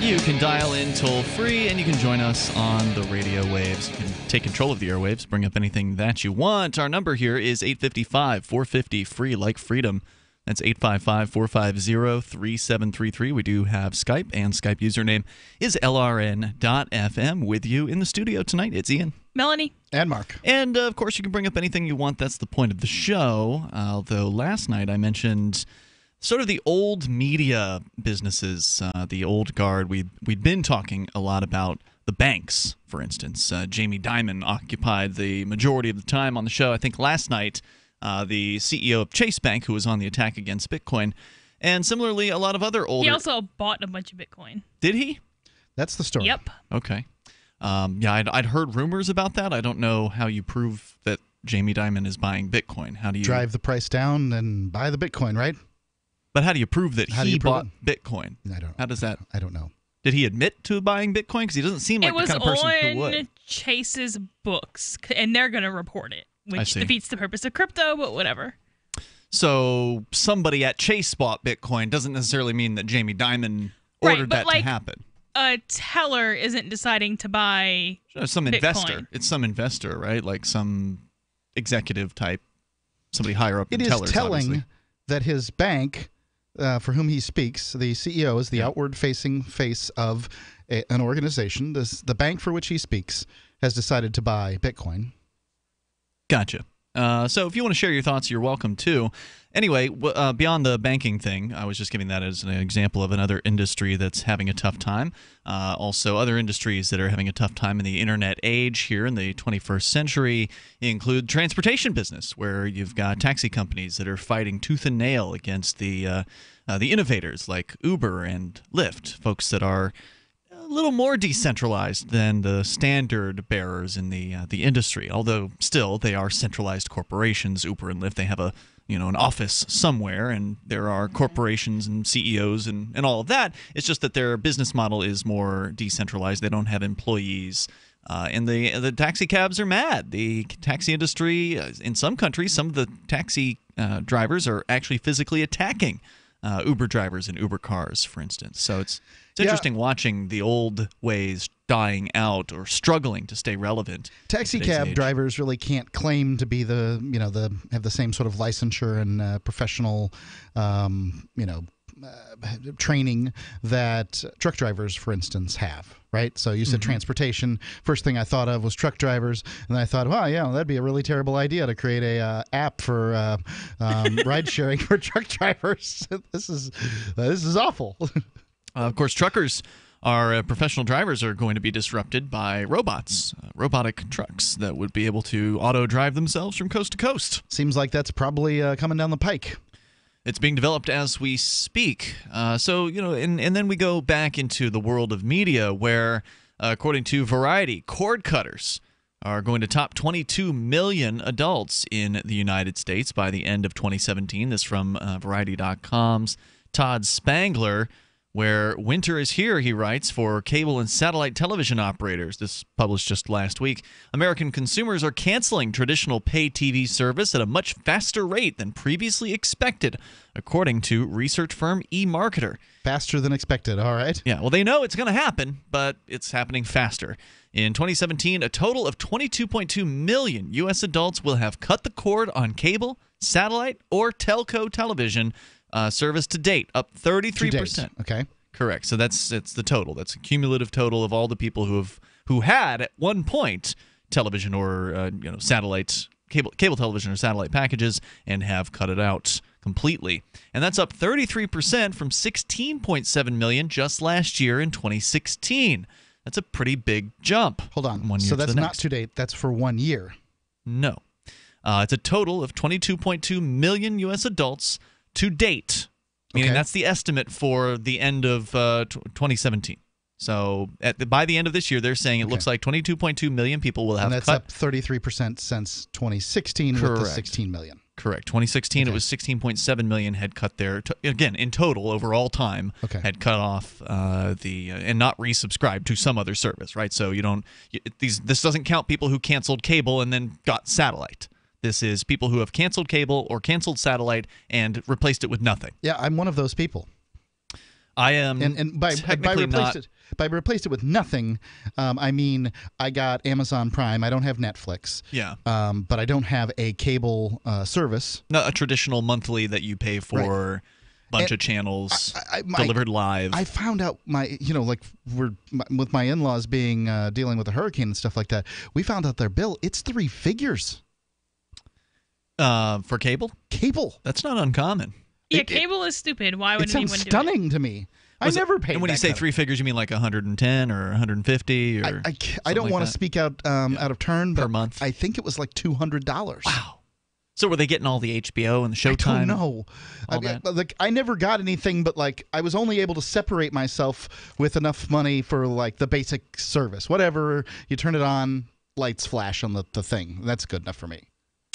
You can dial in toll-free, and you can join us on the radio waves. You can take control of the airwaves, bring up anything that you want. Our number here is 855-450-FREE, like freedom. That's 855-450-3733. We do have Skype, and Skype username is LRN.FM. With you in the studio tonight, it's Ian, Melanie, and Mark. And, of course, you can bring up anything you want. That's the point of the show. Although last night I mentioned sort of the old media businesses, the old guard. We'd been talking a lot about the banks, for instance. Jamie Dimon occupied the majority of the time on the show. I think last night, the CEO of Chase Bank, who was on the attack against Bitcoin, and similarly, a lot of other older... He also bought a bunch of Bitcoin. Did he? That's the story. Yep. Okay. Yeah, I'd heard rumors about that. I don't know how you prove that Jamie Dimon is buying Bitcoin. How do you... Drive the price down and buy the Bitcoin, right? But how do you prove that he bought Bitcoin? I don't. How does that? I don't know. Did he admit to buying Bitcoin? Because he doesn't seem like the kind of person who would. It was on Chase's books, and they're going to report it, which defeats the purpose of crypto, but whatever. So somebody at Chase bought Bitcoin doesn't necessarily mean that Jamie Dimon ordered that to happen. A teller isn't deciding to buy some Bitcoin. Investor. It's some investor, right? Like some executive type, somebody higher up than tellers. It is telling obviously that his bank, for whom he speaks, the CEO is the outward-facing face of an organization. The bank for which he speaks has decided to buy Bitcoin. Gotcha. So if you want to share your thoughts, you're welcome to. Anyway, beyond the banking thing, I was just giving that as an example of another industry that's having a tough time. Also, other industries that are having a tough time in the internet age here in the 21st century include transportation business, where you've got taxi companies that are fighting tooth and nail against the innovators like Uber and Lyft, folks that are a little more decentralized than the standard bearers in the industry. Although still, they are centralized corporations. Uber and Lyft, they have an office somewhere, and there are corporations and CEOs and all of that. It's just that their business model is more decentralized. They don't have employees. And the taxi cabs are mad. The taxi industry, in some countries, some of the taxi drivers are actually physically attacking Uber drivers in Uber cars, for instance. So it's interesting watching the old ways dying out or struggling to stay relevant. Taxi cab drivers really can't claim to be have the same sort of licensure and professional training that truck drivers, for instance, have. Right? So you said transportation. First thing I thought of was truck drivers, and then I thought, that'd be a really terrible idea to create a app for ride sharing for truck drivers. This is awful. Of course, truckers professional drivers are going to be disrupted by robots, robotic trucks that would be able to auto-drive themselves from coast to coast. Seems like that's probably coming down the pike. It's being developed as we speak. And then we go back into the world of media where, according to Variety, cord cutters are going to top 22 million adults in the United States by the end of 2017. This from Variety.com's Todd Spangler, where winter is here, he writes, for cable and satellite television operators. This published just last week. American consumers are canceling traditional pay TV service at a much faster rate than previously expected, according to research firm eMarketer. Faster than expected, all right. Yeah, well, they know it's going to happen, but it's happening faster. In 2017, a total of 22.2 million U.S. adults will have cut the cord on cable, satellite, or telco television service to date, up 33%. Okay. Correct. So it's the total. That's a cumulative total of all the people who had at one point television or satellite cable television or satellite packages and have cut it out completely. And that's up 33% from 16.7 million just last year in 2016. That's a pretty big jump. Hold on. 1 year so that's to the not next. to date. That's for 1 year. No. It's a total of 22.2 million U.S. adults to date, meaning that's the estimate for the end of 2017. So by the end of this year, they're saying it looks like 22.2 million people will have cut. And that's up 33% since 2016 with the 16 million. Correct. 2016, it was 16.7 million had cut their, again, in total, over all time, had cut off and not resubscribed to some other service, right? So this doesn't count people who canceled cable and then got satellite. This is people who have canceled cable or canceled satellite and replaced it with nothing. Yeah, I'm one of those people. I am and by replaced it with nothing, I mean I got Amazon Prime. I don't have Netflix. Yeah. But I don't have a cable service. Not a traditional monthly that you pay for. Right. Bunch of channels delivered live. I found out with my in-laws being dealing with a hurricane and stuff like that. We found out their bill. It's 3 figures. For cable? Cable. That's not uncommon. Yeah, cable is stupid. Why would anyone do it? It sounds stunning to me. I never paid. And when you say 3 figures, you mean like 110 or 150 or? I don't want to speak out of turn, but per month. I think it was like $200. Wow. So were they getting all the HBO and the Showtime? I don't know. I never got anything, but I was only able to separate myself with enough money for the basic service. Whatever, you turn it on, lights flash on the thing. That's good enough for me.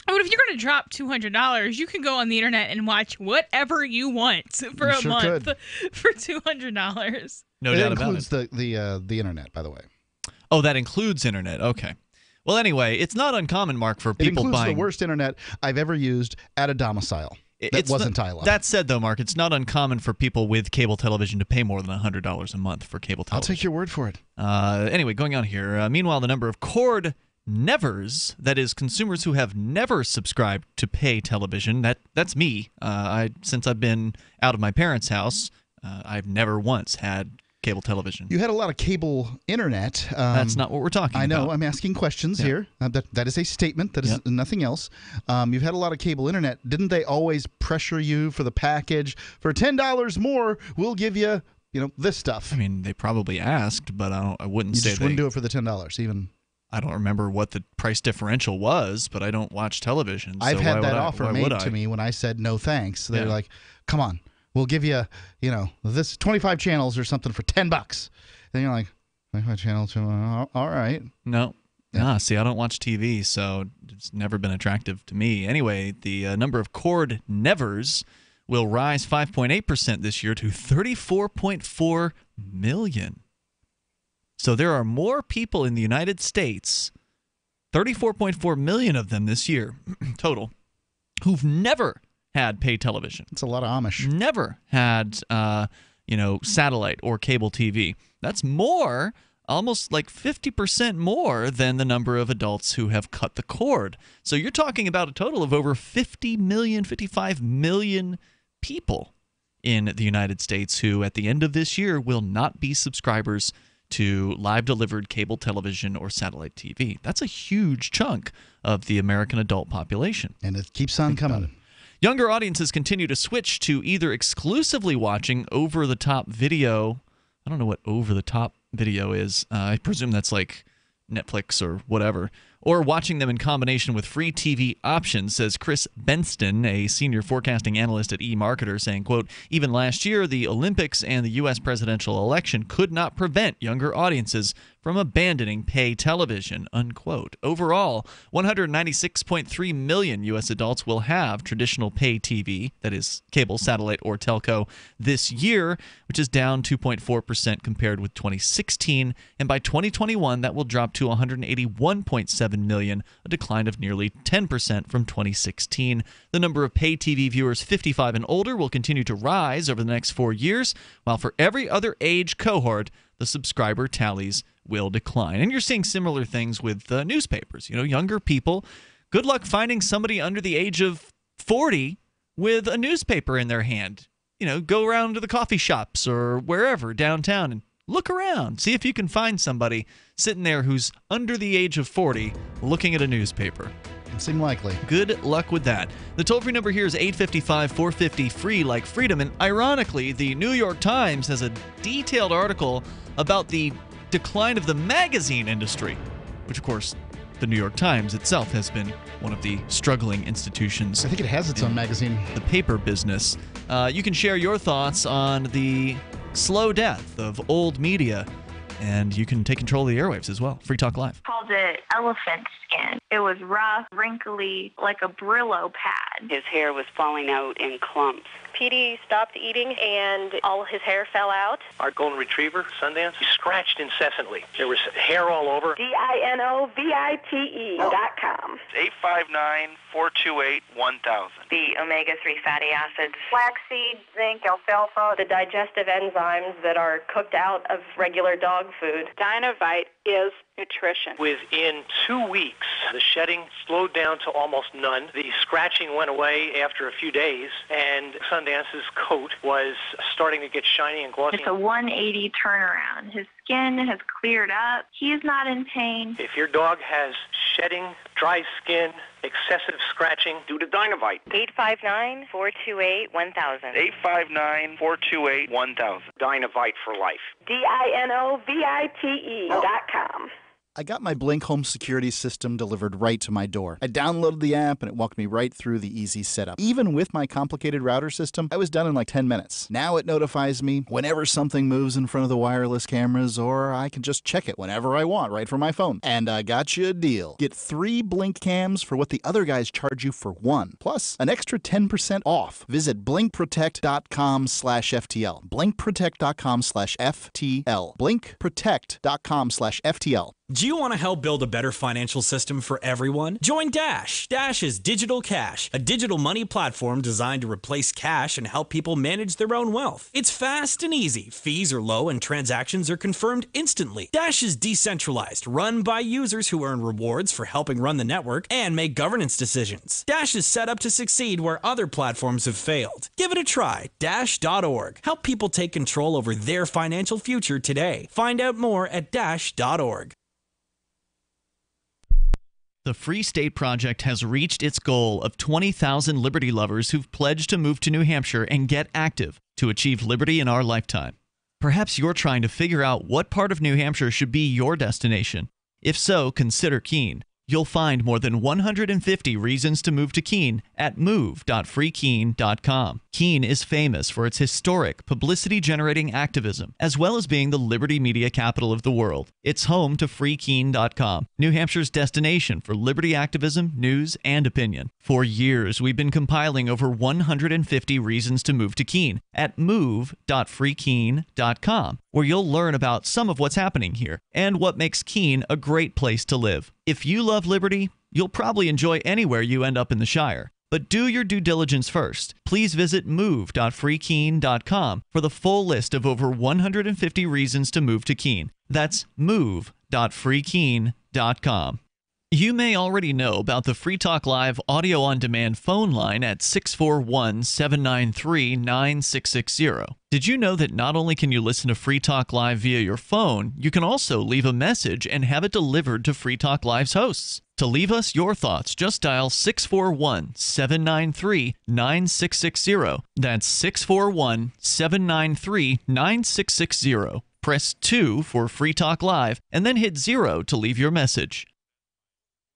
But if you're going to drop $200, you can go on the internet and watch whatever you want for a month for $200. No doubt about it. It includes the internet, by the way. Oh, that includes internet. Okay. Well, anyway, it's not uncommon, Mark, for people buying. It includes the worst internet I've ever used at a domicile. That wasn't ILA. That said, though, Mark, it's not uncommon for people with cable television to pay more than $100 a month for cable television. I'll take your word for it. Anyway, going on here. Meanwhile, the number of cord nevers, that is, consumers who have never subscribed to pay television, that's me. Since I've been out of my parents' house, I've never once had cable television. You had a lot of cable internet. That's not what we're talking about. I know. I'm asking questions here. That is a statement. That is nothing else. You've had a lot of cable internet. Didn't they always pressure you for the package? For $10 more, we'll give you, this stuff. I mean, they probably asked, but I wouldn't say they wouldn't do it for the $10 even. I don't remember what the price differential was, but I don't watch television. I've had that offer made to me when I said no thanks. They're like, come on. We'll give you, this 25 channels or something for $10. Then you're like, 25 channels, all right. No. See, I don't watch TV, so it's never been attractive to me. Anyway, the number of cord nevers will rise 5.8% this year to 34.4 million. So there are more people in the United States, 34.4 million of them this year, total, who've never had pay television. It's a lot of Amish. Never had, satellite or cable TV. That's more, almost like 50% more than the number of adults who have cut the cord. So you're talking about a total of over 50 million, 55 million people in the United States who, at the end of this year, will not be subscribers to live-delivered cable television or satellite TV. That's a huge chunk of the American adult population. And it keeps on coming. Younger audiences continue to switch to either exclusively watching over-the-top video. I don't know what over-the-top video is. I presume that's like Netflix or whatever. Or watching them in combination with free TV options, says Chris Benston, a senior forecasting analyst at eMarketer, saying, quote, even last year, the Olympics and the U.S. presidential election could not prevent younger audiences from abandoning pay television, unquote. Overall, 196.3 million U.S. adults will have traditional pay TV, that is cable, satellite, or telco, this year, which is down 2.4% compared with 2016. And by 2021, that will drop to 181.7 million, a decline of nearly 10% from 2016. The number of pay TV viewers 55 and older will continue to rise over the next 4 years, while for every other age cohort, the subscriber tallies will decline. And you're seeing similar things with newspapers. Younger people, good luck finding somebody under the age of 40 with a newspaper in their hand. Go around to the coffee shops or wherever downtown and look around. See if you can find somebody sitting there who's under the age of 40 looking at a newspaper. Seem likely. Good luck with that. The toll-free number here is 855-450-FREE, like freedom. And ironically, the New York Times has a detailed article about the decline of the magazine industry, which, of course, the New York Times itself has been one of the struggling institutions. I think it has its own magazine. The paper business. You can share your thoughts on the slow death of old media, and you can take control of the airwaves as well. Free Talk Live. called it elephant skin. It was rough, wrinkly, like a Brillo pad. His hair was falling out in clumps. Petey stopped eating and all his hair fell out. Our golden retriever, Sundance, he scratched incessantly. There was hair all over. DINOVITE.com. 859-428-1000. The omega-3 fatty acids. Flaxseed, zinc, alfalfa. The digestive enzymes that are cooked out of regular dog food. Dinovite is nutrition. Within 2 weeks, the shedding slowed down to almost none. The scratching went away after a few days, and Sundance's coat was starting to get shiny and glossy. It's a 180 turnaround. His skin has cleared up. He is not in pain. If your dog has shedding, dry skin, excessive scratching, Do the Dinovite. 859-428-1000. 859-428-1000. Dinovite for life. DINOVITE.com. I got my Blink home security system delivered right to my door. I downloaded the app and it walked me right through the easy setup. Even with my complicated router system, I was done in like 10 minutes. Now it notifies me whenever something moves in front of the wireless cameras, or I can just check it whenever I want right from my phone. And I got you a deal. Get 3 Blink cams for what the other guys charge you for 1, plus an extra 10% off. Visit blinkprotect.com/FTL. blinkprotect.com/FTL. blinkprotect.com/FTL. Do you want to help build a better financial system for everyone? Join Dash. Dash is Digital Cash, a digital money platform designed to replace cash and help people manage their own wealth. It's fast and easy. Fees are low and transactions are confirmed instantly. Dash is decentralized, run by users who earn rewards for helping run the network and make governance decisions. Dash is set up to succeed where other platforms have failed. Give it a try. Dash.org. Help people take control over their financial future today. Find out more at Dash.org. The Free State Project has reached its goal of 20,000 liberty lovers who've pledged to move to New Hampshire and get active to achieve liberty in our lifetime. Perhaps you're trying to figure out what part of New Hampshire should be your destination. If so, consider Keene. You'll find more than 150 reasons to move to Keene at move.freekeene.com. Keene is famous for its historic, publicity-generating activism, as well as being the liberty media capital of the world. It's home to freekeene.com, New Hampshire's destination for liberty activism, news, and opinion. For years, we've been compiling over 150 reasons to move to Keene at move.freekeene.com, where you'll learn about some of what's happening here and what makes Keene a great place to live. If you love liberty, you'll probably enjoy anywhere you end up in the Shire. But do your due diligence first. Please visit move.freekeene.com for the full list of over 150 reasons to move to Keene. That's move.freekeene.com. You may already know about the Free Talk Live audio-on-demand phone line at 641-793-9660. Did you know that not only can you listen to Free Talk Live via your phone, you can also leave a message and have it delivered to Free Talk Live's hosts? To leave us your thoughts, just dial 641-793-9660. That's 641-793-9660. Press 2 for Free Talk Live, and then hit 0 to leave your message.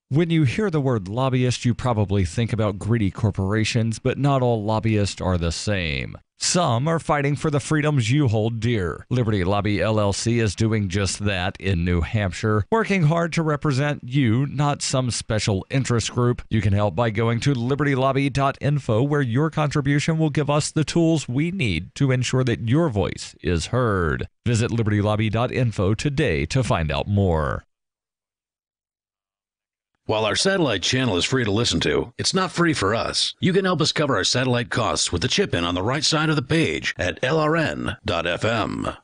When you hear the word lobbyist, you probably think about greedy corporations, but not all lobbyists are the same. Some are fighting for the freedoms you hold dear. Liberty Lobby LLC is doing just that in New Hampshire, working hard to represent you, not some special interest group. You can help by going to libertylobby.info, where your contribution will give us the tools we need to ensure that your voice is heard. Visit libertylobby.info today to find out more. While our satellite channel is free to listen to, it's not free for us. You can help us cover our satellite costs with the chip-in on the right side of the page at lrn.fm.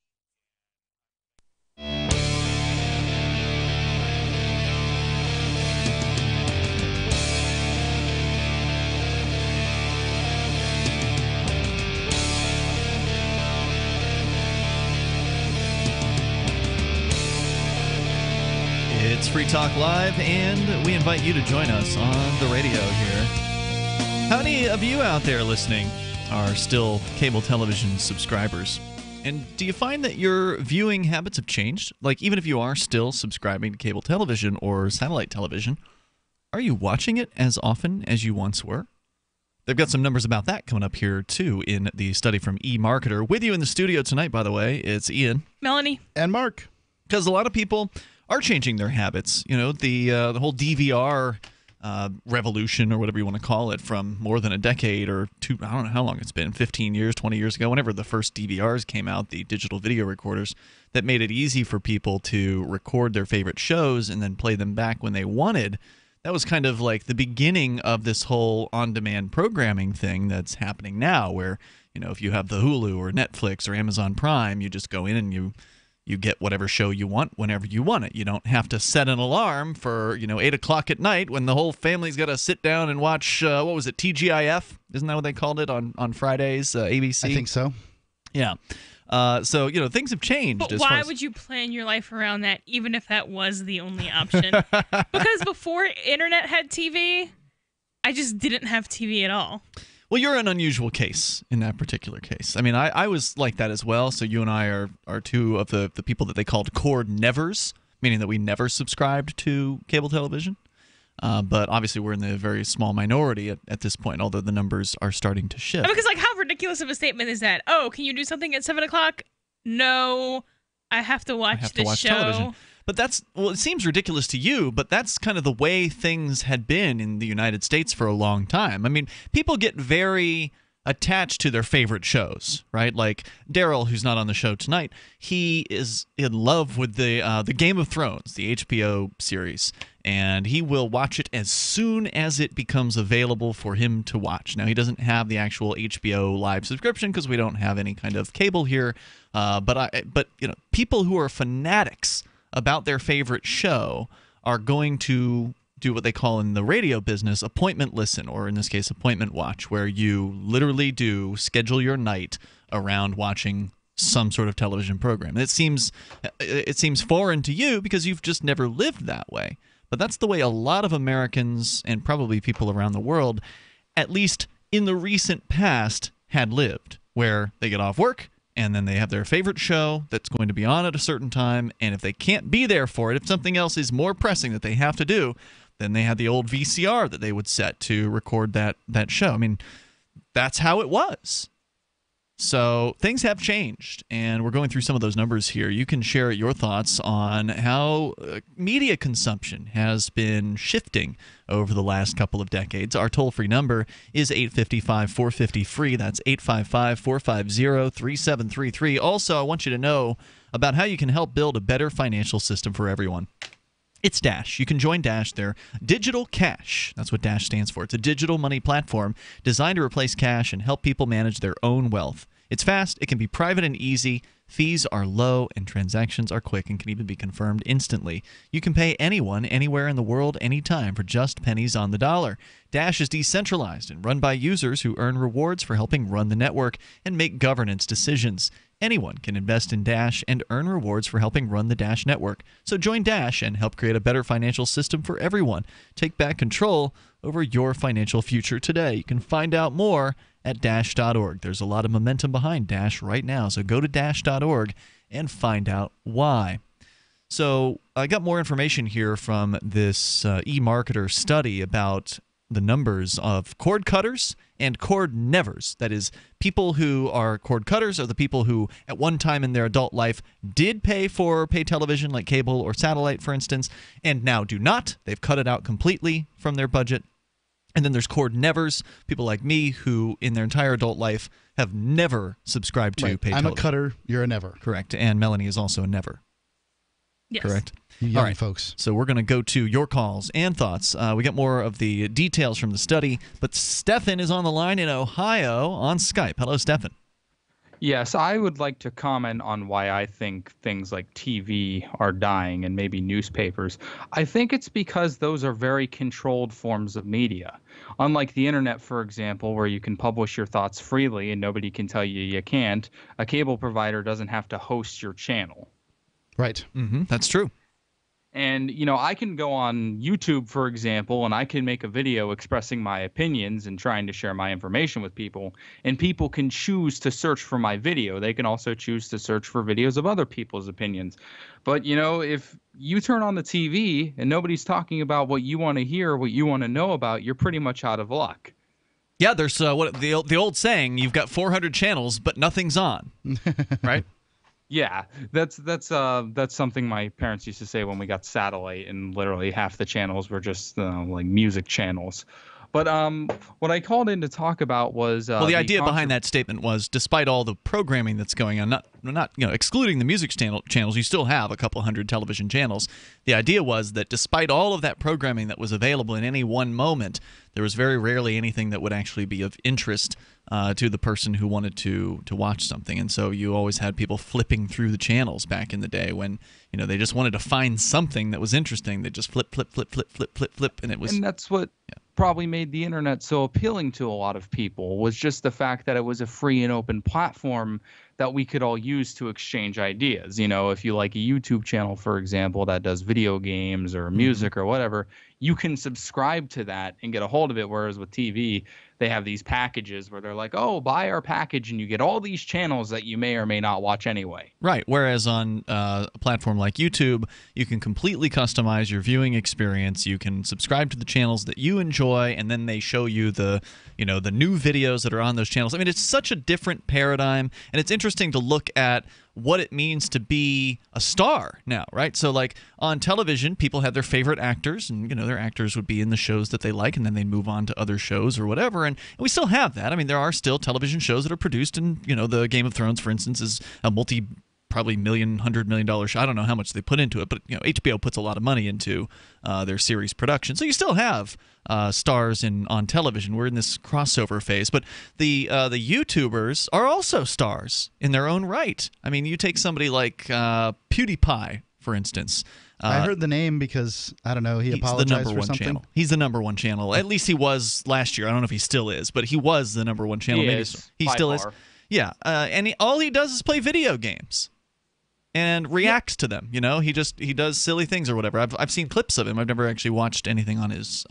It's Free Talk Live, and we invite you to join us on the radio here. How many of you out there listening are still cable television subscribers? And do you find that your viewing habits have changed? Like, even if you are still subscribing to cable television or satellite television, are you watching it as often as you once were? They've got some numbers about that coming up here, too, in the study from eMarketer. With you in the studio tonight, by the way, it's Ian. Melanie. And Mark. Because a lot of people are changing their habits. You know, the whole DVR revolution, or whatever you want to call it, from more than a decade or two, I don't know how long it's been, 15 years, 20 years ago, whenever the first DVRs came out, the digital video recorders, that made it easy for people to record their favorite shows and then play them back when they wanted. That was kind of like the beginning of this whole on-demand programming thing that's happening now, where, you know, if you have the Hulu or Netflix or Amazon Prime, you just go in and you get whatever show you want whenever you want it. You don't have to set an alarm for, 8 o'clock at night when the whole family's got to sit down and watch, what was it, TGIF? Isn't that what they called it on Fridays, ABC? I think so. Yeah. So, things have changed. But why would you plan your life around that, even if that was the only option? Because before internet had TV, I just didn't have TV at all. Well, you're an unusual case in that particular case. I mean, I was like that as well. So you and I are two of the people that they called cord nevers, meaning that we never subscribed to cable television. But obviously we're in the very small minority at this point, although the numbers are starting to shift. Because, how ridiculous of a statement is that? Oh, can you do something at 7 o'clock? No, I have to watch this show. Television. But it seems ridiculous to you, but that's kind of the way things had been in the United States for a long time. I mean, people get very attached to their favorite shows, right? Like Daryl, who's not on the show tonight, he is in love with the Game of Thrones, the HBO series, and he will watch it as soon as it becomes available for him to watch. Now, he doesn't have the actual HBO Live subscription because we don't have any kind of cable here, but people who are fanatics about their favorite show are going to do what they call in the radio business appointment listen, or in this case appointment watch, where you literally do schedule your night around watching some sort of television program. It seems foreign to you because you've just never lived that way. But that's the way a lot of Americans, and probably people around the world, at least in the recent past, had lived, where they get off work and then they have their favorite show that's going to be on at a certain time, and if they can't be there for it, if something else is more pressing that they have to do, then they had the old VCR that they would set to record that show. I mean, that's how it was. So things have changed, and we're going through some of those numbers here. You can share your thoughts on how media consumption has been shifting over the last couple of decades. Our toll-free number is 855-450-FREE. That's 855-450-3733. Also, I want you to know about how you can help build a better financial system for everyone. It's Dash. You can join Dash, their digital cash. That's what Dash stands for. It's a digital money platform designed to replace cash and help people manage their own wealth. It's fast, it can be private and easy, fees are low, and transactions are quick and can even be confirmed instantly. You can pay anyone, anywhere in the world, anytime for just pennies on the dollar. Dash is decentralized and run by users who earn rewards for helping run the network and make governance decisions. Anyone can invest in Dash and earn rewards for helping run the Dash network. So join Dash and help create a better financial system for everyone. Take back control over your financial future today. You can find out more at Dash.org. There's a lot of momentum behind Dash right now, so go to Dash.org and find out why. So I got more information here from this eMarketer study about the numbers of cord cutters and cord nevers. That is, people who are cord cutters are the people who at one time in their adult life did pay for pay television like cable or satellite, for instance, and now do not. They've cut it out completely from their budget. And then there's cord nevers, people like me who in their entire adult life have never subscribed to pay television. I'm a cutter, you're a never. Correct. And Melanie is also a never. Yes. Correct? You young folks. So we're going to go to your calls and thoughts. We got more of the details from the study, but Stefan is on the line in Ohio on Skype. Hello, Stefan. Yes, I would like to comment on why I think things like TV are dying and maybe newspapers. I think it's because those are very controlled forms of media. Unlike the internet, for example, where you can publish your thoughts freely and nobody can tell you can't, a cable provider doesn't have to host your channel. Right. Mm-hmm. That's true. And, I can go on YouTube, for example, and I can make a video expressing my opinions and trying to share my information with people. And people can choose to search for my video. They can also choose to search for videos of other people's opinions. But, if you turn on the TV and nobody's talking about what you want to hear, what you want to know about, you're pretty much out of luck. Yeah, there's the old saying, you've got 400 channels, but nothing's on, right? Yeah, that's something my parents used to say when we got satellite, and literally half the channels were just like music channels. But what I called in to talk about was well, the idea behind that statement was, despite all the programming that's going on, not excluding the music channels, you still have a couple hundred television channels. The idea was that despite all of that programming that was available in any one moment, there was very rarely anything that would actually be of interest to the person who wanted to watch something. And so you always had people flipping through the channels back in the day when they just wanted to find something that was interesting. They just flip, and it was. And that's what probably made the internet so appealing to a lot of people, was just the fact that it was a free and open platform that we could all use to exchange ideas. If you like a YouTube channel, for example, that does video games or music or whatever, you can subscribe to that and get a hold of it. Whereas with TV, they have these packages where they're like, oh, buy our package and you get all these channels that you may or may not watch anyway. Right. Whereas on a platform like YouTube, you can completely customize your viewing experience. You can subscribe to the channels that you enjoy, and then they show you the new videos that are on those channels. I mean, it's such a different paradigm, and it's interesting to look at what it means to be a star now, right? So like on television, people have their favorite actors, and their actors would be in the shows that they like, and then they'd move on to other shows or whatever. And we still have that. I mean, there are still television shows that are produced, and the Game of Thrones, for instance, is a probably $100 million show. I don't know how much they put into it, but HBO puts a lot of money into their series production. So you still have stars on television. We're in this crossover phase, but the YouTubers are also stars in their own right. I mean, you take somebody like PewDiePie, for instance. I heard the name because, I don't know, he apologized for something. Channel. He's the number one channel. At least he was last year. I don't know if he still is, but he was the number one channel. He still is. Yeah, and all he does is play video games and reacts to them. He does silly things or whatever. I've seen clips of him. I've never actually watched anything on his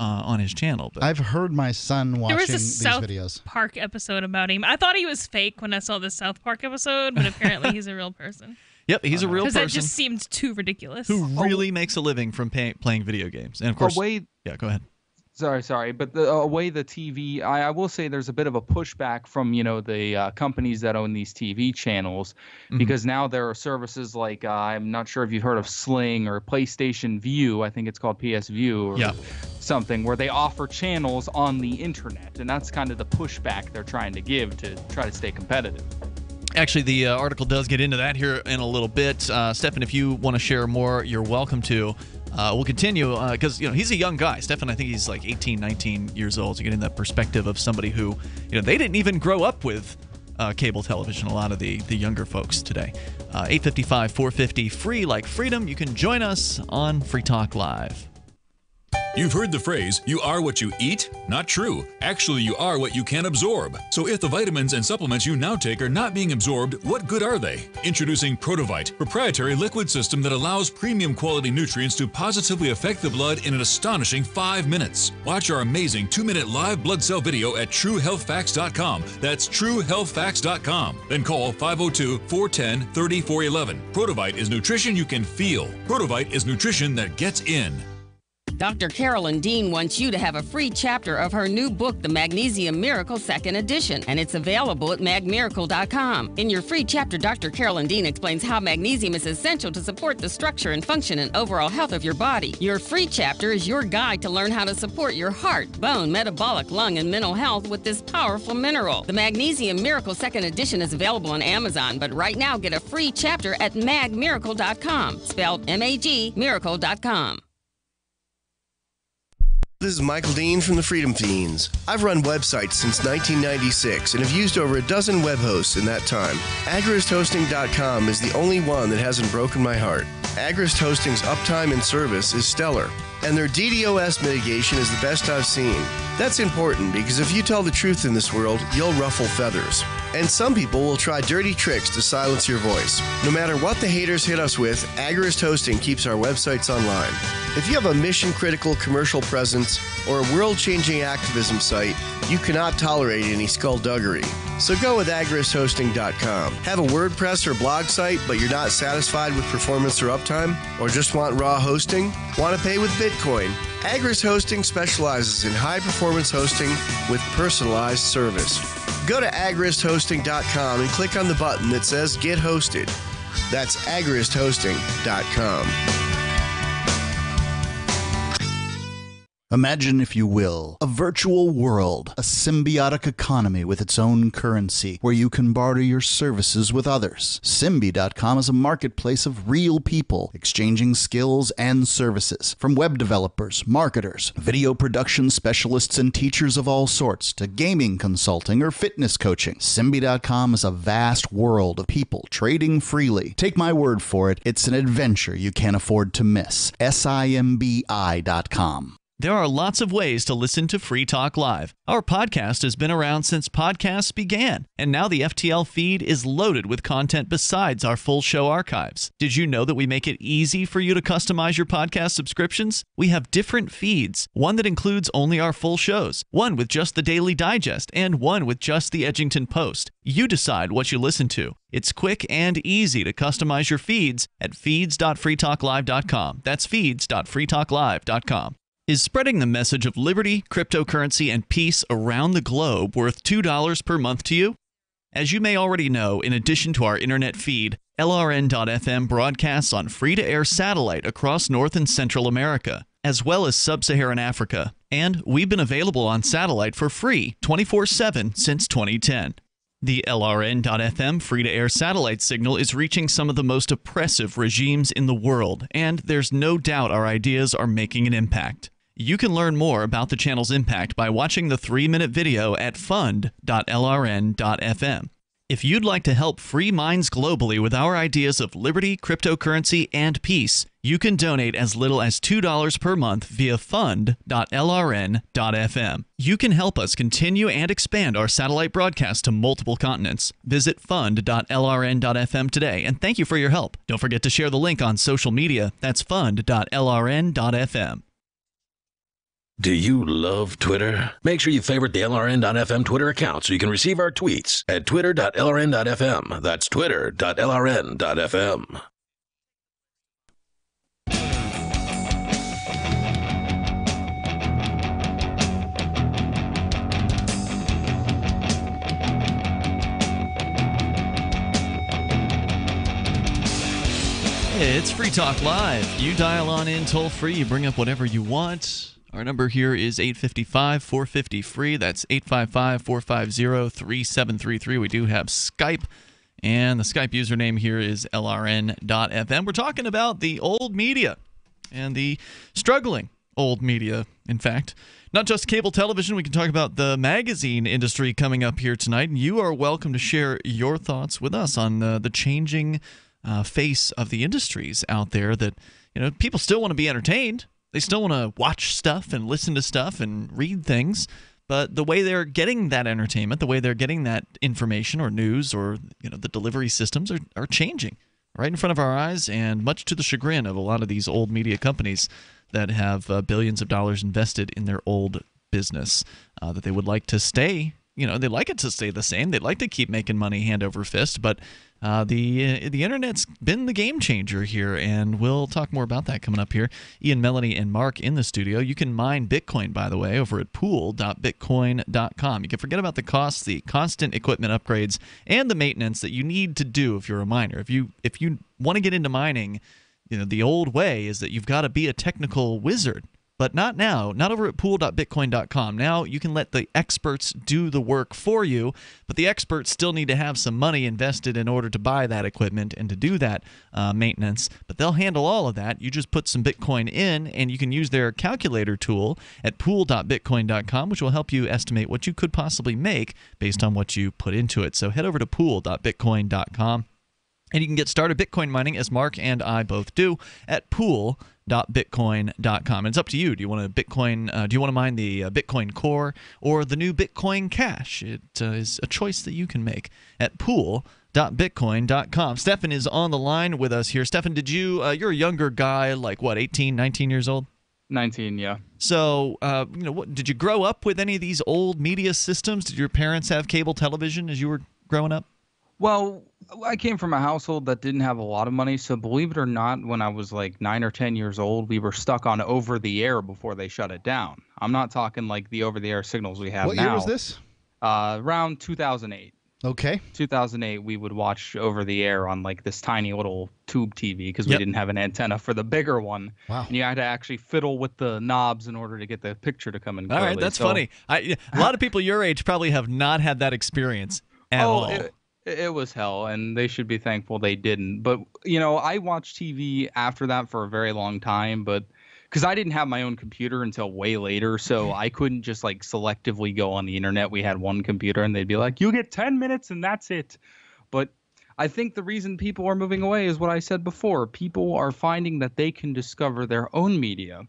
channel. But I've heard my son watching these videos. There was a South videos. Park episode about him. I thought he was fake when I saw the South Park episode, but apparently he's a real person. Yep, he's a real person. Because that just seemed too ridiculous. Who really makes a living from playing video games. And of course, yeah, go ahead. Sorry, but the way the TV, I will say there's a bit of a pushback from the companies that own these TV channels, because now there are services like I'm not sure if you've heard of Sling or PlayStation View. I think it's called PS View or something, where they offer channels on the internet, and that's kind of the pushback they're trying to give to try to stay competitive. Actually, the article does get into that here in a little bit. Stefan, if you want to share more, you're welcome to. We'll continue because he's a young guy. Stefan, I think he's like 18, 19 years old. So getting that perspective of somebody who, they didn't even grow up with cable television. A lot of the younger folks today. 855-450 free like freedom. You can join us on Free Talk Live. You've heard the phrase, you are what you eat? Not true. Actually, you are what you can absorb. So if the vitamins and supplements you now take are not being absorbed, what good are they? Introducing Protovite, proprietary liquid system that allows premium quality nutrients to positively affect the blood in an astonishing 5 minutes. Watch our amazing 2-minute live blood cell video at TrueHealthFacts.com. That's TrueHealthFacts.com. Then call 502-410-3411. Protovite is nutrition you can feel. Protovite is nutrition that gets in. Dr. Carolyn Dean wants you to have a free chapter of her new book, The Magnesium Miracle 2nd Edition, and it's available at magmiracle.com. In your free chapter, Dr. Carolyn Dean explains how magnesium is essential to support the structure and function and overall health of your body. Your free chapter is your guide to learn how to support your heart, bone, metabolic, lung, and mental health with this powerful mineral. The Magnesium Miracle 2nd Edition is available on Amazon, but right now get a free chapter at magmiracle.com, spelled M-A-G, miracle.com. This is Michael Dean from the Freedom Fiends. I've run websites since 1996 and have used over a dozen web hosts in that time. AgristHosting.com is the only one that hasn't broken my heart. Agrist Hosting's uptime and service is stellar, and their DDoS mitigation is the best I've seen. That's important because if you tell the truth in this world, you'll ruffle feathers. And some people will try dirty tricks to silence your voice. No matter what the haters hit us with, Agrist Hosting keeps our websites online. If you have a mission-critical commercial presence or a world-changing activism site, you cannot tolerate any skullduggery. So go with agristhosting.com. Have a WordPress or blog site, but you're not satisfied with performance or uptime? Or just want raw hosting? Want to pay with Bitcoin? Agrist Hosting specializes in high-performance hosting with personalized service. Go to agristhosting.com and click on the button that says Get Hosted. That's agristhosting.com. Imagine, if you will, a virtual world, a symbiotic economy with its own currency, where you can barter your services with others. Symbi.com is a marketplace of real people exchanging skills and services, from web developers, marketers, video production specialists, and teachers of all sorts, to gaming consulting or fitness coaching. Symbi.com is a vast world of people trading freely. Take my word for it, it's an adventure you can't afford to miss. Simbi.com. There are lots of ways to listen to Free Talk Live. Our podcast has been around since podcasts began, and now the FTL feed is loaded with content besides our full show archives. Did you know that we make it easy for you to customize your podcast subscriptions? We have different feeds, one that includes only our full shows, one with just the Daily Digest, and one with just the Edgington Post. You decide what you listen to. It's quick and easy to customize your feeds at feeds.freetalklive.com. That's feeds.freetalklive.com. Is spreading the message of liberty, cryptocurrency, and peace around the globe worth $2 per month to you? As you may already know, in addition to our internet feed, LRN.FM broadcasts on free-to-air satellite across North and Central America, as well as Sub-Saharan Africa. And we've been available on satellite for free 24/7 since 2010. The LRN.FM free-to-air satellite signal is reaching some of the most oppressive regimes in the world, and there's no doubt our ideas are making an impact. You can learn more about the channel's impact by watching the 3-minute video at fund.lrn.fm. If you'd like to help free minds globally with our ideas of liberty, cryptocurrency, and peace, you can donate as little as $2 per month via fund.lrn.fm. You can help us continue and expand our satellite broadcast to multiple continents. Visit fund.lrn.fm today, and thank you for your help. Don't forget to share the link on social media. That's fund.lrn.fm. Do you love Twitter? Make sure you favorite the LRN.FM Twitter account so you can receive our tweets at twitter.lrn.fm. That's twitter.lrn.fm. It's Free Talk Live. You dial on in toll free. You bring up whatever you want. Our number here is 855-450-FREE. That's 855-450-3733. We do have Skype, and the Skype username here is LRN.FM. We're talking about the old media and the struggling old media, in fact. Not just cable television. We can talk about the magazine industry coming up here tonight. And you are welcome to share your thoughts with us on the changing face of the industries out there that, people still want to be entertained. They still want to watch stuff and listen to stuff and read things, but the way they're getting that entertainment, the way they're getting that information or news or the delivery systems are changing right in front of our eyes, and much to the chagrin of a lot of these old media companies that have billions of dollars invested in their old business that they would like to stay. They'd like it to stay the same. They'd like to keep making money hand over fist, but the internet's been the game changer here, and we'll talk more about that coming up here. Ian, Melanie, and Mark in the studio. You can mine Bitcoin, by the way, over at pool.bitcoin.com. You can forget about the costs, the constant equipment upgrades, and the maintenance that you need to do if you're a miner. If you want to get into mining, the old way is that you've got to be a technical wizard. But not now, not over at pool.bitcoin.com. Now you can let the experts do the work for you, but the experts still need to have some money invested in order to buy that equipment and to do that maintenance. But they'll handle all of that. You just put some Bitcoin in, and you can use their calculator tool at pool.bitcoin.com, which will help you estimate what you could possibly make based on what you put into it. So head over to pool.bitcoin.com. And you can get started Bitcoin mining, as Mark and I both do, at pool.bitcoin.com. And it's up to you. Do you want to Bitcoin? Do you want to mine the Bitcoin Core or the new Bitcoin Cash? It is a choice that you can make at pool.bitcoin.com. Stefan is on the line with us here. Stefan, you're a younger guy, like what, 18, 19 years old? 19, yeah. So, did you grow up with any of these old media systems? Did your parents have cable television as you were growing up? Well, I came from a household that didn't have a lot of money, so believe it or not, when I was like 9 or 10 years old, we were stuck on over-the-air before they shut it down. I'm not talking like the over-the-air signals we have now. What year was this? Around 2008. Okay. 2008, we would watch over the air on like this tiny little tube TV because we didn't have an antenna for the bigger one. Wow. And you had to actually fiddle with the knobs in order to get the picture to come in All clearly. right, that's funny. A lot of people your age probably have not had that experience at all. It was hell, and they should be thankful they didn't. But, you know, I watched TV after that for a very long time, but because I didn't have my own computer until way later, so I couldn't just like selectively go on the internet. We had one computer, and they'd be like, you get 10 minutes and that's it. But I think the reason people are moving away is what I said before. People are finding that they can discover their own media.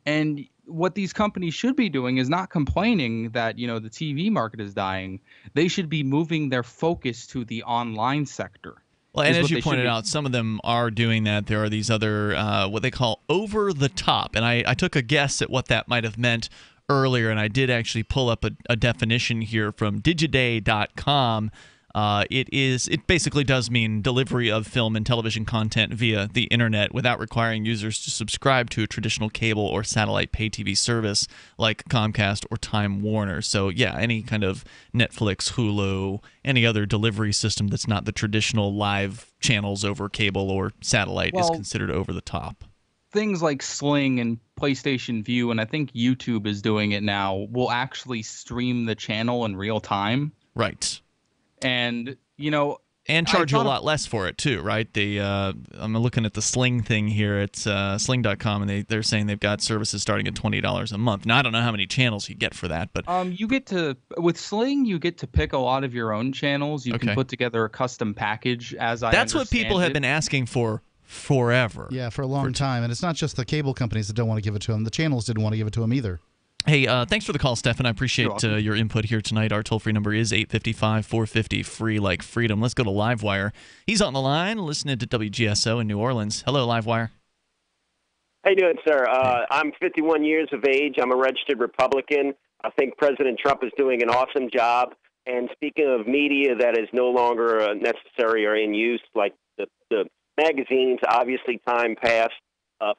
And what these companies should be doing is not complaining that, you know, the TV market is dying. They should be moving their focus to the online sector. Well, and as you pointed out, some of them are doing that. There are these other, what they call over-the-top. And I took a guess at what that might have meant earlier, and I did actually pull up a definition here from Digiday.com. It basically does mean delivery of film and television content via the internet without requiring users to subscribe to a traditional cable or satellite pay TV service like Comcast or Time Warner. So yeah, any kind of Netflix, Hulu, any other delivery system that's not the traditional live channels over cable or satellite is considered over the top. Things like Sling and PlayStation View, and I think YouTube is doing it now, will actually stream the channel in real time. Right. And, you know, and charge you a lot less for it too, right? I'm looking at the Sling thing here. It's Sling.com, and they're saying they've got services starting at $20 a month. Now I don't know how many channels you get for that, but you get to with Sling, you get to pick a lot of your own channels. You can put together a custom package. That's what people have been asking for forever. Yeah, for a long time, and it's not just the cable companies that don't want to give it to them. The channels didn't want to give it to them either. Hey, thanks for the call, Stefan. I appreciate your input here tonight. Our toll-free number is 855-450-FREE like freedom. Let's go to Livewire. He's on the line listening to WGSO in New Orleans. Hello, Livewire. How you doing, sir? I'm 51 years of age. I'm a registered Republican. I think President Trump is doing an awesome job. And speaking of media that is no longer necessary or in use, like the magazines, obviously time passed.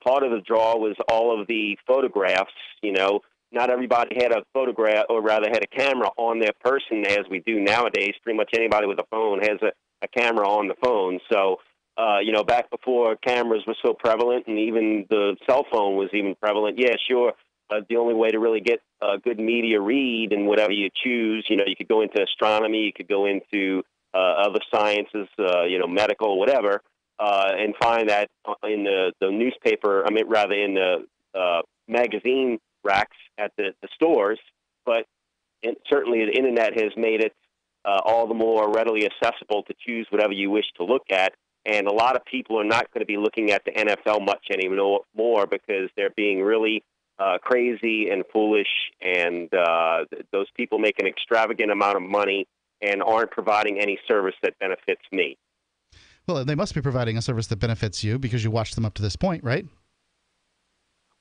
Part of the draw was all of the photographs, you know. Not everybody had a photograph, or rather had a camera on their person as we do nowadays. Pretty much anybody with a phone has a camera on the phone. So, you know, back before cameras were so prevalent and even the cell phone was even prevalent, yeah, sure, the only way to really get a good media read and whatever you choose, you know, you could go into astronomy, you could go into other sciences, you know, medical, whatever, and find that in the newspaper, in the magazine racks at the stores, but certainly the internet has made it all the more readily accessible to choose whatever you wish to look at. And a lot of people are not going to be looking at the NFL much anymore because they're being really crazy and foolish, and those people make an extravagant amount of money and aren't providing any service that benefits me. Well, they must be providing a service that benefits you because you watched them up to this point, right?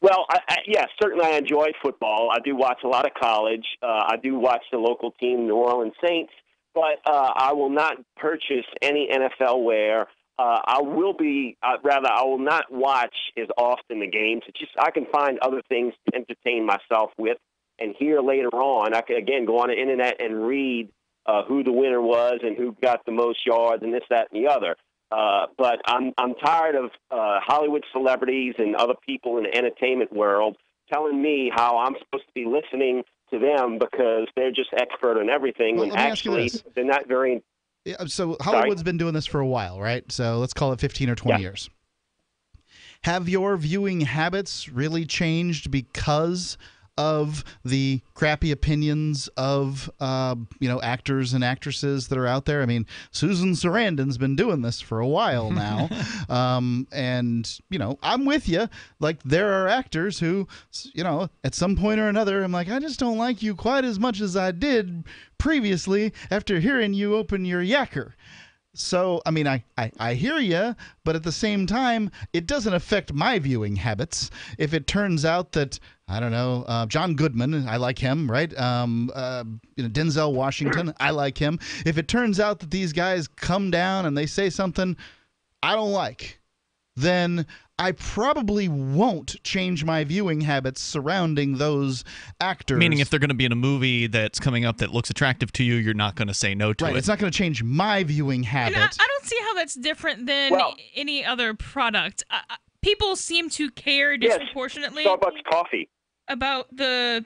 Well, yes, certainly I enjoy football. I do watch a lot of college. I do watch the local team, New Orleans Saints, but I will not purchase any NFL wear. I will not watch as often the games. It's just I can find other things to entertain myself with, and here later on, I can again go on the internet and read who the winner was and who got the most yards and this, that, and the other. But I'm tired of Hollywood celebrities and other people in the entertainment world telling me how I'm supposed to be listening to them because they're just expert on everything when actually they're not very. Yeah, so Hollywood's been doing this for a while, right? So let's call it 15 or 20 years. Have your viewing habits really changed because of the crappy opinions of actors and actresses that are out there? I mean, Susan Sarandon's been doing this for a while now, and I'm with you. Like, there are actors who, at some point or another, I'm like, I just don't like you quite as much as I did previously after hearing you open your yacker. So, I mean, I hear you, but at the same time, it doesn't affect my viewing habits. If it turns out that, I don't know, John Goodman, I like him, right? Denzel Washington, I like him. If it turns out that these guys come down and they say something I don't like, then I probably won't change my viewing habits surrounding those actors. Meaning if they're going to be in a movie that's coming up that looks attractive to you, you're not going to say no to it. Right, it's not going to change my viewing habit. And I don't see how that's different than any other product. People seem to care disproportionately Starbucks coffee about the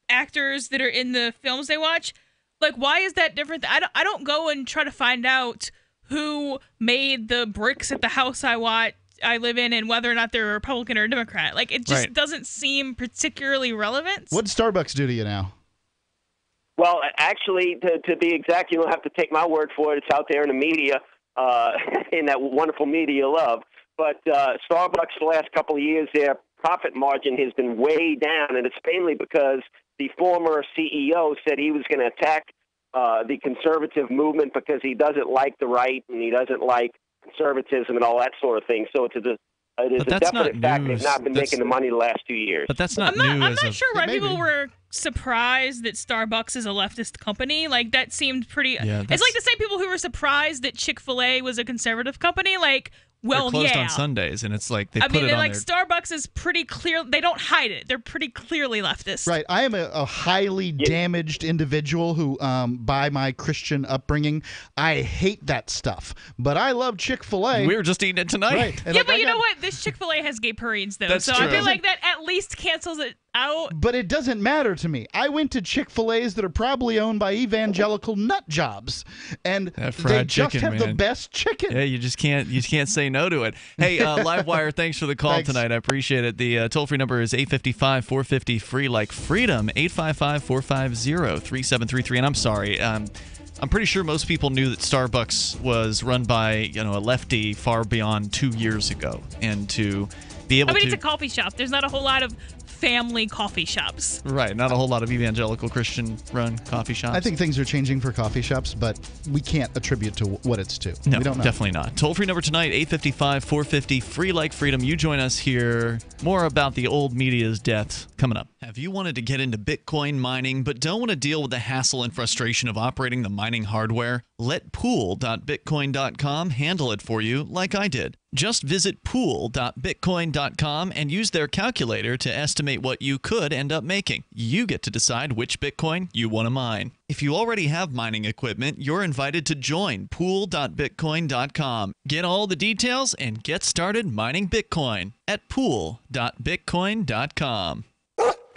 actors that are in the films they watch. Like, why is that different? I don't go and try to find out who made the bricks at the house I live in and whether or not they're a Republican or a Democrat. Like, it just doesn't seem particularly relevant. What'd Starbucks do to you now? Well, actually, to be exact, you don't have to take my word for it. It's out there in the media, in that wonderful media you love. But Starbucks, the last couple of years, their profit margin has been way down, and it's mainly because the former CEO said he was going to attack the conservative movement because he doesn't like the right and he doesn't like conservatism and all that sort of thing. So it is a definite fact they've not been making the money the last 2 years. But that's not I'm not sure why people were surprised that Starbucks is a leftist company. Like, that seemed pretty... Yeah, it's like the same people who were surprised that Chick-fil-A was a conservative company. Like, well, they're closed on Sundays, and it's like they put it on like Starbucks is pretty clear. They don't hide it. They're pretty clearly leftist. Right. I am a highly damaged individual who, by my Christian upbringing, I hate that stuff. But I love Chick-fil-A. We were just eating it tonight. Right. And yeah, but you know what? This Chick-fil-A has gay parades, though. That's so true. I feel like that at least cancels it out. But it doesn't matter to me. I went to Chick-fil-A's that are probably owned by evangelical nut jobs, and they just have the best chicken. Yeah, you can't say no to it. Hey, Livewire, thanks for the call tonight. I appreciate it. The toll-free number is 855-450-FREE, like freedom, 855-450-3733. And I'm sorry, I'm pretty sure most people knew that Starbucks was run by a lefty far beyond 2 years ago, and to be able to... it's a coffee shop. There's not a whole lot of family coffee shops. Right, not a whole lot of evangelical Christian-run coffee shops. I think things are changing for coffee shops, but we can't attribute to what it's to. No, we don't know. Definitely not. Toll-free number tonight, 855-450-FREE like freedom. You join us here. More about the old media's death coming up. Have you wanted to get into Bitcoin mining but don't want to deal with the hassle and frustration of operating the mining hardware? Let pool.bitcoin.com handle it for you like I did. Just visit pool.bitcoin.com and use their calculator to estimate what you could end up making. You get to decide which Bitcoin you want to mine. If you already have mining equipment, you're invited to join pool.bitcoin.com. Get all the details and get started mining Bitcoin at pool.bitcoin.com.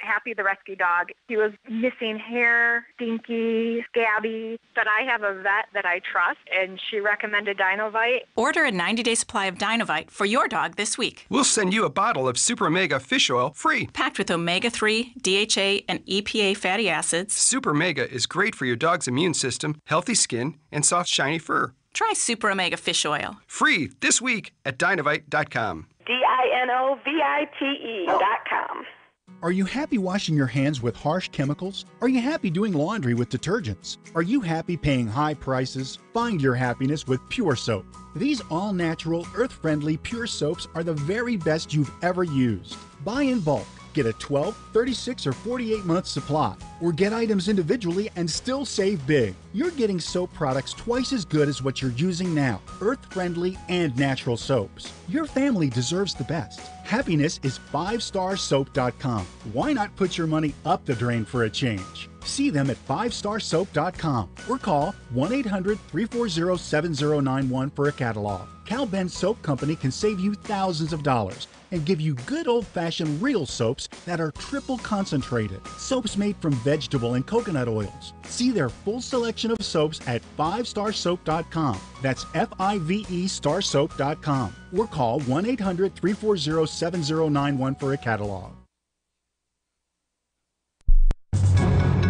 Happy, the rescue dog. He was missing hair, stinky, scabby. But I have a vet that I trust, and she recommended Dinovite. Order a 90-day supply of Dinovite for your dog this week. We'll send you a bottle of Super Omega fish oil free. Packed with omega-3, DHA, and EPA fatty acids. Super Omega is great for your dog's immune system, healthy skin, and soft, shiny fur. Try Super Omega fish oil. Free this week at Dinovite.com. DINOVITE.com. Are you happy washing your hands with harsh chemicals? Are you happy doing laundry with detergents? Are you happy paying high prices? Find your happiness with Pure Soap. These all-natural, earth-friendly Pure Soaps are the very best you've ever used. Buy in bulk. Get a 12, 36, or 48-month supply, or get items individually and still save big. You're getting soap products twice as good as what you're using now, earth-friendly and natural soaps. Your family deserves the best. Happiness is 5starsoap.com. Why not put your money up the drain for a change? See them at 5starsoap.com or call 1-800-340-7091 for a catalog. Cal Ben Soap Company can save you thousands of dollars and give you good old-fashioned real soaps that are triple concentrated. Soaps made from vegetable and coconut oils. See their full selection of soaps at 5starsoap.com. That's F-I-V-E starsoap.com. Or call 1-800-340-7091 for a catalog.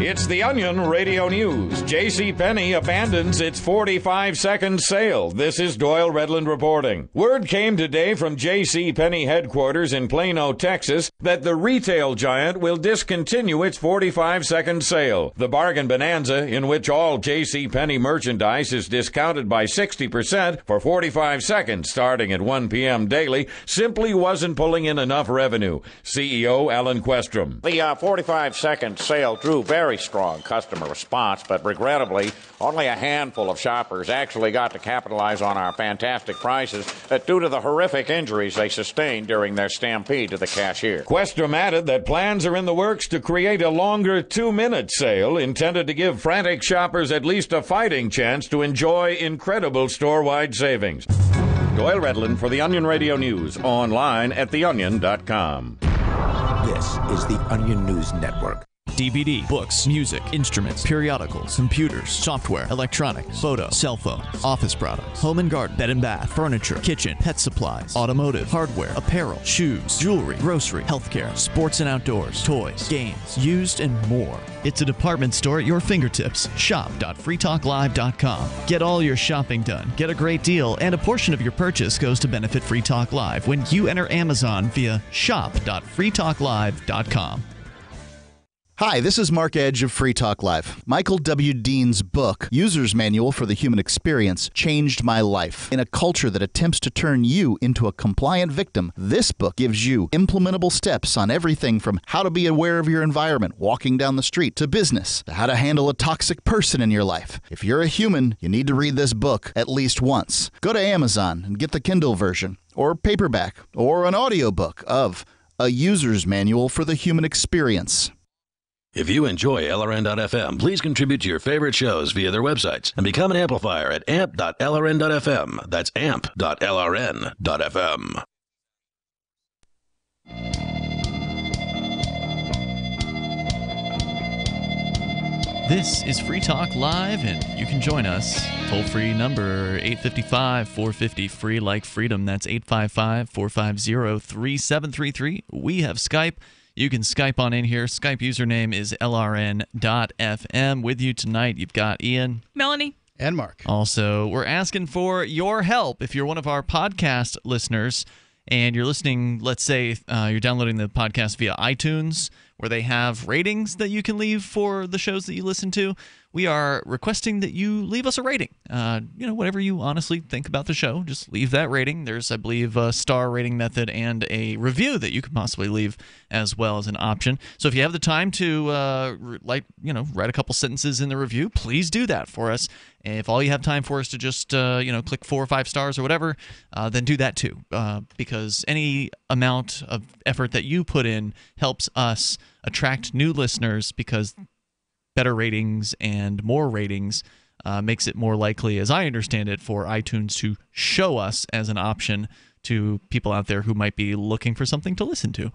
It's the Onion Radio News. JCPenney abandons its 45-second sale. This is Doyle Redland reporting. Word came today from JCPenney headquarters in Plano, Texas, that the retail giant will discontinue its 45-second sale. The bargain bonanza, in which all JCPenney merchandise is discounted by 60% for 45 seconds starting at 1 p.m. daily, simply wasn't pulling in enough revenue. CEO Alan Questrom. The 45-second sale drew very very strong customer response, but regrettably, only a handful of shoppers actually got to capitalize on our fantastic prices due to the horrific injuries they sustained during their stampede to the cashier. Questrom added that plans are in the works to create a longer 2-minute sale intended to give frantic shoppers at least a fighting chance to enjoy incredible store-wide savings. Doyle Redland for the Onion Radio News, online at theonion.com. This is the Onion News Network. DVD, books, music, instruments, periodicals, computers, software, electronics, photo, cell phone, office products, home and garden, bed and bath, furniture, kitchen, pet supplies, automotive, hardware, apparel, shoes, jewelry, grocery, healthcare, sports and outdoors, toys, games, used, and more. It's a department store at your fingertips. Shop.freetalklive.com. Get all your shopping done, get a great deal, and a portion of your purchase goes to benefit Free Talk Live when you enter Amazon via shop.freetalklive.com. Hi, this is Mark Edge of Free Talk Live. Michael W. Dean's book, User's Manual for the Human Experience, changed my life. In a culture that attempts to turn you into a compliant victim, this book gives you implementable steps on everything from how to be aware of your environment, walking down the street, to business, to how to handle a toxic person in your life. If you're a human, you need to read this book at least once. Go to Amazon and get the Kindle version, or paperback, or an audiobook of A User's Manual for the Human Experience. If you enjoy LRN.FM, please contribute to your favorite shows via their websites and become an amplifier at amp.lrn.fm. That's amp.lrn.fm. This is Free Talk Live, and you can join us. Toll-free number 855-450-FREE like freedom. That's 855-450-3733. We have Skype. You can Skype on in here. Skype username is LRN.FM. With you tonight, you've got Ian, Melanie, and Mark. Also, we're asking for your help. If you're one of our podcast listeners and you're listening, let's say you're downloading the podcast via iTunes, where they have ratings that you can leave for the shows that you listen to, we are requesting that you leave us a rating. Whatever you honestly think about the show, just leave that rating. There's, I believe, a star rating method and a review that you could possibly leave as well as an option. So if you have the time to write a couple sentences in the review, please do that for us. And if all you have time for is to just click 4 or 5 stars or whatever, then do that too, because any amount of effort that you put in helps us attract new listeners, because better ratings and more ratings makes it more likely, as I understand it, for iTunes to show us as an option to people out there who might be looking for something to listen to.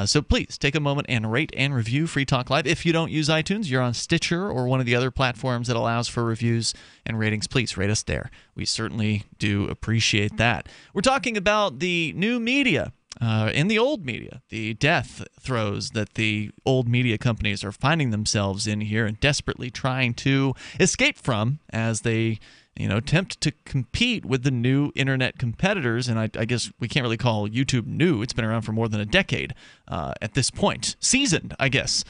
So please take a moment and rate and review Free Talk Live. If you don't use iTunes, you're on Stitcher or one of the other platforms that allows for reviews and ratings, please rate us there. We certainly do appreciate that. We're talking about the new media. In the old media, the death throes that the old media companies are finding themselves in here and desperately trying to escape from as they attempt to compete with the new internet competitors. And I guess we can't really call YouTube new. It's been around for more than a decade at this point. Seasoned, I guess,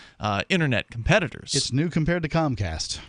internet competitors. It's new compared to Comcast.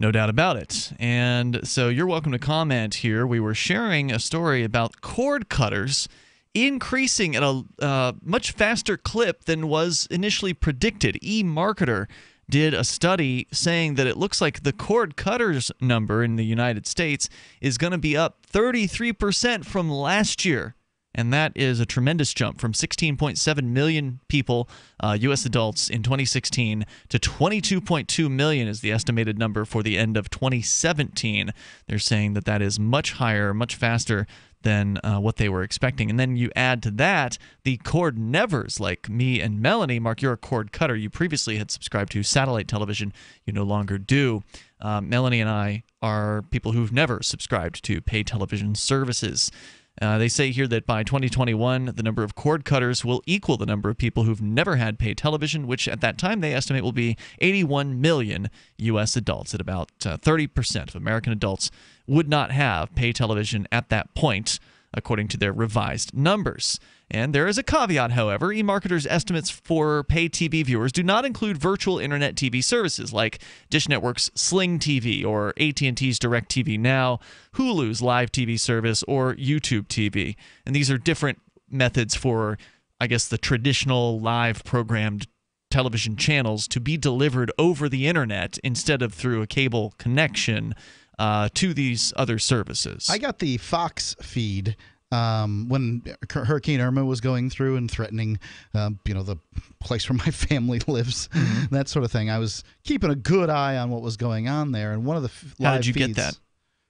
No doubt about it. And so you're welcome to comment here. We were sharing a story about cord cutters increasing at a much faster clip than was initially predicted. eMarketer did a study saying that it looks like the cord cutters number in the United States is going to be up 33% from last year. And that is a tremendous jump from 16.7 million people, U.S. adults, in 2016 to 22.2 million is the estimated number for the end of 2017. They're saying that that is much higher, much faster than what they were expecting. And then you add to that the cord nevers like me and Melanie. Mark, you're a cord cutter. You previously had subscribed to satellite television. You no longer do. Melanie and I are people who've never subscribed to pay television services. They say here that by 2021, the number of cord cutters will equal the number of people who've never had pay television, which at that time they estimate will be 81 million U.S. adults. At about 30% of American adults would not have pay television at that point, according to their revised numbers. And there is a caveat, however. eMarketer's estimates for pay TV viewers do not include virtual internet TV services like Dish Network's Sling TV or AT&T's DirecTV Now, Hulu's live TV service, or YouTube TV. And these are different methods for, I guess, the traditional live programmed television channels to be delivered over the internet instead of through a cable connection to these other services. I got the Fox feed when Hurricane Irma was going through and threatening, the place where my family lives, that sort of thing. I was keeping a good eye on what was going on there, and one of the live How did you feeds, get that?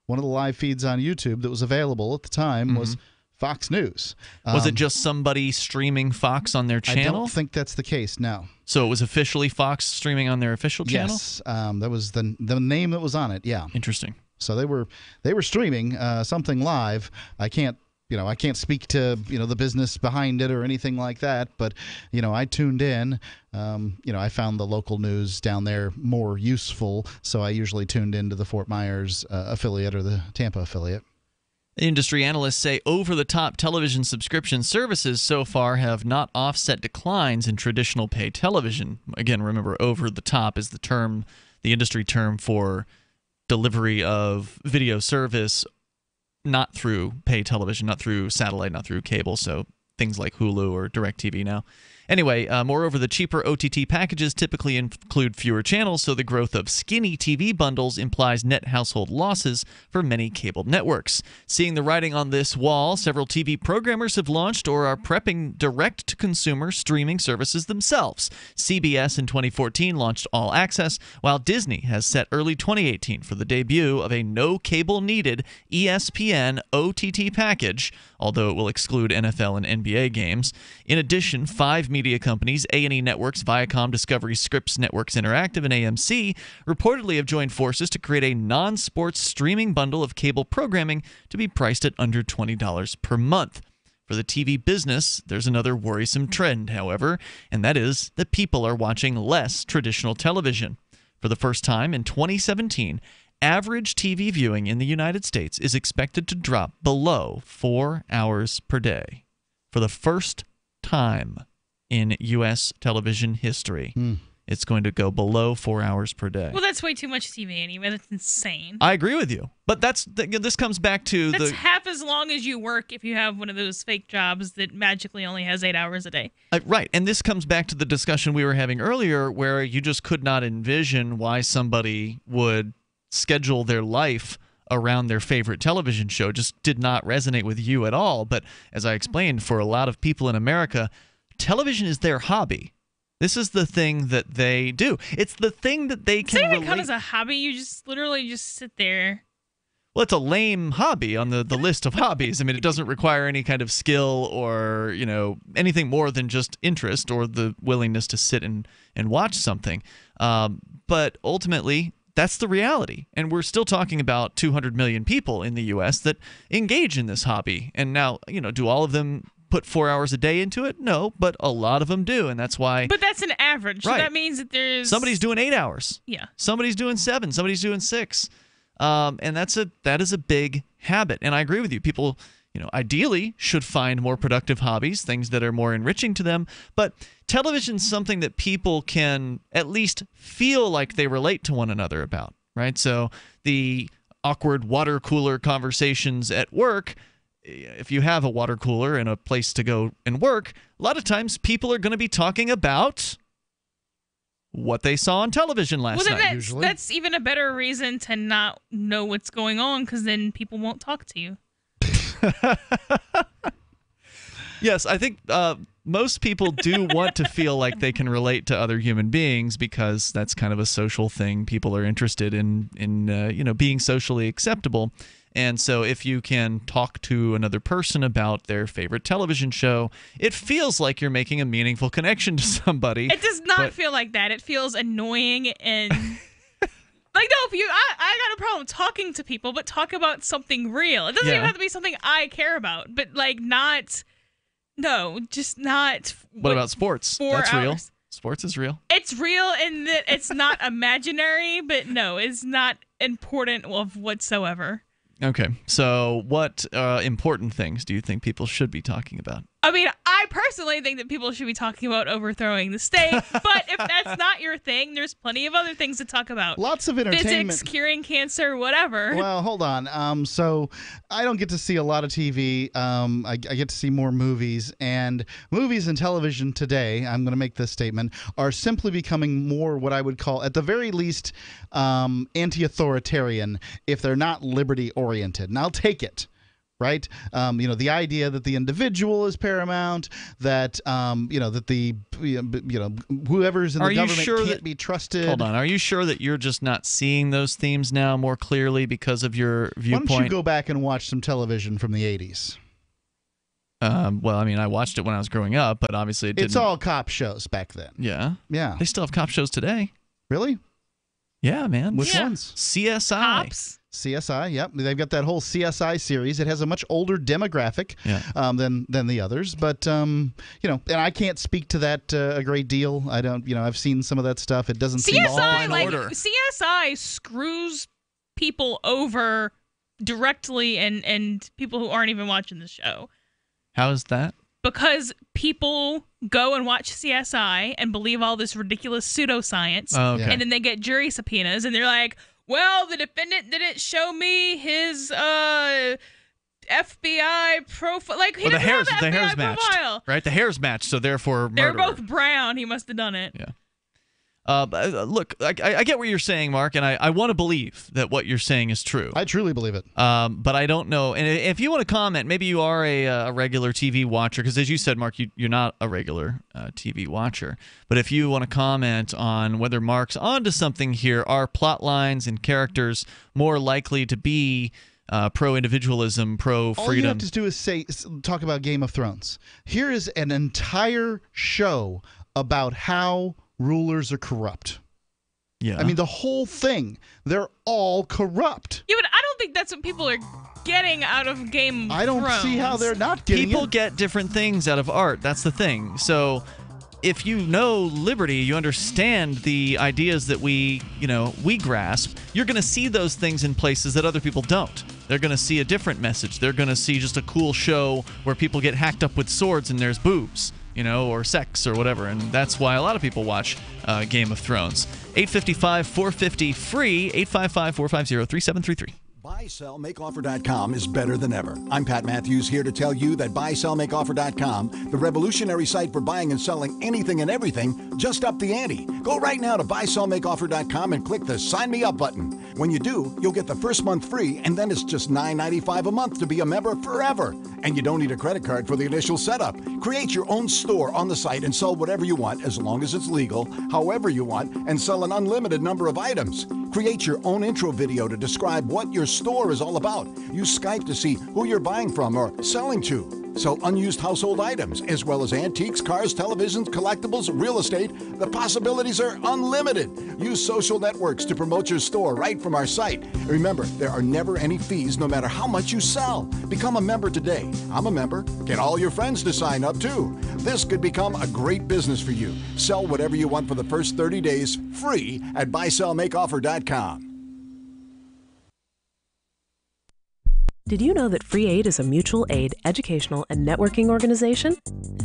One of the live feeds on YouTube that was available at the time was Fox News. Was it just somebody streaming Fox on their channel? I don't think that's the case, no. So it was officially Fox streaming on their official channel? Yes, that was the name that was on it, yeah. Interesting. So they were streaming something live. I can't speak to the business behind it or anything like that, but I tuned in. I found the local news down there more useful, so I usually tuned into the Fort Myers affiliate or the Tampa affiliate. Industry analysts say over-the-top television subscription services so far have not offset declines in traditional pay television. Again, remember, over-the-top is the industry term for delivery of video service not through pay television, not through satellite, not through cable, so things like Hulu or DirecTV now. Anyway, moreover, the cheaper OTT packages typically include fewer channels, so the growth of skinny TV bundles implies net household losses for many cable networks. Seeing the writing on this wall, several TV programmers have launched or are prepping direct-to-consumer streaming services themselves. CBS in 2014 launched All Access, while Disney has set early 2018 for the debut of a no-cable-needed ESPN OTT package, although it will exclude NFL and NBA games. In addition, 5 media companies, A&E Networks, Viacom, Discovery, Scripps Networks Interactive, and AMC, reportedly have joined forces to create a non-sports streaming bundle of cable programming to be priced at under $20 per month. For the TV business, there's another worrisome trend, however, and that is that people are watching less traditional television. For the first time in 2017, average TV viewing in the United States is expected to drop below 4 hours per day. For the first time in U.S. television history, it's going to go below 4 hours per day. Well, that's way too much TV anyway. That's insane. I agree with you. But this comes back to that's half as long as you work if you have one of those fake jobs that magically only has 8 hours a day. Right. And this comes back to the discussion we were having earlier where you just could not envision why somebody would schedule their life around their favorite television show. Just did not resonate with you at all. But as I explained, for a lot of people in America, television is their hobby. This is the thing that they do. It's the thing that they can relate. Does it even count as a hobby? You just literally just sit there. Well, it's a lame hobby on the list of hobbies. I mean, it doesn't require any kind of skill or, anything more than just interest or the willingness to sit and watch something. But ultimately, that's the reality. And we're still talking about 200 million people in the U.S. that engage in this hobby. And now, do all of them put 4 hours a day into it? No, but a lot of them do, and that's why. But that's an average. Right. So that means that there's somebody's doing 8 hours. Yeah. Somebody's doing 7. Somebody's doing 6. And that is a big habit. And I agree with you. People, ideally should find more productive hobbies, things that are more enriching to them. But television's something that people can at least feel like they relate to one another about, right? So the awkward water cooler conversations at work, if you have a water cooler and a place to go and work, a lot of times people are going to be talking about what they saw on television last night. Usually, that's even a better reason to not know what's going on, because then people won't talk to you. Yes, I think most people do want to feel like they can relate to other human beings because that's kind of a social thing. People are interested in being socially acceptable. And so if you can talk to another person about their favorite television show, it feels like you're making a meaningful connection to somebody. It does not feel like that. It feels annoying and like, no, I got a problem talking to people, but talk about something real. It doesn't even have to be something I care about, but just not. What about sports? 4 That's hours. real. Sports is real. It's real in that it's not imaginary, but no, it's not important whatsoever. Okay, so what important things do you think people should be talking about? I mean, I I personally think that people should be talking about overthrowing the state, but if that's not your thing, there's plenty of other things to talk about. Lots of entertainment. Physics, curing cancer, whatever. Well, hold on. So I don't get to see a lot of TV. I get to see more movies. And movies and television today, I'm going to make this statement, are simply becoming more what I would call, at the very least, anti-authoritarian if they're not liberty-oriented. And I'll take it. Right, the idea that the individual is paramount, that that the whoever's in the government can't be trusted. Hold on, are you sure that you're just not seeing those themes now more clearly because of your viewpoint? Why don't you go back and watch some television from the 80s? Well, I mean, I watched it when I was growing up, but obviously it didn't. It's all cop shows back then. Yeah, yeah. They still have cop shows today. Really? Yeah, man. Which ones? CSI. Cops. CSI, yep. They've got that whole CSI series. It has a much older demographic than the others. But, and I can't speak to that a great deal. I don't, I've seen some of that stuff. It doesn't seem all in order. CSI screws people over directly and people who aren't even watching the show. How is that? Because people go and watch CSI and believe all this ridiculous pseudoscience, and then they get jury subpoenas, and they're like, well, the defendant didn't show me his FBI profile. Like, he doesn't have the FBI profile. Right? The hairs matched, so therefore They're murderer. both brown. He must have done it. Yeah. Look, I get what you're saying, Mark, and I want to believe that what you're saying is true. I truly believe it. But I don't know. And if you want to comment, maybe you are a regular TV watcher, because as you said, Mark, you're not a regular TV watcher. But if you want to comment on whether Mark's onto something here, are plot lines and characters more likely to be pro-individualism, pro-freedom? All you have to do is talk about Game of Thrones. Here is an entire show about how rulers are corrupt. Yeah. I mean, the whole thing, they're all corrupt. Yeah, but I don't think that's what people are getting out of Game of Thrones. I don't see how they're not getting People get different things out of art. That's the thing. So if you know liberty, you understand the ideas that we grasp, you're going to see those things in places that other people don't. They're going to see a different message. They're going to see just a cool show where people get hacked up with swords and there's boobs. Or sex or whatever. And that's why a lot of people watch Game of Thrones. 855-450-FREE, 855-450-3733. BuySellMakeOffer.com is better than ever. I'm Pat Matthews, here to tell you that BuySellMakeOffer.com, the revolutionary site for buying and selling anything and everything, just upped the ante. Go right now to BuySellMakeOffer.com and click the Sign Me Up button. When you do, you'll get the first month free, and then it's just $9.95 a month to be a member forever. And you don't need a credit card for the initial setup. Create your own store on the site and sell whatever you want, as long as it's legal, however you want, and sell an unlimited number of items. Create your own intro video to describe what your store is all about. Use Skype to see who you're buying from or selling to. Sell unused household items, as well as antiques, cars, televisions, collectibles, real estate. The possibilities are unlimited. Use social networks to promote your store right from our site. Remember, there are never any fees, no matter how much you sell. Become a member today. I'm a member. Get all your friends to sign up, too. This could become a great business for you. Sell whatever you want for the first 30 days, free at BuySellMakeOffer.com. Did you know that Free Aid is a mutual aid, educational, and networking organization?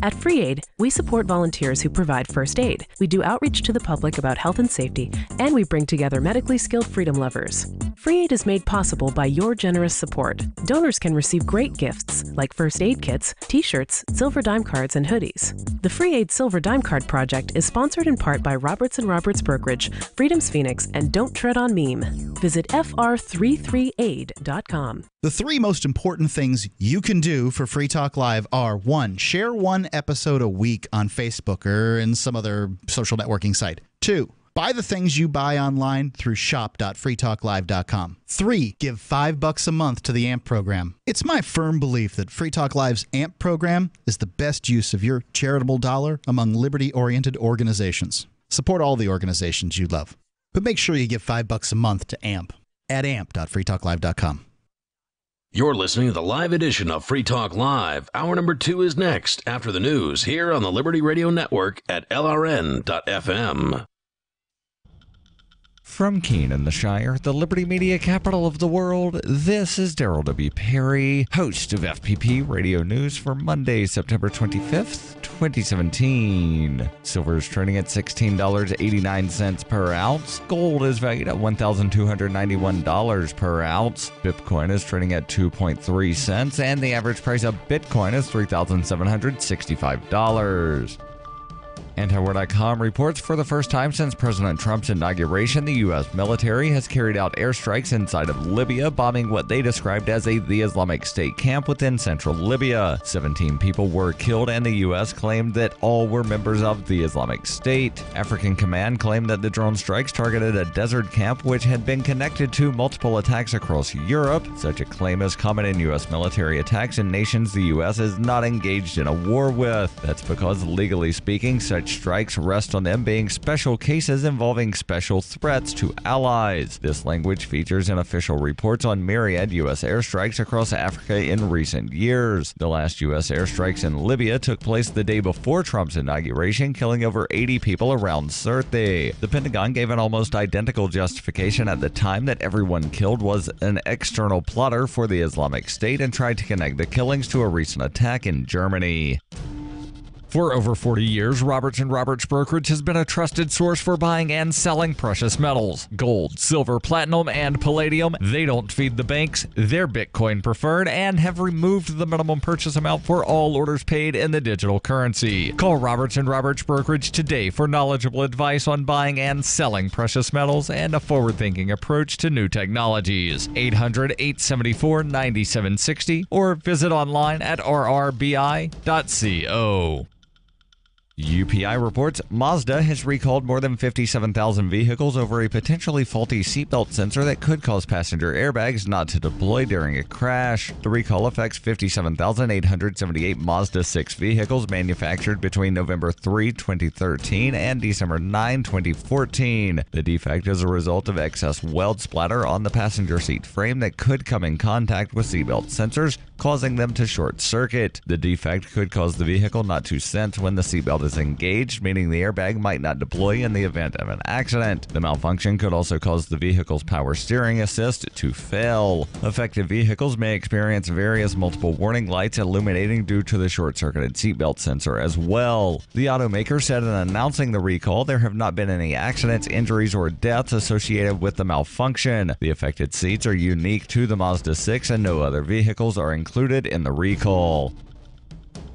At Free Aid, we support volunteers who provide first aid. We do outreach to the public about health and safety, and we bring together medically skilled freedom lovers. Free Aid is made possible by your generous support. Donors can receive great gifts like first aid kits, t-shirts, silver dime cards, and hoodies. The Free Aid Silver Dime Card Project is sponsored in part by Roberts & Roberts Brokerage, Freedom's Phoenix, and Don't Tread on Meme. Visit fr33aid.com. The three most important things you can do for Free Talk Live are: 1, share one episode a week on Facebook or in some other social networking site. 2, buy the things you buy online through shop.freetalklive.com. 3, give $5 a month to the AMP program. It's my firm belief that Free Talk Live's AMP program is the best use of your charitable dollar among liberty-oriented organizations. Support all the organizations you love, but make sure you give $5 a month to AMP at amp.freetalklive.com. You're listening to the live edition of Free Talk Live. Hour number 2 is next after the news here on the Liberty Radio Network at LRN.FM. From Keene in the Shire, the Liberty Media capital of the world, this is Daryl W. Perry, host of FPP Radio News for Monday, September 25th, 2017. Silver is trading at $16.89 per ounce. Gold is valued at $1,291 per ounce. Bitcoin is trading at 2.3 cents, and the average price of Bitcoin is $3,765. Antiwar.com reports for the first time since President Trump's inauguration, the U.S. military has carried out airstrikes inside of Libya, bombing what they described as the Islamic State camp within central Libya. 17 people were killed, and the U.S. claimed that all were members of the Islamic State. African Command claimed that the drone strikes targeted a desert camp which had been connected to multiple attacks across Europe. Such a claim is common in U.S. military attacks in nations the U.S. is not engaged in a war with. That's because, legally speaking, such strikes rest on them being special cases involving special threats to allies. This language features in official reports on myriad U.S. airstrikes across Africa in recent years. The last U.S. airstrikes in Libya took place the day before Trump's inauguration, killing over 80 people around Sirte. The Pentagon gave an almost identical justification at the time that everyone killed was an external plotter for the Islamic State and tried to connect the killings to a recent attack in Germany. For over 40 years, Roberts & Roberts Brokerage has been a trusted source for buying and selling precious metals. Gold, silver, platinum, and palladium. They don't feed the banks. They're Bitcoin preferred and have removed the minimum purchase amount for all orders paid in the digital currency. Call Roberts & Roberts Brokerage today for knowledgeable advice on buying and selling precious metals and a forward-thinking approach to new technologies. 800-874-9760 or visit online at rrbi.co. UPI reports Mazda has recalled more than 57,000 vehicles over a potentially faulty seatbelt sensor that could cause passenger airbags not to deploy during a crash. The recall affects 57,878 Mazda 6 vehicles manufactured between November 3, 2013 and December 9, 2014. The defect is a result of excess weld splatter on the passenger seat frame that could come in contact with seatbelt sensors, causing them to short circuit. The defect could cause the vehicle not to sense when the seatbelt is engaged, meaning the airbag might not deploy in the event of an accident. The malfunction could also cause the vehicle's power steering assist to fail. Affected vehicles may experience various multiple warning lights illuminating due to the short-circuited seatbelt sensor as well. The automaker said in announcing the recall there have not been any accidents, injuries, or deaths associated with the malfunction. The affected seats are unique to the Mazda 6 and no other vehicles are included in the recall.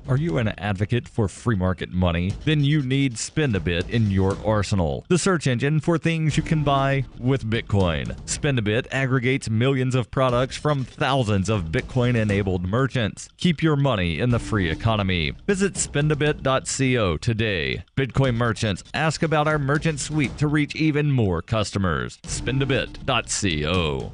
Are you an advocate for free market money? Then you need SpendABit in your arsenal, the search engine for things you can buy with Bitcoin. SpendABit aggregates millions of products from thousands of Bitcoin-enabled merchants. Keep your money in the free economy. Visit spendabit.co today. Bitcoin merchants, ask about our merchant suite to reach even more customers. Spendabit.co.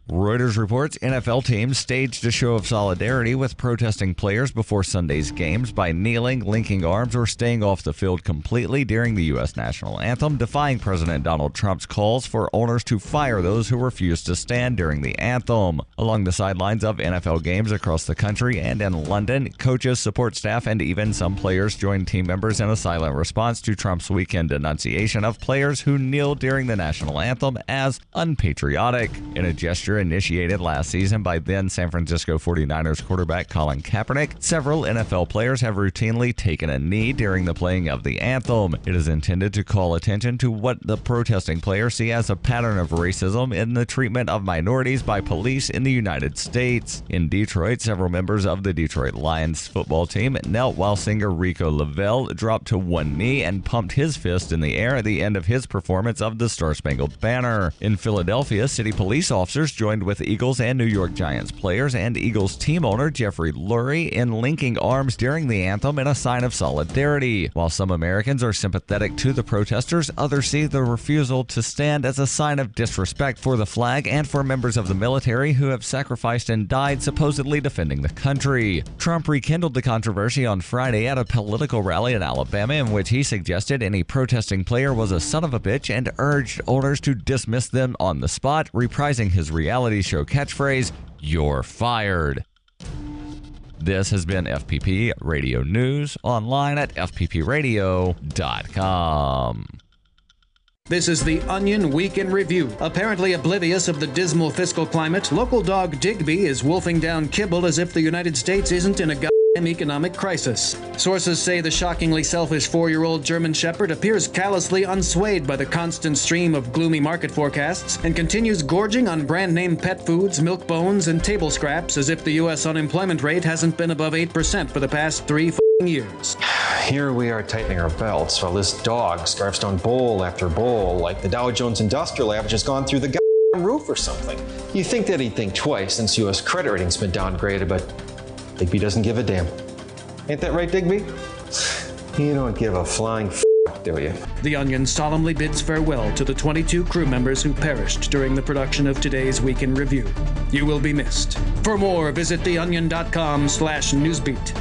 Reuters reports NFL teams staged a show of solidarity with protesting players before Sunday's games by kneeling, linking arms, or staying off the field completely during the U.S. national anthem, defying President Donald Trump's calls for owners to fire those who refused to stand during the anthem. Along the sidelines of NFL games across the country and in London, coaches, support staff, and even some players joined team members in a silent response to Trump's weekend denunciation of players who kneeled during the national anthem as unpatriotic. In a gesture initiated last season by then San Francisco 49ers quarterback Colin Kaepernick, several NFL players have routinely taken a knee during the playing of the anthem. It is intended to call attention to what the protesting players see as a pattern of racism in the treatment of minorities by police in the United States. In Detroit, several members of the Detroit Lions football team knelt while singer Rico Lavelle dropped to one knee and pumped his fist in the air at the end of his performance of the Star-Spangled Banner. In Philadelphia, city police officers joined with Eagles and New York Giants players and Eagles team owner Jeffrey Lurie in linking arms during the anthem in a sign of solidarity. While some Americans are sympathetic to the protesters, others see the refusal to stand as a sign of disrespect for the flag and for members of the military who have sacrificed and died supposedly defending the country. Trump rekindled the controversy on Friday at a political rally in Alabama in which he suggested any protesting player was a son of a bitch and urged owners to dismiss them on the spot, reprising his reality show catchphrase, "You're fired." This has been FPP Radio News, online at fppradio.com. This is the Onion Week in Review. Apparently oblivious of the dismal fiscal climate, local dog Digby is wolfing down kibble as if the United States isn't in a goddamn economic crisis. Sources say the shockingly selfish 4-year-old German Shepherd appears callously unswayed by the constant stream of gloomy market forecasts and continues gorging on brand-name pet foods, milk bones, and table scraps as if the U.S. unemployment rate hasn't been above 8% for the past 3 years. Here we are tightening our belts while this dog scarfs down bowl after bowl like the Dow Jones Industrial Average has gone through the goddamn roof or something. You think that he'd think twice since U.S. credit rating's been downgraded, but Digby doesn't give a damn. Ain't that right, Digby? You don't give a flying f***, do you? The Onion solemnly bids farewell to the 22 crew members who perished during the production of today's Week in Review. You will be missed. For more, visit theonion.com/newsbeat.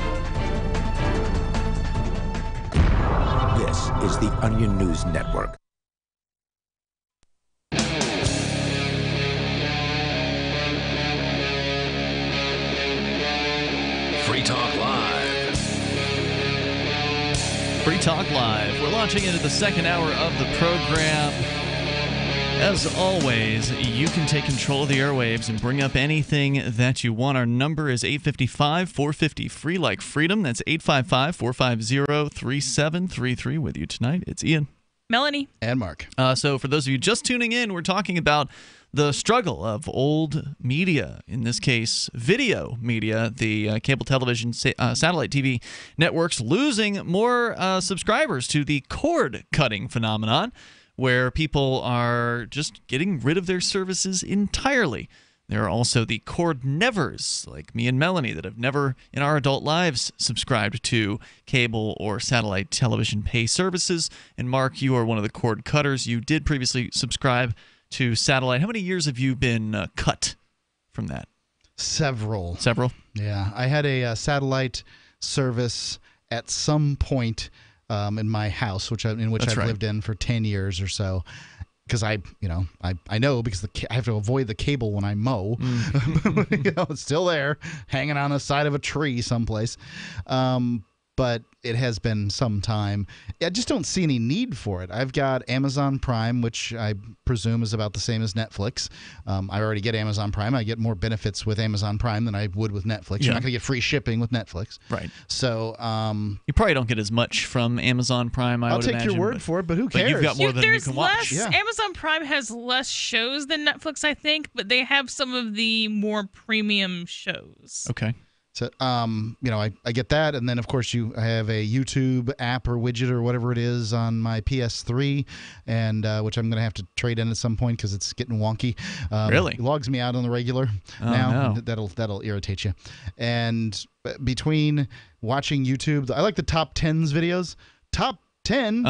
This is the Onion News Network. Free Talk Live. Free Talk Live. We're launching into the second hour of the program. As always, you can take control of the airwaves and bring up anything that you want. Our number is 855-450-FREE, like freedom. That's 855-450-3733. With you tonight, it's Ian, Melanie, and Mark. So for those of you just tuning in, we're talking about the struggle of old media, in this case video media, the cable television, satellite TV networks losing more subscribers to the cord-cutting phenomenon, where people are just getting rid of their services entirely. There are also the cord nevers, like me and Melanie, that have never in our adult lives subscribed to cable or satellite television pay services. And Mark, you are one of the cord cutters. You did previously subscribe to satellite. How many years have you been cut from that? Several. Yeah. I had a satellite service at some point in my house, I've lived in for 10 years or so, because I know because I have to avoid the cable when I mow. It's still there, hanging on the side of a tree someplace. But it has been some time. I just don't see any need for it. I've got Amazon Prime, which I presume is about the same as Netflix. I already get Amazon Prime. I get more benefits with Amazon Prime than I would with Netflix. You're not going to get free shipping with Netflix. Right. So you probably don't get as much from Amazon Prime, I'll take your word for it, but who cares? But you've got more than you can watch. Amazon Prime has less shows than Netflix, I think, but they have some of the more premium shows. Okay. So, I get that, and then of course I have a YouTube app or widget or whatever it is on my PS3, and which I'm going to have to trade in at some point because it's getting wonky. Really? It logs me out on the regular now. No. That'll irritate you. And between watching YouTube, I like the top 10s videos. Top 10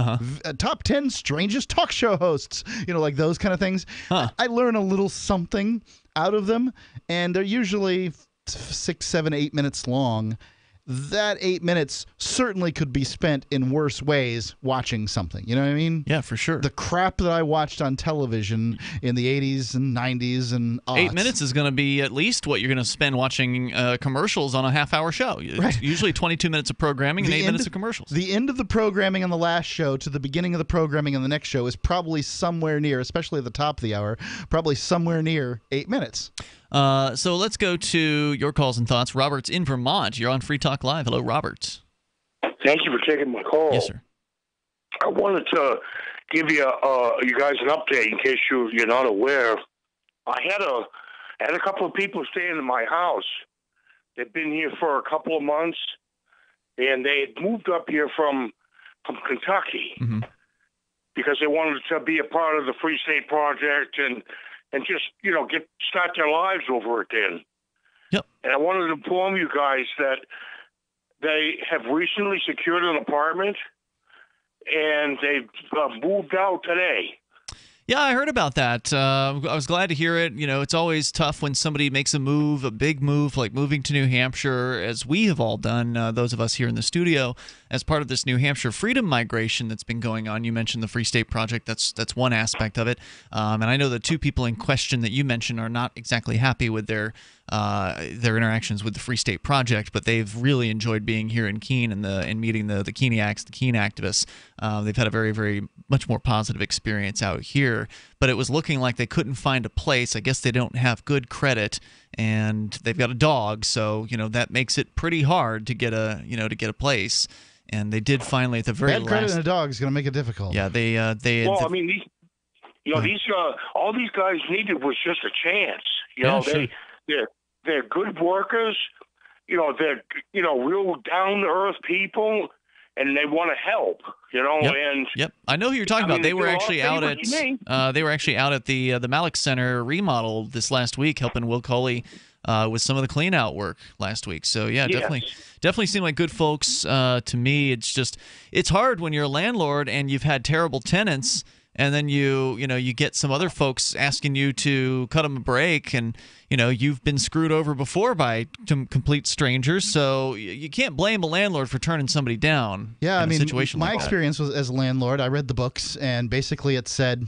strangest talk show hosts, like those kind of things. I learn a little something out of them, and they're usually 6, 7, 8 minutes long. That 8 minutes certainly could be spent in worse ways watching something. You know what I mean? Yeah, for sure. The crap that I watched on television in the 80s and 90s and aughts. 8 minutes is going to be at least what you're going to spend watching commercials on a half-hour show. It's usually 22 minutes of programming and 8 minutes of commercials. The end of the programming on the last show to the beginning of the programming on the next show is probably somewhere near, especially at the top of the hour, probably somewhere near 8 minutes. So let's go to your calls and thoughts. Robert's in Vermont. You're on Free Talk Live. Hello, Robert. Thank you for taking my call. Yes, sir. I wanted to give you guys an update in case you're not aware. I had a couple of people staying in my house. They've been here for a couple of months, and they had moved up here from Kentucky because they wanted to be a part of the Free State Project and just, start their lives over again. Yep. And I wanted to inform you guys that they have recently secured an apartment, and they've moved out today. Yeah, I heard about that. I was glad to hear it. It's always tough when somebody makes a move, a big move, like moving to New Hampshire, as we have all done, those of us here in the studio. as part of this New Hampshire freedom migration that's been going on. You mentioned the Free State Project. That's one aspect of it. And I know the two people in question that you mentioned are not exactly happy with their interactions with the Free State Project, but they've really enjoyed being here in Keene and meeting the Keeniacs, the Keene activists. They've had a very, very much more positive experience out here, but it was looking like they couldn't find a place. I guess they don't have good credit, and they've got a dog, so that makes it pretty hard to get a place. And they did finally at the very bad last. credit and a dog is going to make it difficult. Yeah, they. Well, I mean, all these guys needed was just a chance. They're good workers. They're real down to earth people, and they want to help. And yep, I know who you're talking about. They were actually out at the Malek Center remodel this last week, helping Will Coley with some of the clean out work last week. So yeah, definitely seem like good folks to me. It's hard when you're a landlord and you've had terrible tenants, and then you get some other folks asking you to cut them a break, and you've been screwed over before by complete strangers, so you can't blame a landlord for turning somebody down. Yeah, in a situation my like experience was as a landlord. I read the books, and basically it said,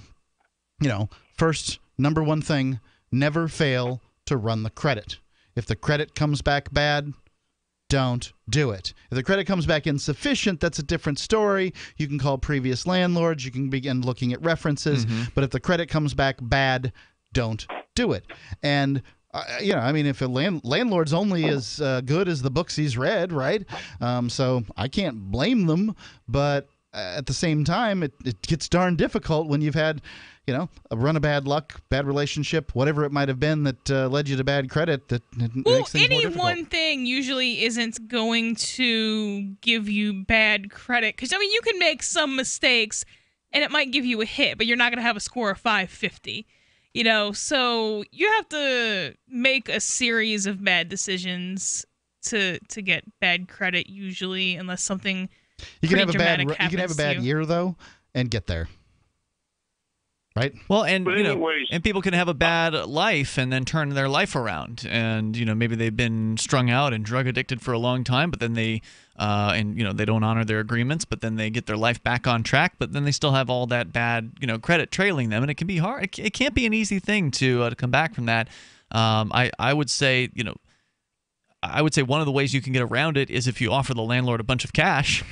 first, number one thing, never fail to run the credit. If the credit comes back bad, don't do it. If the credit comes back insufficient, that's a different story. You can call previous landlords. You can begin looking at references. But if the credit comes back bad, don't do it. And if a landlord's only as good as the books he's read, right? So I can't blame them. But at the same time, it gets darn difficult when you've had a run of bad luck, bad relationship, whatever it might have been that led you to bad credit. That makes things more difficult. One thing usually isn't going to give you bad credit, because you can make some mistakes and it might give you a hit, but you're not going to have a score of 550. So you have to make a series of bad decisions to get bad credit usually, unless something you can have a dramatic bad happens you can have a bad to you. year though and get there. Right. Well, and and people can have a bad life and then turn their life around, and maybe they've been strung out and drug addicted for a long time, but then they they don't honor their agreements, but then they get their life back on track, but then they still have all that bad credit trailing them, and it can be hard. It can't be an easy thing to come back from that. I would say one of the ways you can get around it is if you offer the landlord a bunch of cash.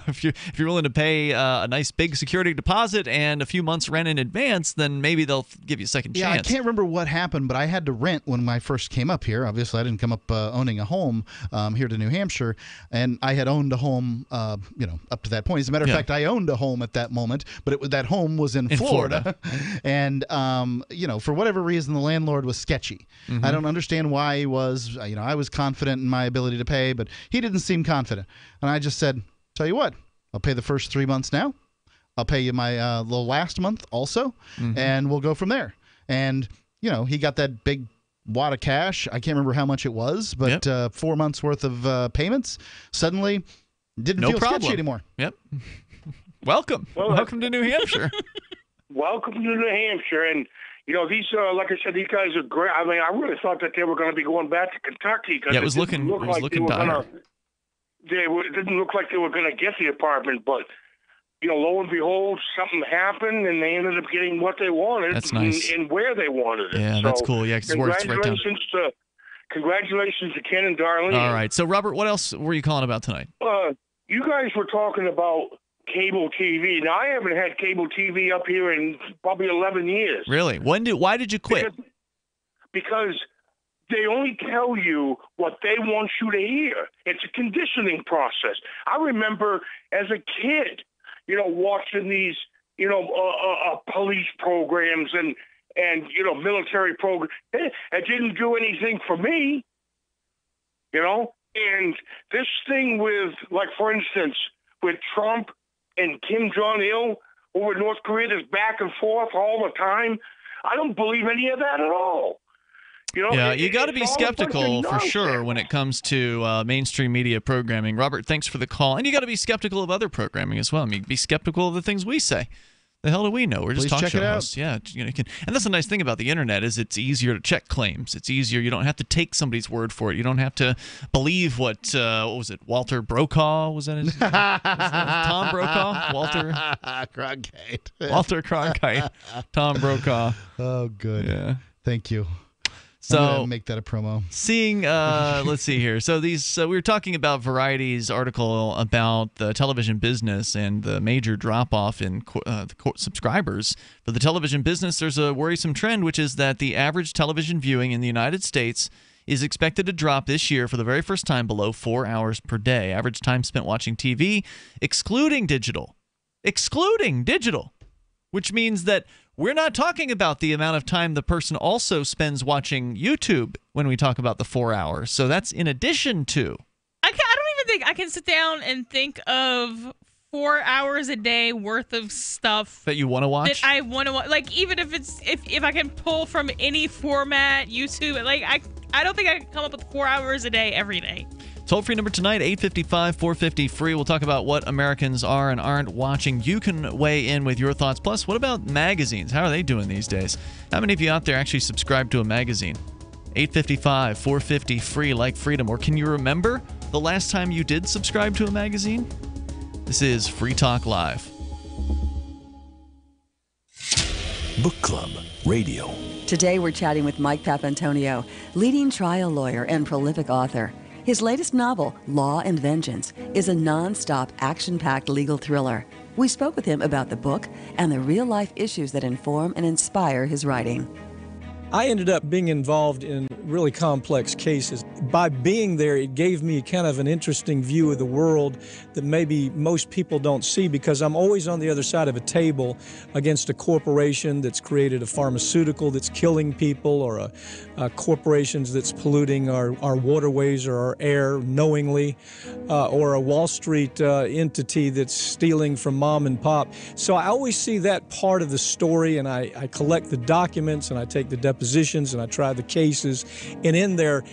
If you're willing to pay a nice big security deposit and a few months rent in advance, then maybe they'll give you a second chance. Yeah, I can't remember what happened, but I had to rent when I first came up here. Obviously, I didn't come up owning a home here to New Hampshire, and I had owned a home, up to that point. As a matter of fact, I owned a home at that moment, but that home was in Florida. And for whatever reason, the landlord was sketchy. I don't understand why he was. I was confident in my ability to pay, but he didn't seem confident. And I just said, tell you what, I'll pay the first 3 months now. I'll pay you my the last month also, and we'll go from there. And, he got that big wad of cash. I can't remember how much it was, but 4 months worth of payments. Suddenly didn't feel sketchy anymore. Yep. Welcome to New Hampshire. Welcome to New Hampshire. And these, like I said, these guys are great. I mean, I really thought that they were going to be going back to Kentucky. Yeah, it was looking dire. It didn't look like they were going to get the apartment, but, lo and behold, something happened, and they ended up getting what they wanted. That's nice. And where they wanted it. Yeah, that's cool. Yeah, because it's right down. Congratulations to Ken and Darlene. All right. So, Robert, what else were you calling about tonight? You guys were talking about cable TV. Now, I haven't had cable TV up here in probably 11 years. Really? Why did you quit? Because they only tell you what they want you to hear. It's a conditioning process. I remember as a kid, watching these, police programs and military programs. It didn't do anything for me, And this thing with, like, for instance, with Trump and Kim Jong-il over in North Korea, this back and forth all the time. I don't believe any of that at all. You got to be skeptical for sure when it comes to mainstream media programming. Robert, thanks for the call. And you got to be skeptical of other programming as well. I mean, be skeptical of the things we say. The hell do we know? We're just Please talk check show it out. hosts. Yeah, you can, and that's the nice thing about the internet is it's easier to check claims. It's easier. You don't have to take somebody's word for it. You don't have to believe what was it? Walter Brokaw was that his? Tom Brokaw? Walter Cronkite. Walter Cronkite. Tom Brokaw. Oh, good. Yeah. Thank you. So I'm gonna make that a promo. Seeing, let's see here. So we were talking about Variety's article about the television business and the major drop-off in subscribers for the television business. There's a worrisome trend, which is that the average television viewing in the United States is expected to drop this year for the very first time below 4 hours per day. Average time spent watching TV, excluding digital, which means that we're not talking about the amount of time the person also spends watching YouTube when we talk about the 4 hours. So that's in addition to. I don't even think I can sit down and think of 4 hours a day worth of stuff that you want to watch. That I want to watch. Like, even if it's if I can pull from any format, YouTube. Like, I don't think I can come up with 4 hours a day every day. Toll-free number tonight, 855-450-FREE. We'll talk about what Americans are and aren't watching. You can weigh in with your thoughts. Plus, what about magazines? How are they doing these days? How many of you out there actually subscribe to a magazine? 855-450-FREE, like freedom. Or can you remember the last time you did subscribe to a magazine? This is Free Talk Live. Book Club Radio. Today we're chatting with Mike Papantonio, leading trial lawyer and prolific author. His latest novel, Law and Vengeance, is a non-stop, action-packed legal thriller. We spoke with him about the book and the real-life issues that inform and inspire his writing. I ended up being involved in really complex cases. By being there, it gave me kind of an interesting view of the world that maybe most people don't see, because I'm always on the other side of a table against a corporation that's created a pharmaceutical that's killing people, or a corporations that's polluting our waterways or our air knowingly, or a Wall Street entity that's stealing from mom and pop. So I always see that part of the story, and I collect the documents, and I take the depositions, and I try the cases. And in there,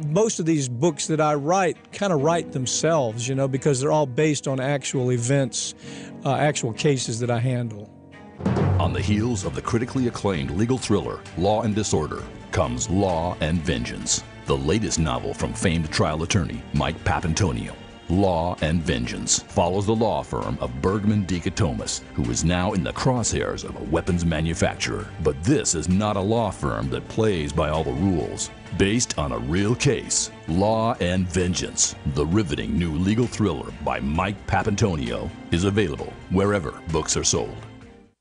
most of these books that I write kind of write themselves, because they're all based on actual events, actual cases that I handle. On the heels of the critically acclaimed legal thriller, Law and Disorder, comes Law and Vengeance, the latest novel from famed trial attorney Mike Papantonio. Law and Vengeance follows the law firm of Bergman Dichotomus, who is now in the crosshairs of a weapons manufacturer. But this is not a law firm that plays by all the rules. Based on a real case, Law and Vengeance, the riveting new legal thriller by Mike Papantonio, is available wherever books are sold.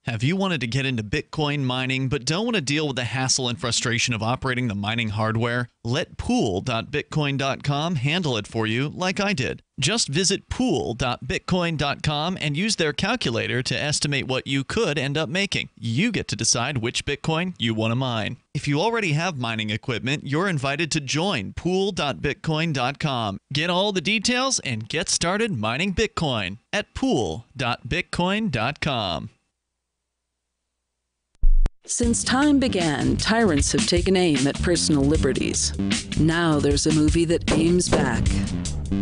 Have you wanted to get into Bitcoin mining but don't want to deal with the hassle and frustration of operating the mining hardware? Let pool.bitcoin.com handle it for you like I did. Just visit pool.bitcoin.com and use their calculator to estimate what you could end up making. You get to decide which Bitcoin you want to mine. If you already have mining equipment, you're invited to join pool.bitcoin.com. Get all the details and get started mining Bitcoin at pool.bitcoin.com. Since time began, tyrants have taken aim at personal liberties. Now there's a movie that aims back.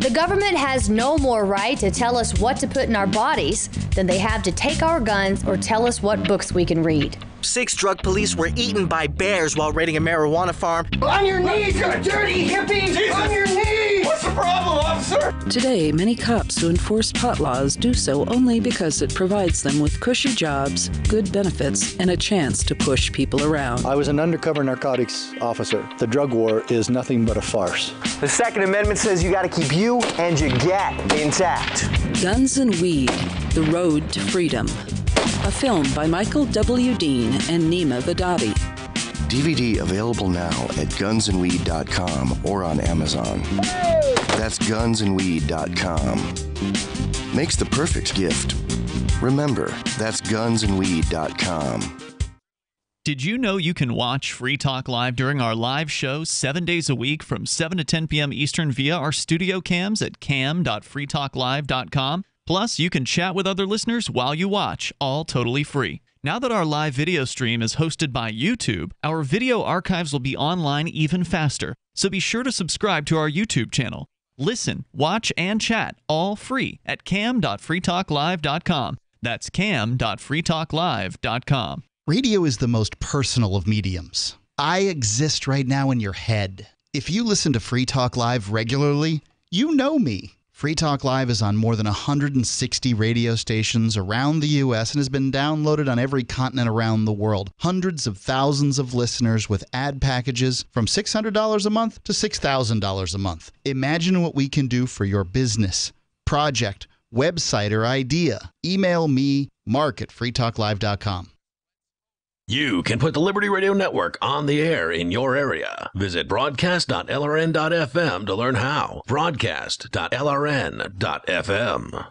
The government has no more right to tell us what to put in our bodies than they have to take our guns or tell us what books we can read. 6 drug police were eaten by bears while raiding a marijuana farm. On your knees, you dirty hippie! Jesus. On your knees! What's the problem, officer? Today, many cops who enforce pot laws do so only because it provides them with cushy jobs, good benefits, and a chance to push people around. I was an undercover narcotics officer. The drug war is nothing but a farce. The Second Amendment says you gotta keep you and your gat intact. Guns and Weed, The Road to Freedom. A film by Michael W. Dean and Nima Vadavi. DVD available now at gunsandweed.com or on Amazon. That's gunsandweed.com. Makes the perfect gift. Remember, that's gunsandweed.com. Did you know you can watch Free Talk Live during our live show 7 days a week from 7 to 10 p.m. Eastern via our studio cams at cam.freetalklive.com? Plus, you can chat with other listeners while you watch, all totally free. Now that our live video stream is hosted by YouTube, our video archives will be online even faster. So be sure to subscribe to our YouTube channel. Listen, watch, and chat all free at cam.freetalklive.com. That's cam.freetalklive.com. Radio is the most personal of mediums. I exist right now in your head. If you listen to Free Talk Live regularly, you know me. Free Talk Live is on more than 160 radio stations around the U.S. and has been downloaded on every continent around the world. Hundreds of thousands of listeners with ad packages from $600 a month to $6,000 a month. Imagine what we can do for your business, project, website, or idea. Email me, mark@freetalklive.com. You can put the Liberty Radio Network on the air in your area. Visit broadcast.lrn.fm to learn how. Broadcast.lrn.fm.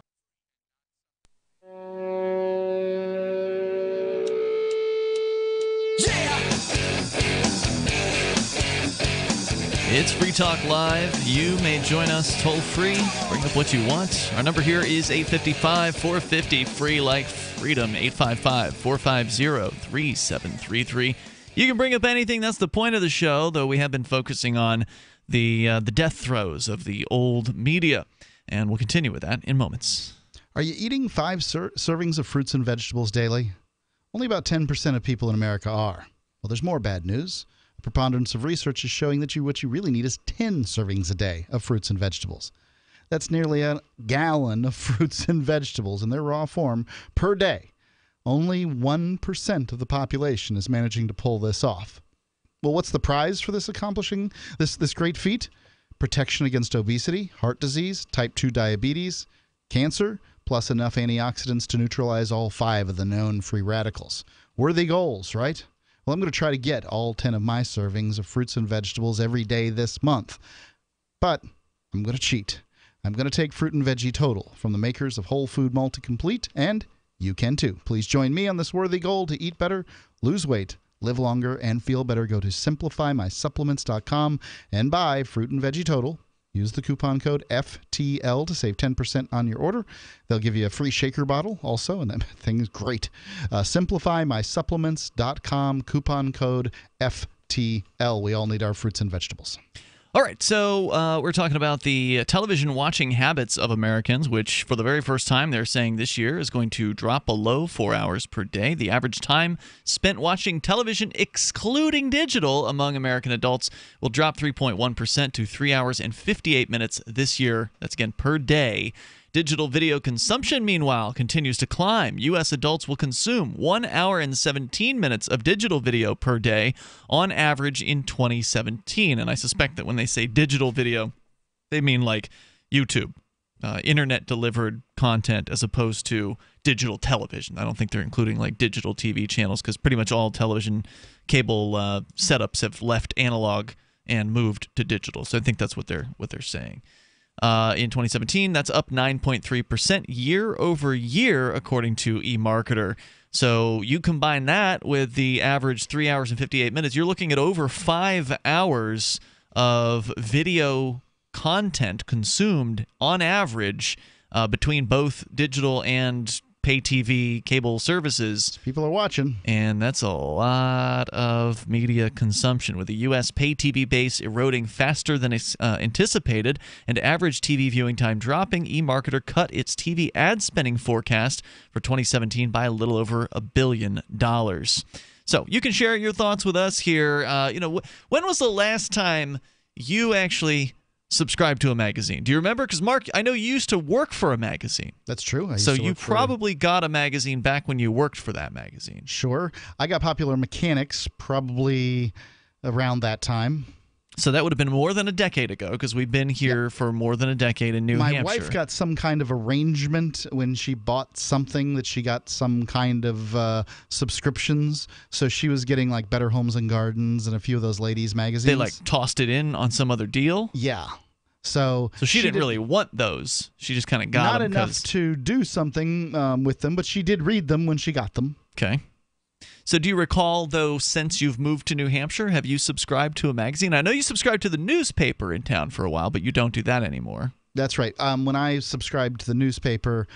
It's Free Talk Live. You may join us toll free. Bring up what you want. Our number here is 855-450-FREE like freedom. 855-450-3733. You can bring up anything. That's the point of the show, though we have been focusing on the death throes of the old media. And we'll continue with that in moments. Are you eating 5 servings of fruits and vegetables daily? Only about 10% of people in America are. Well, there's more bad news. A preponderance of research is showing that what you really need is 10 servings a day of fruits and vegetables. That's nearly a gallon of fruits and vegetables in their raw form per day. Only 1% of the population is managing to pull this off. Well, what's the prize for accomplishing this great feat? Protection against obesity, heart disease, type 2 diabetes, cancer, plus enough antioxidants to neutralize all 5 of the known free radicals. Worthy goals, right? Well, I'm going to try to get all 10 of my servings of fruits and vegetables every day this month. But I'm going to cheat. I'm going to take Fruit and Veggie Total from the makers of Whole Food Multi-Complete, and you can too. Please join me on this worthy goal to eat better, lose weight, live longer, and feel better. Go to simplifymysupplements.com and buy Fruit and Veggie Total. Use the coupon code FTL to save 10% on your order. They'll give you a free shaker bottle also, and that thing is great. Simplifymysupplements.com, coupon code FTL. We all need our fruits and vegetables. All right, so we're talking about the television watching habits of Americans, which for the very first time they're saying this year is going to drop below 4 hours per day. The average time spent watching television, excluding digital, among American adults will drop 3.1% to 3 hours and 58 minutes this year. That's again per day. Digital video consumption, meanwhile, continues to climb. U.S. adults will consume 1 hour and 17 minutes of digital video per day on average in 2017. And I suspect that when they say digital video, they mean like YouTube, internet-delivered content as opposed to digital television. I don't think they're including like digital TV channels because pretty much all television cable setups have left analog and moved to digital. So I think that's what they're saying. In 2017, that's up 9.3% year over year, according to eMarketer. So you combine that with the average 3 hours and 58 minutes, you're looking at over 5 hours of video content consumed on average between both digital and pay TV cable services. People are watching. And that's a lot of media consumption, with the U.S. pay TV base eroding faster than anticipated and average TV viewing time dropping. eMarketer cut its TV ad spending forecast for 2017 by a little over $1 billion. So you can share your thoughts with us here. When was the last time you actually subscribe to a magazine? Do you remember? Because Mark, I know you used to work for a magazine. That's true. So you probably got a magazine back when you worked for that magazine. Sure. I got Popular Mechanics probably around that time. So that would have been more than a decade ago, because we've been here for more than a decade in New Hampshire. My wife got some kind of arrangement when she bought something that she got some kind of subscriptions. So she was getting like Better Homes and Gardens and a few of those ladies' magazines. They like tossed it in on some other deal? Yeah. So she didn't really want those. She just kind of got them. Not enough to do something with them, but she did read them when she got them. Okay. So do you recall, though, since you've moved to New Hampshire, have you subscribed to a magazine? I know you subscribed to the newspaper in town for a while, but you don't do that anymore. That's right. When I subscribed to the newspaper,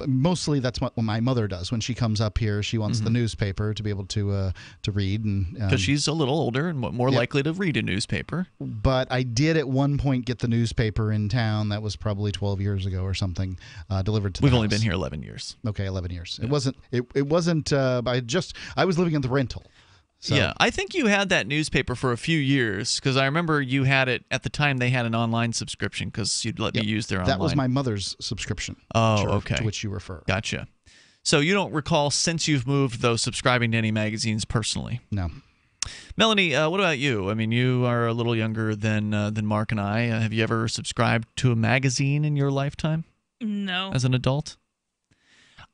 mostly that's what my mother does when she comes up here. She wants the newspaper to be able to read, and because she's a little older and more likely to read a newspaper. But I did at one point get the newspaper in town. That was probably 12 years ago or something, delivered to. We've the only house. been here 11 years. Okay, 11 years. Yeah. It wasn't. I was living at the rental. So. Yeah, I think you had that newspaper for a few years because I remember you had it at the time. They had an online subscription because you'd let me use their online. That was my mother's subscription. Oh, okay. To which you refer. Gotcha. So you don't recall since you've moved, though, subscribing to any magazines personally? No. Melanie, what about you? I mean, you are a little younger than Mark and I. Have you ever subscribed to a magazine in your lifetime? No. As an adult?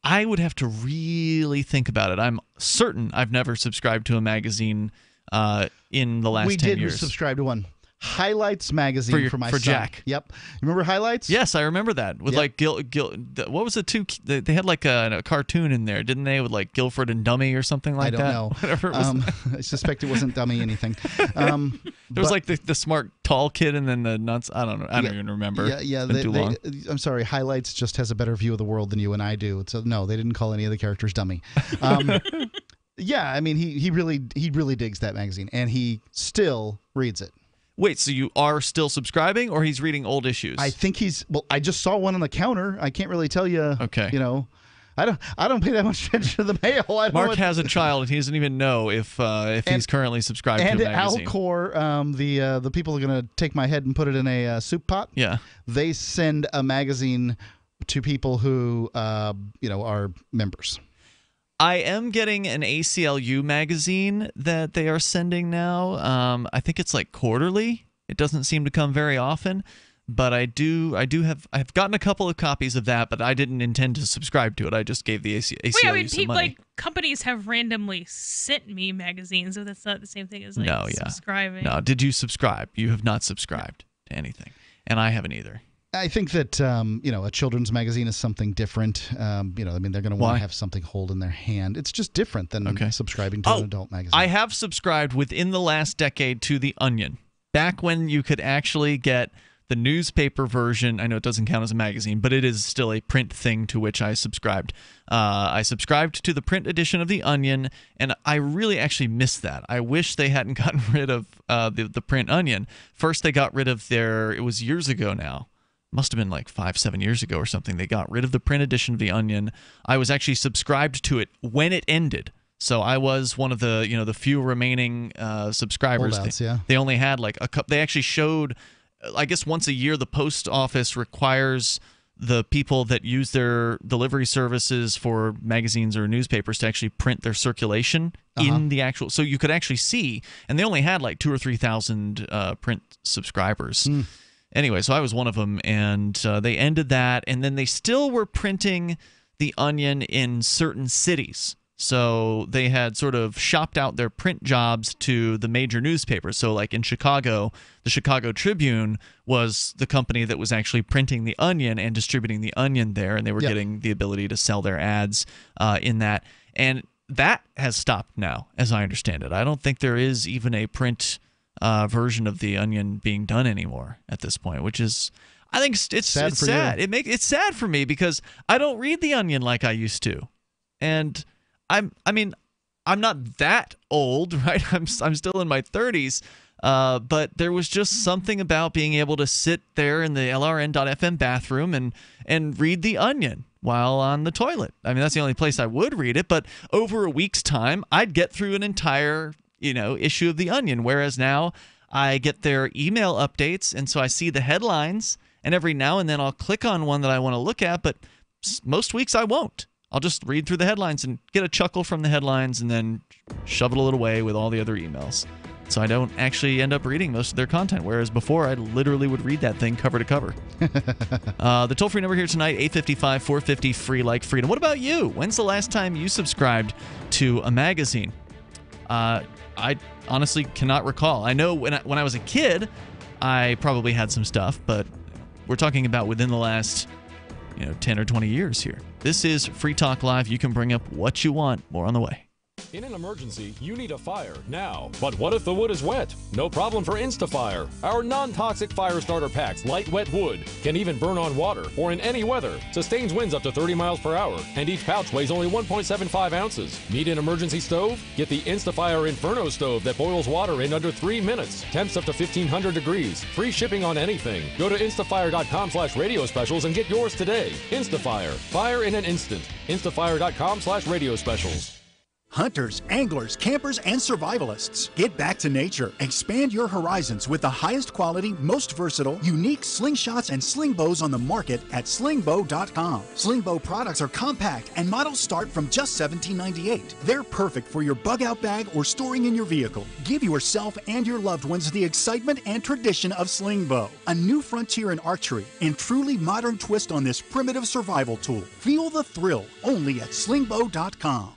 I would have to really think about it. I'm certain I've never subscribed to a magazine in the last 10 years. We did subscribe to one. Highlights magazine for my son. Jack. Yep. You remember Highlights? Yes, I remember that. With like what was it? They had like a cartoon in there, didn't they? With like Guilford and Dummy or something like that. I don't know. Whatever it was. I suspect it wasn't Dummy anything. There was like the smart tall kid and then the nuts. I don't know. I don't even remember. Yeah. It's been too long. I'm sorry. Highlights just has a better view of the world than you and I do. So no, they didn't call any of the characters Dummy. Yeah, I mean he really digs that magazine and he still reads it. Wait, so you are still subscribing, or he's reading old issues? I think I just saw one on the counter. I can't really tell you. Okay. You know, I don't pay that much attention to the mail. Mark has a child, and he doesn't even know if he's currently subscribed to a magazine. And Alcor, the people are going to take my head and put it in a soup pot. Yeah. They send a magazine to people who are members. I am getting an ACLU magazine that they are sending now. I think it's like quarterly. It doesn't seem to come very often, but I've gotten a couple of copies of that, but I didn't intend to subscribe to it. I just gave the ACLU some money. Like companies have randomly sent me magazines, so that's not the same thing as subscribing. No, did you subscribe? You have not subscribed to anything, and I haven't either. I think that a children's magazine is something different. I mean, they're going to want to have something hold in their hand. It's just different than subscribing to an adult magazine. I have subscribed within the last decade to The Onion. Back when you could actually get the newspaper version. I know it doesn't count as a magazine, but it is still a print thing to which I subscribed. I subscribed to the print edition of The Onion, and I really actually missed that. I wish they hadn't gotten rid of the print Onion. First, they got rid of it was years ago now. Must have been like 5-7 years ago or something. They got rid of the print edition of The Onion. I was actually subscribed to it when it ended. So I was one of the the few remaining subscribers. Holdouts, yeah. They only had like a couple. They actually showed, I guess once a year, the post office requires the people that use their delivery services for magazines or newspapers to actually print their circulation in the actual. So you could actually see, and they only had like 2,000 or 3,000 print subscribers. Anyway, so I was one of them, and they ended that, and then they still were printing The Onion in certain cities. So they had sort of shopped out their print jobs to the major newspapers. So like in Chicago, the Chicago Tribune was the company that was actually printing The Onion and distributing The Onion there, and they were getting the ability to sell their ads in that. And that has stopped now, as I understand it. I don't think there is even a print version of The Onion being done anymore at this point, which is, I think it's sad. It's sad for me because I don't read The Onion like I used to, and I'm not that old, right? I'm still in my 30s, but there was just something about being able to sit there in the LRN.FM bathroom and read The Onion while on the toilet. I mean, that's the only place I would read it, but over a week's time, I'd get through an entire issue of The Onion, whereas now I get their email updates, and so I see the headlines, and every now and then I'll click on one that I want to look at, but most weeks I won't. I'll just read through the headlines and get a chuckle from the headlines and then shovel it away with all the other emails. So I don't actually end up reading most of their content, whereas before I literally would read that thing cover to cover. The toll-free number here tonight, 855-450-FREE like freedom. What about you? When's the last time you subscribed to a magazine? I honestly cannot recall. I know when I was a kid, I probably had some stuff, but we're talking about within the last 10 or 20 years here. This is Free Talk Live. You can bring up what you want. More on the way. In an emergency, you need a fire now. But what if the wood is wet? No problem for InstaFire. Our non-toxic fire starter packs light wet wood, can even burn on water or in any weather, sustains winds up to 30 miles per hour, and each pouch weighs only 1.75 ounces. Need an emergency stove? Get the InstaFire Inferno stove that boils water in under 3 minutes. Temps up to 1500 degrees. Free shipping on anything. Go to instafire.com/radio specials and get yours today. InstaFire. Fire in an instant. Instafire.com/radio specials. Hunters, anglers, campers, and survivalists. Get back to nature. Expand your horizons with the highest quality, most versatile, unique slingshots and sling bows on the market at slingbow.com. Slingbow products are compact and models start from just $17.98. They're perfect for your bug out bag or storing in your vehicle. Give yourself and your loved ones the excitement and tradition of Slingbow, a new frontier in archery and truly modern twist on this primitive survival tool. Feel the thrill only at slingbow.com.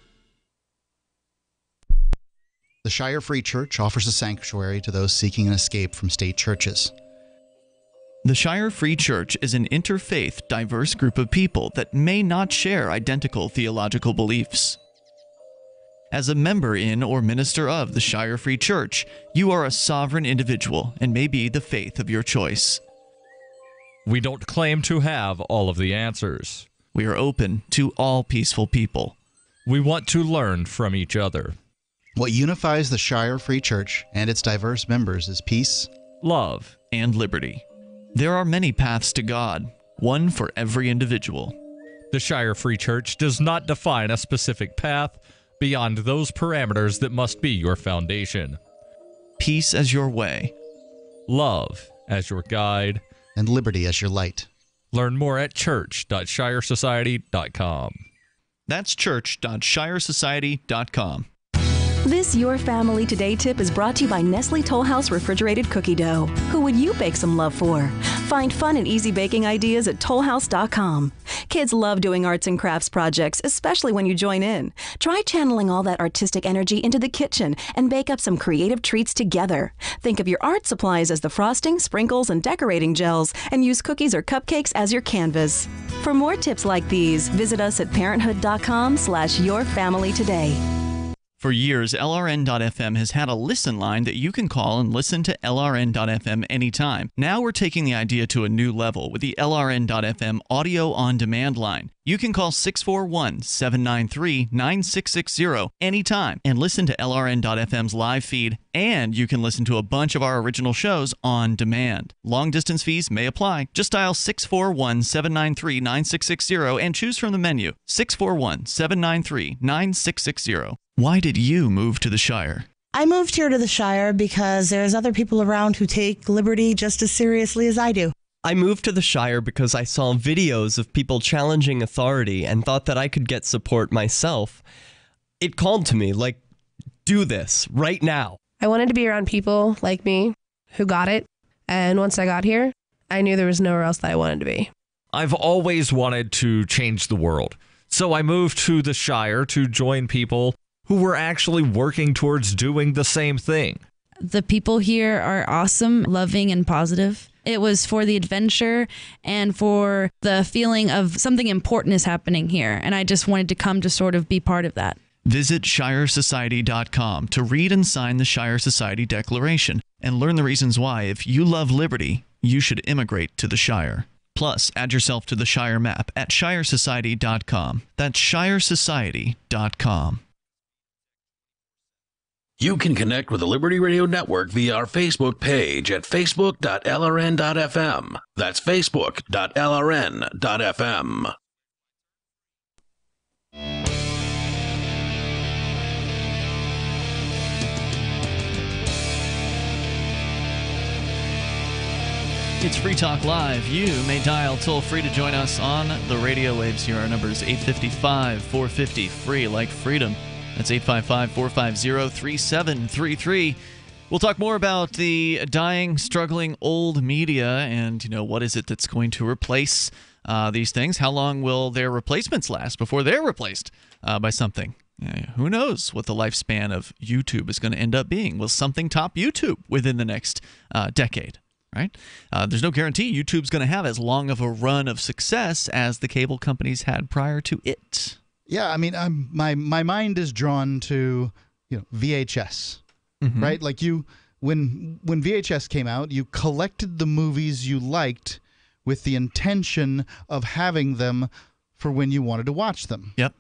The Shire Free Church offers a sanctuary to those seeking an escape from state churches. The Shire Free Church is an interfaith, diverse group of people that may not share identical theological beliefs. As a member in or minister of the Shire Free Church, you are a sovereign individual and may be the faith of your choice. We don't claim to have all of the answers. We are open to all peaceful people. We want to learn from each other. What unifies the Shire Free Church and its diverse members is peace, love, and liberty. There are many paths to God, one for every individual. The Shire Free Church does not define a specific path beyond those parameters that must be your foundation. Peace as your way, love as your guide, and liberty as your light. Learn more at church.shiresociety.com. That's church.shiresociety.com. This Your Family Today tip is brought to you by Nestle Toll House Refrigerated Cookie Dough. Who would you bake some love for? Find fun and easy baking ideas at tollhouse.com. Kids love doing arts and crafts projects, especially when you join in. Try channeling all that artistic energy into the kitchen and bake up some creative treats together. Think of your art supplies as the frosting, sprinkles, and decorating gels, and use cookies or cupcakes as your canvas. For more tips like these, visit us at parenthood.com/yourfamilytoday. For years, LRN.FM has had a listen line that you can call and listen to LRN.FM anytime. Now we're taking the idea to a new level with the LRN.FM audio on demand line. You can call 641-793-9660 anytime and listen to LRN.FM's live feed, and you can listen to a bunch of our original shows on demand. Long distance fees may apply. Just dial 641-793-9660 and choose from the menu 641-793-9660. Why did you move to the Shire? I moved here to the Shire because there's other people around who take liberty just as seriously as I do. I moved to the Shire because I saw videos of people challenging authority and thought that I could get support myself. It called to me, like, do this right now. I wanted to be around people like me who got it. And once I got here, I knew there was nowhere else that I wanted to be. I've always wanted to change the world. So I moved to the Shire to join people who were actually working towards doing the same thing. The people here are awesome, loving, and positive. It was for the adventure and for the feeling of something important is happening here. And I just wanted to come to sort of be part of that. Visit shiresociety.com to read and sign the Shire Society Declaration and learn the reasons why, if you love liberty, you should immigrate to the Shire. Plus, add yourself to the Shire map at shiresociety.com. That's shiresociety.com. You can connect with the Liberty Radio Network via our Facebook page at facebook.lrn.fm. That's facebook.lrn.fm. It's Free Talk Live. You may dial toll-free to join us on the radio waves. Here our number is 855-450-FREE, like freedom. That's 855-450-3733. We'll talk more about the dying, struggling old media and, what is it that's going to replace these things? How long will their replacements last before they're replaced by something? Who knows what the lifespan of YouTube is going to end up being? Will something top YouTube within the next decade? Right? There's no guarantee YouTube's going to have as long of a run of success as the cable companies had prior to it. Yeah, I mean, my mind is drawn to VHS, right? Like when VHS came out, you collected the movies you liked with the intention of having them for when you wanted to watch them. Yep.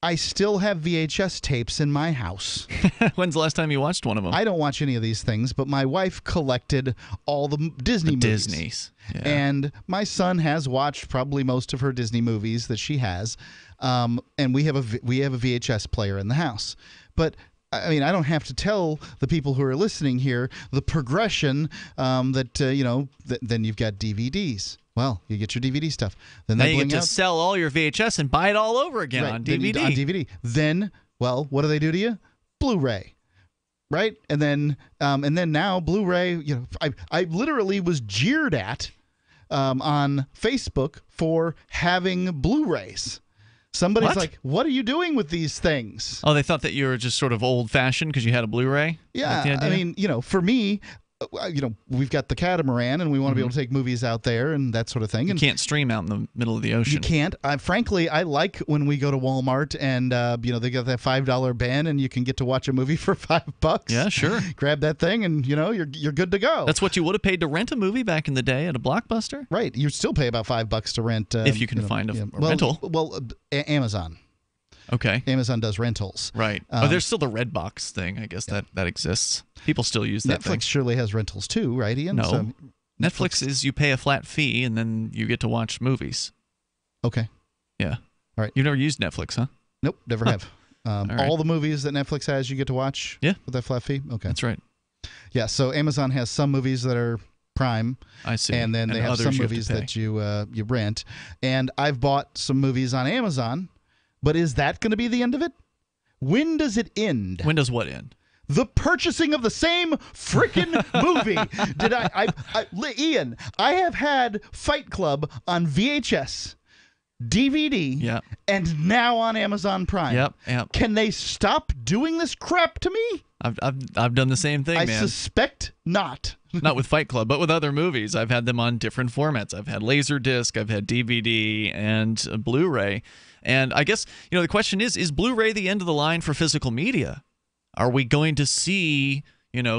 I still have VHS tapes in my house. When's the last time you watched one of them? I don't watch any of these things, but my wife collected all the Disney movies. Disneys. Yeah. And my son has watched probably most of her Disney movies that she has. And we have a VHS player in the house. But I mean, I don't have to tell the people who are listening here the progression then you've got DVDs. Well, you get your DVD stuff. Then now you get to sell all your VHS and buy it all over again on DVD. Then, well, what do they do to you? Blu-ray, right? And then now Blu-ray. I literally was jeered at on Facebook for having Blu-rays. Somebody's like, "What are you doing with these things?" Oh, they thought that you were just sort of old-fashioned because you had a Blu-ray? Yeah, I mean, for me, we've got the catamaran, and we want to be able to take movies out there and that sort of thing. You can't stream out in the middle of the ocean. You can't. Frankly, I like when we go to Walmart and they got that $5 bin, and you can get to watch a movie for $5. Yeah, sure. Grab that thing, and you're good to go. That's what you would have paid to rent a movie back in the day at a Blockbuster. Right. You still pay about $5 to rent if you can find a rental. Well, Amazon. Okay. Amazon does rentals. Right. There's still the Redbox thing. I guess that exists. People still use that thing. Netflix surely has rentals too, right, Ian? No. So, Netflix is you pay a flat fee and then you get to watch movies. Okay. Yeah. All right. You've never used Netflix, huh? Nope, never have. right. All the movies that Netflix has, you get to watch with that flat fee? Okay. That's right. Yeah, so Amazon has some movies that are Prime. I see. And then they have some movies that you rent. And I've bought some movies on Amazon. But is that going to be the end of it? When does it end? When does what end? The purchasing of the same freaking movie. Ian, I have had Fight Club on VHS, DVD, and now on Amazon Prime. Yep. Can they stop doing this crap to me? I've done the same thing, man. I suspect not. Not with Fight Club, but with other movies. I've had them on different formats. I've had Laserdisc, I've had DVD, and Blu-ray. And I guess, the question is Blu-ray the end of the line for physical media? Are we going to see,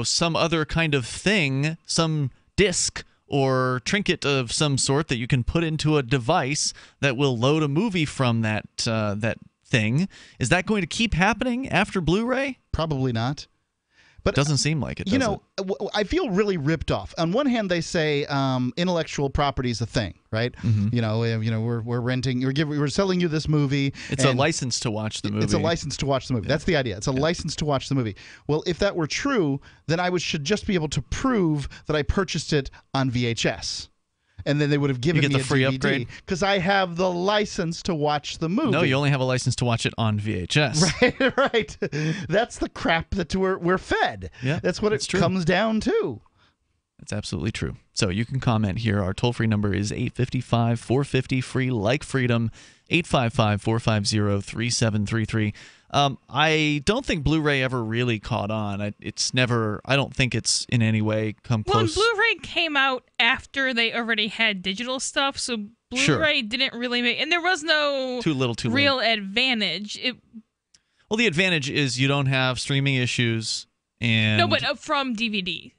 some other kind of thing, some disc or trinket of some sort that you can put into a device that will load a movie from that thing? Is that going to keep happening after Blu-ray? Probably not. But doesn't seem like it, does it? I feel really ripped off. On one hand, they say intellectual property is a thing, right? Mm-hmm. We're renting, we're selling you this movie. It's a license to watch the movie. It's a license to watch the movie. Yeah. That's the idea. It's a license to watch the movie. Well, if that were true, then I should just be able to prove that I purchased it on VHS. And then they would have given me the free DVD upgrade because I have the license to watch the movie. No, you only have a license to watch it on VHS. Right. That's the crap that we're fed. Yeah, that's what it comes down to. That's absolutely true. So you can comment here. Our toll-free number is 855-450-FREE, like freedom, 855-450-3733. I don't think Blu-ray ever really caught on. I don't think it's in any way come close. Well, Blu-ray came out after they already had digital stuff, so Blu-ray didn't really make... And there was no too real late advantage. Well, the advantage is you don't have streaming issues and... No, but from DVD.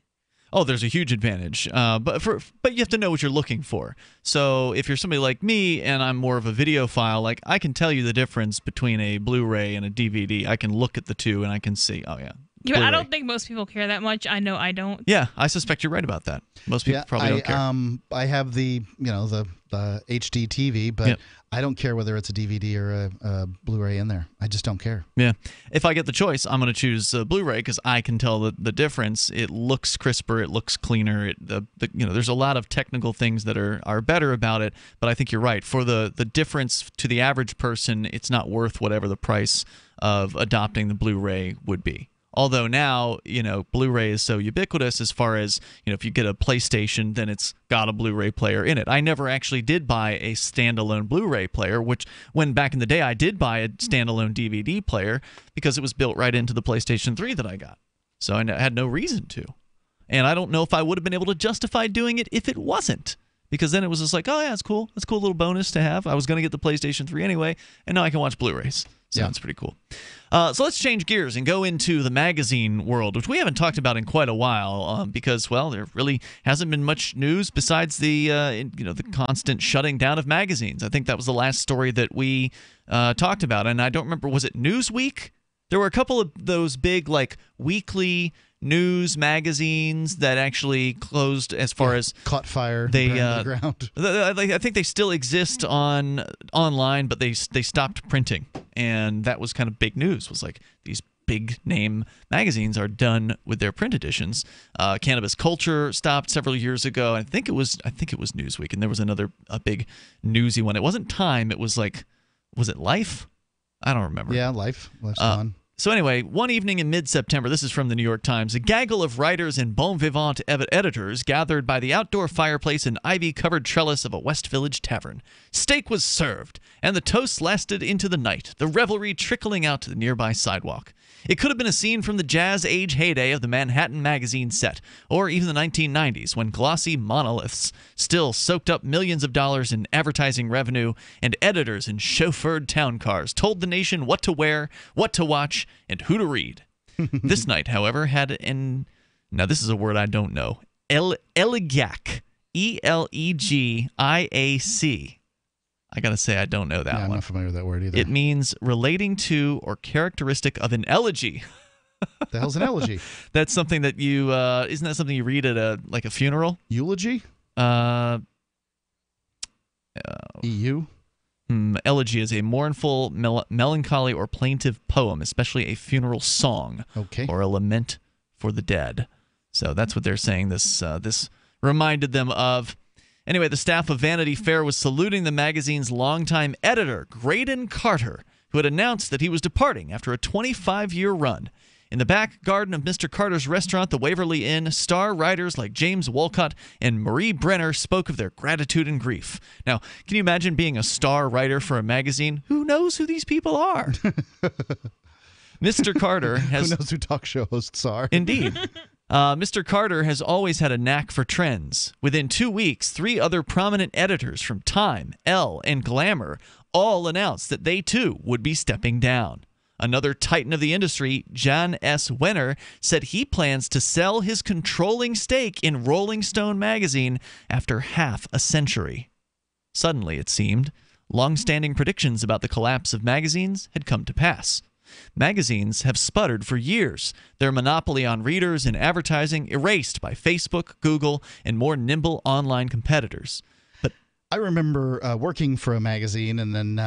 Oh, there's a huge advantage, but you have to know what you're looking for. So if you're somebody like me and I'm more of a videophile, I can tell you the difference between a Blu-ray and a DVD. I can look at the two and I can see, oh yeah. Yeah, I don't think most people care that much. I know I don't. Yeah, I suspect you're right about that. Most people probably don't care. I have the HD TV, but I don't care whether it's a DVD or a Blu-ray in there. I just don't care. Yeah. If I get the choice, I'm going to choose Blu-ray because I can tell the difference. It looks crisper. It looks cleaner. There's a lot of technical things that are better about it, but I think you're right. For the difference to the average person, it's not worth whatever the price of adopting the Blu-ray would be. Although now, Blu-ray is so ubiquitous as far as, if you get a PlayStation, then it's got a Blu-ray player in it. I never actually did buy a standalone Blu-ray player, when back in the day I did buy a standalone DVD player because it was built right into the PlayStation 3 that I got. So I had no reason to. And I don't know if I would have been able to justify doing it if it wasn't. because then it was just like, oh yeah, it's cool. It's a cool little bonus to have. I was going to get the PlayStation 3 anyway, and now I can watch Blu-rays. So that's pretty cool. So let's change gears and go into the magazine world, which we haven't talked about in quite a while because, well, there really hasn't been much news besides the the constant shutting down of magazines. I think that was the last story that we talked about, and I don't remember, was it Newsweek? There were a couple of those big like weekly news magazines that actually closed as far as caught fire. They burned to the ground. I think they still exist online, but they stopped printing, and that was kind of big news. Was like these big name magazines are done with their print editions. Cannabis Culture stopped several years ago. I think it was Newsweek, and there was a big newsy one. It wasn't Time. It was like, was it Life? I don't remember. Yeah, Life's on. So anyway, one evening in mid-September, this is from the New York Times, a gaggle of writers and bon vivant editors gathered by the outdoor fireplace and ivy-covered trellis of a West Village tavern. Steak was served, and the toast lasted into the night, the revelry trickling out to the nearby sidewalk. It could have been a scene from the Jazz Age heyday of the Manhattan magazine set, or even the 1990s, when glossy monoliths still soaked up millions of dollars in advertising revenue, and editors in chauffeured town cars told the nation what to wear, what to watch, and who to read. This night, however, had now this is a word I don't know, elegiac, Elegiac. I got to say, I don't know that one. I'm not familiar with that word either. It means relating to or characteristic of an elegy. The hell's an elegy? That's something that you, isn't that something you read at a funeral? Eulogy? EU? Elegy is a mournful, melancholy, or plaintive poem, especially a funeral song or a lament for the dead. So that's what they're saying this reminded them of. Anyway, the staff of Vanity Fair was saluting the magazine's longtime editor, Graydon Carter, who had announced that he was departing after a 25-year run. In the back garden of Mr. Carter's restaurant, the Waverly Inn, star writers like James Wolcott and Marie Brenner spoke of their gratitude and grief. Now, can you imagine being a star writer for a magazine? Who knows who these people are? Mr. Carter has... Who knows who talk show hosts are? Indeed. Mr. Carter has always had a knack for trends. Within 2 weeks, 3 other prominent editors from Time, Elle, and Glamour all announced that they too would be stepping down. Another titan of the industry, John S. Wenner, said he plans to sell his controlling stake in Rolling Stone magazine after half a century. Suddenly, it seemed, long-standing predictions about the collapse of magazines had come to pass. Magazines have sputtered for years, their monopoly on readers and advertising erased by Facebook, Google, and more nimble online competitors. But I remember working for a magazine, and then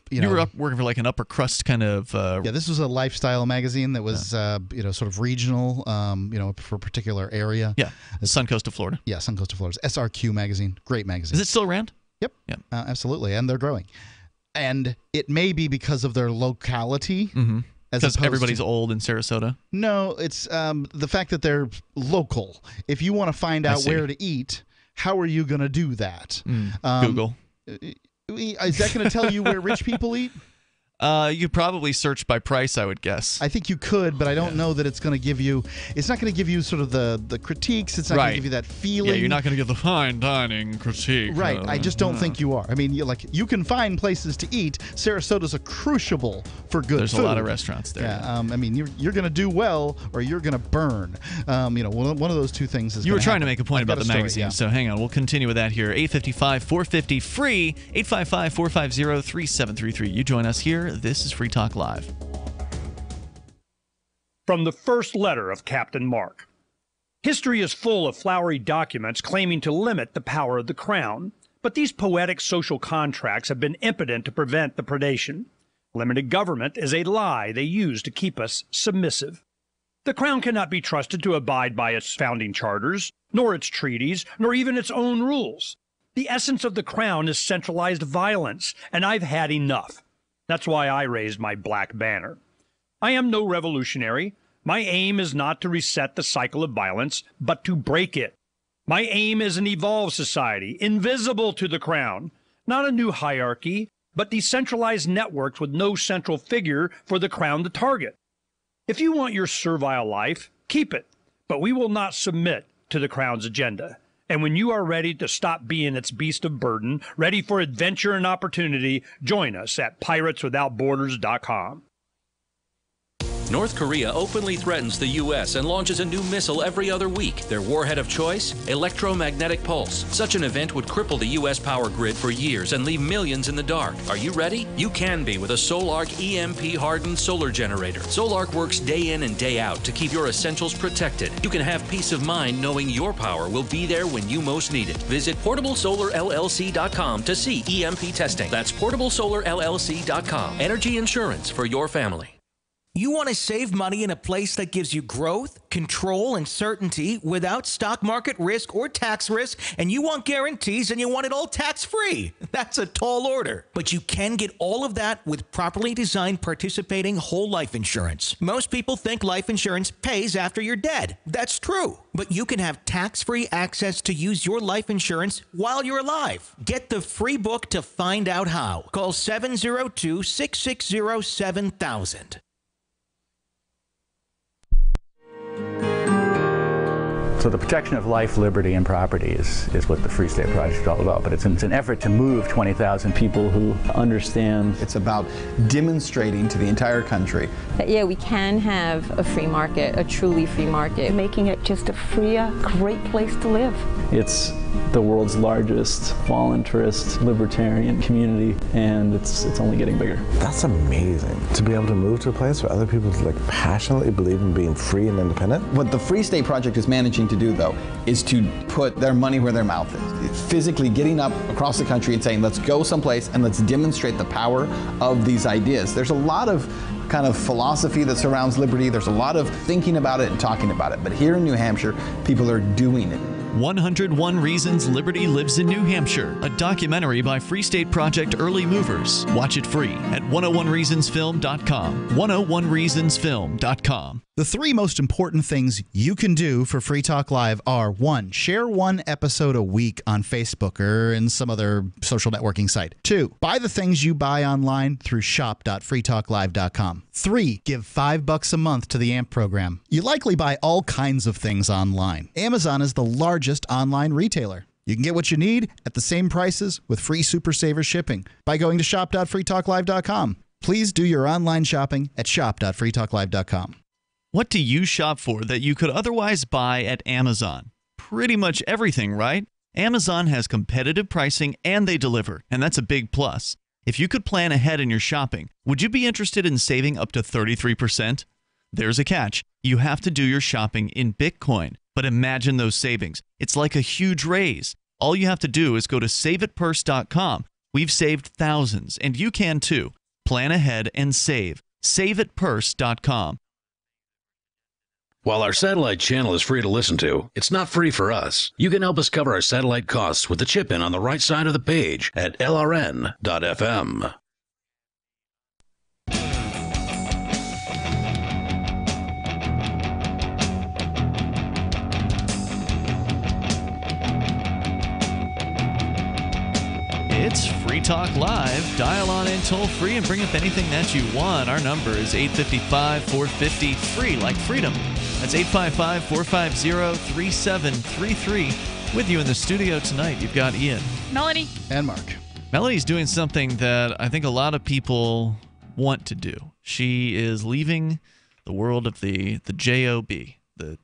you were working for like an upper crust kind of. This was a lifestyle magazine that was sort of regional, for a particular area. Yeah, Suncoast of Florida. Yeah, Suncoast of Florida. SRQ magazine, great magazine. Is it still around? Yep. Yeah. Absolutely, and they're growing. And it may be because of their locality. Mm-hmm. Because everybody's old in Sarasota? No, it's the fact that they're local. If you want to find out where to eat, how are you going to do that? Google. Is that going to tell you where rich people eat? You probably search by price, I would guess. I think you could, but I don't know that it's going to give you. It's not going to give you sort of the critiques. It's not going to give you that feeling. Yeah, you're not going to get the fine dining critique. Right. I just don't think you are. I mean, you can find places to eat. Sarasota's a crucible for good There's food. a lot of restaurants there. Yeah. I mean, you're going to do well or you're going to burn. One of those two things is. You were trying to make a point about the magazine, so hang on. We'll continue with that here. 855-450 free. 855-450-3733. You join us here. This is Free Talk Live. From the first letter of Captain Mark. History is full of flowery documents claiming to limit the power of the crown, but these poetic social contracts have been impotent to prevent the predation. Limited government is a lie they use to keep us submissive. The crown cannot be trusted to abide by its founding charters, nor its treaties, nor even its own rules. The essence of the crown is centralized violence, and I've had enough. That's why I raised my black banner. I am no revolutionary. My aim is not to reset the cycle of violence, but to break it. My aim is an evolved society, invisible to the crown. Not a new hierarchy, but decentralized networks with no central figure for the crown to target. If you want your servile life, keep it, but we will not submit to the crown's agenda. And when you are ready to stop being its beast of burden, ready for adventure and opportunity, join us at pirateswithoutborders.com. North Korea openly threatens the U.S. and launches a new missile every other week. Their warhead of choice? Electromagnetic pulse. Such an event would cripple the U.S. power grid for years and leave millions in the dark. Are you ready? You can be with a Solarc EMP-hardened solar generator. Solarc works day in and day out to keep your essentials protected. You can have peace of mind knowing your power will be there when you most need it. Visit PortableSolarLLC.com to see EMP testing. That's PortableSolarLLC.com. Energy insurance for your family. You want to save money in a place that gives you growth, control, and certainty without stock market risk or tax risk, and you want guarantees and you want it all tax-free. That's a tall order. But you can get all of that with properly designed participating whole life insurance. Most people think life insurance pays after you're dead. That's true. But you can have tax-free access to use your life insurance while you're alive. Get the free book to find out how. Call 702-660-7000. So the protection of life, liberty, and property is what the Free State Project is all about. But it's an effort to move 20,000 people who understand. It's about demonstrating to the entire country that, yeah, we can have a free market, a truly free market. Making it just a freer, great place to live. It's the world's largest voluntarist libertarian community, and it's only getting bigger. That's amazing, to be able to move to a place where other people passionately believe in being free and independent. What the Free State Project is managing to do, though, is to put their money where their mouth is. It's physically getting up across the country and saying, let's go someplace and let's demonstrate the power of these ideas. There's a lot of kind of philosophy that surrounds liberty. There's a lot of thinking about it and talking about it. But here in New Hampshire, people are doing it. 101 Reasons Liberty Lives in New Hampshire, a documentary by Free State Project Early Movers. Watch it free at 101reasonsfilm.com. 101reasonsfilm.com. The three most important things you can do for Free Talk Live are: 1, share one episode a week on Facebook or in some other social networking site. 2, buy the things you buy online through shop.freetalklive.com. 3, give $5 a month to the AMP program. You likely buy all kinds of things online. Amazon is the largest online retailer. You can get what you need at the same prices with free Super Saver shipping by going to shop.freetalklive.com. Please do your online shopping at shop.freetalklive.com. What do you shop for that you could otherwise buy at Amazon? Pretty much everything, right? Amazon has competitive pricing and they deliver, and that's a big plus. If you could plan ahead in your shopping, would you be interested in saving up to 33%? There's a catch. You have to do your shopping in Bitcoin. But imagine those savings. It's like a huge raise. All you have to do is go to saveatpurse.com. We've saved thousands, and you can too. Plan ahead and save. Saveatpurse.com. While our satellite channel is free to listen to, it's not free for us. You can help us cover our satellite costs with the chip-in on the right side of the page at lrn.fm. It's Free Talk Live. Dial on in toll free and bring up anything that you want. Our number is 855-450-FREE, like freedom. That's 855-450-3733. With you in the studio tonight, you've got Ian. Melanie. And Mark. Melody's doing something that I think a lot of people want to do. She is leaving the world of the job, the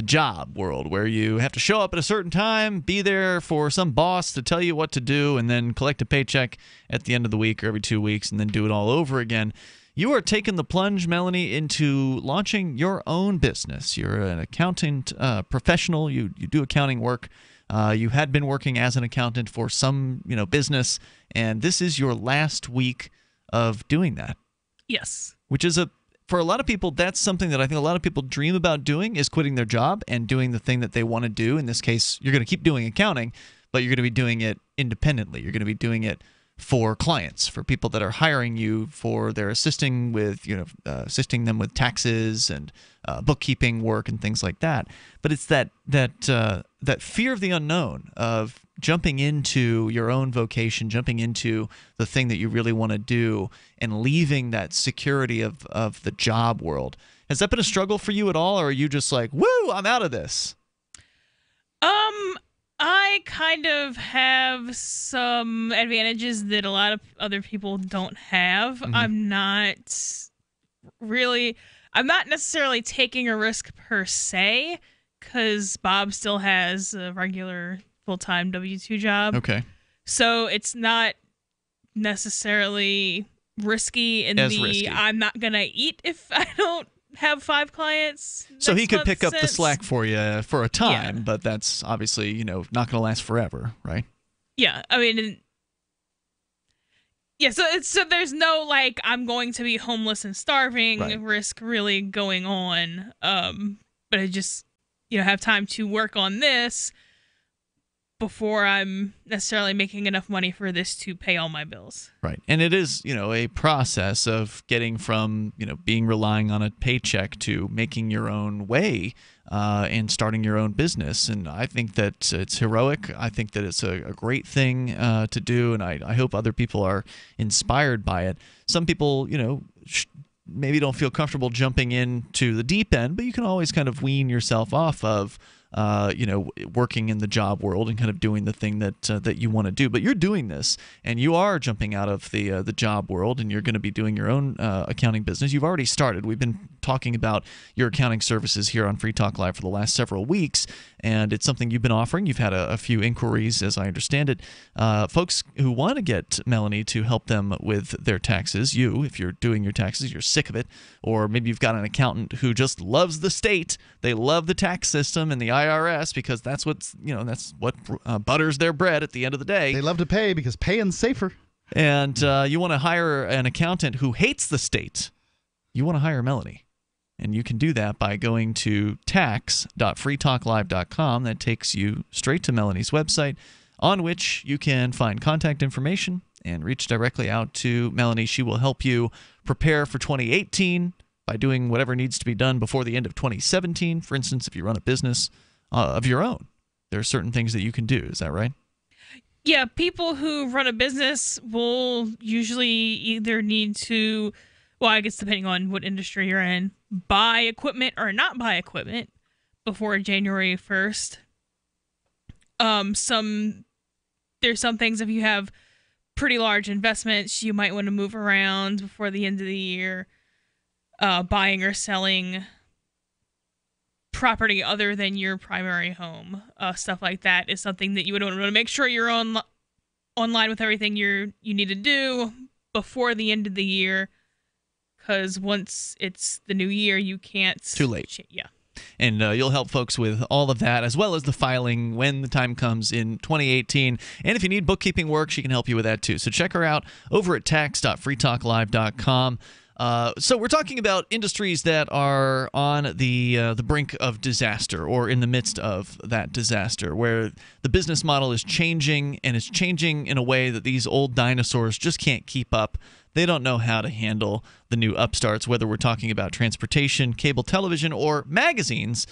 job world, where you have to show up at a certain time, be there for some boss to tell you what to do, and then collect a paycheck at the end of the week or every 2 weeks, and then do it all over again. You are taking the plunge, Melanie, into launching your own business. You're an accountant professional. You do accounting work. You had been working as an accountant for some business, and this is your last week of doing that. Yes. Which is for a lot of people, that's something that I think a lot of people dream about doing, is quitting their job and doing the thing that they want to do. In this case, you're going to keep doing accounting, but you're going to be doing it independently. You're going to be doing it for clients, for people that are hiring you for their assisting them with taxes and bookkeeping work and things like that. But it's that fear of the unknown, of jumping into your own vocation, jumping into the thing that you really want to do, and leaving that security of the job world. Has that been a struggle for you at all, or are you just like, woo, I'm out of this? I kind of have some advantages that a lot of other people don't have. Mm-hmm. I'm not necessarily taking a risk per se, because Bob still has a regular full-time W-2 job. Okay. So it's not necessarily risky risky. I'm not going to eat if I don't have 5 clients. So he next could month pick up the sense. slack for you for a time, Yeah. but that's obviously, not going to last forever, right? Yeah, I mean, yeah. So there's no like I'm going to be homeless and starving Right. risk really going on. But I just have time to work on this before I'm necessarily making enough money for this to pay all my bills. Right. And it is, a process of getting from, being relying on a paycheck to making your own way and starting your own business. And I think that it's heroic. I think that it's a great thing to do. And I hope other people are inspired by it. Some people, maybe don't feel comfortable jumping into the deep end, but you can always kind of wean yourself off of working in the job world and kind of doing the thing that you want to do. But you're doing this, and you are jumping out of the job world, and you're going to be doing your own accounting business. You've already started. We've been talking about your accounting services here on Free Talk Live for the last several weeks, and it's something you've been offering. You've had a few inquiries, as I understand it. Folks who want to get Melanie to help them with their taxes, if you're doing your taxes, you're sick of it, or maybe you've got an accountant who just loves the state. They love the tax system and the IRS because that's what butters their bread at the end of the day. They love to pay because paying's safer. And you want to hire an accountant who hates the state. You want to hire Melanie. And you can do that by going to tax.freetalklive.com. That takes you straight to Melanie's website, on which you can find contact information and reach directly out to Melanie. She will help you prepare for 2018 by doing whatever needs to be done before the end of 2017. For instance, if you run a business of your own, there are certain things that you can do. Is that right? Yeah, people who run a business will usually either need to, well, I guess depending on what industry you're in, buy equipment or not buy equipment before January 1st. There's some things, if you have pretty large investments, you might want to move around before the end of the year. Buying or selling property other than your primary home, stuff like that is something that you would want to make sure you're online with everything you need to do before the end of the year, because once it's the new year, you can't. Too late. Yeah. And you'll help folks with all of that, as well as the filing when the time comes in 2018. And if you need bookkeeping work, she can help you with that too. So check her out over at tax.freetalklive.com. So we're talking about industries that are on the brink of disaster or in the midst of that disaster, where the business model is changing, and it's changing in a way that these old dinosaurs just can't keep up. They don't know how to handle the new upstarts, whether we're talking about transportation, cable television, or magazines.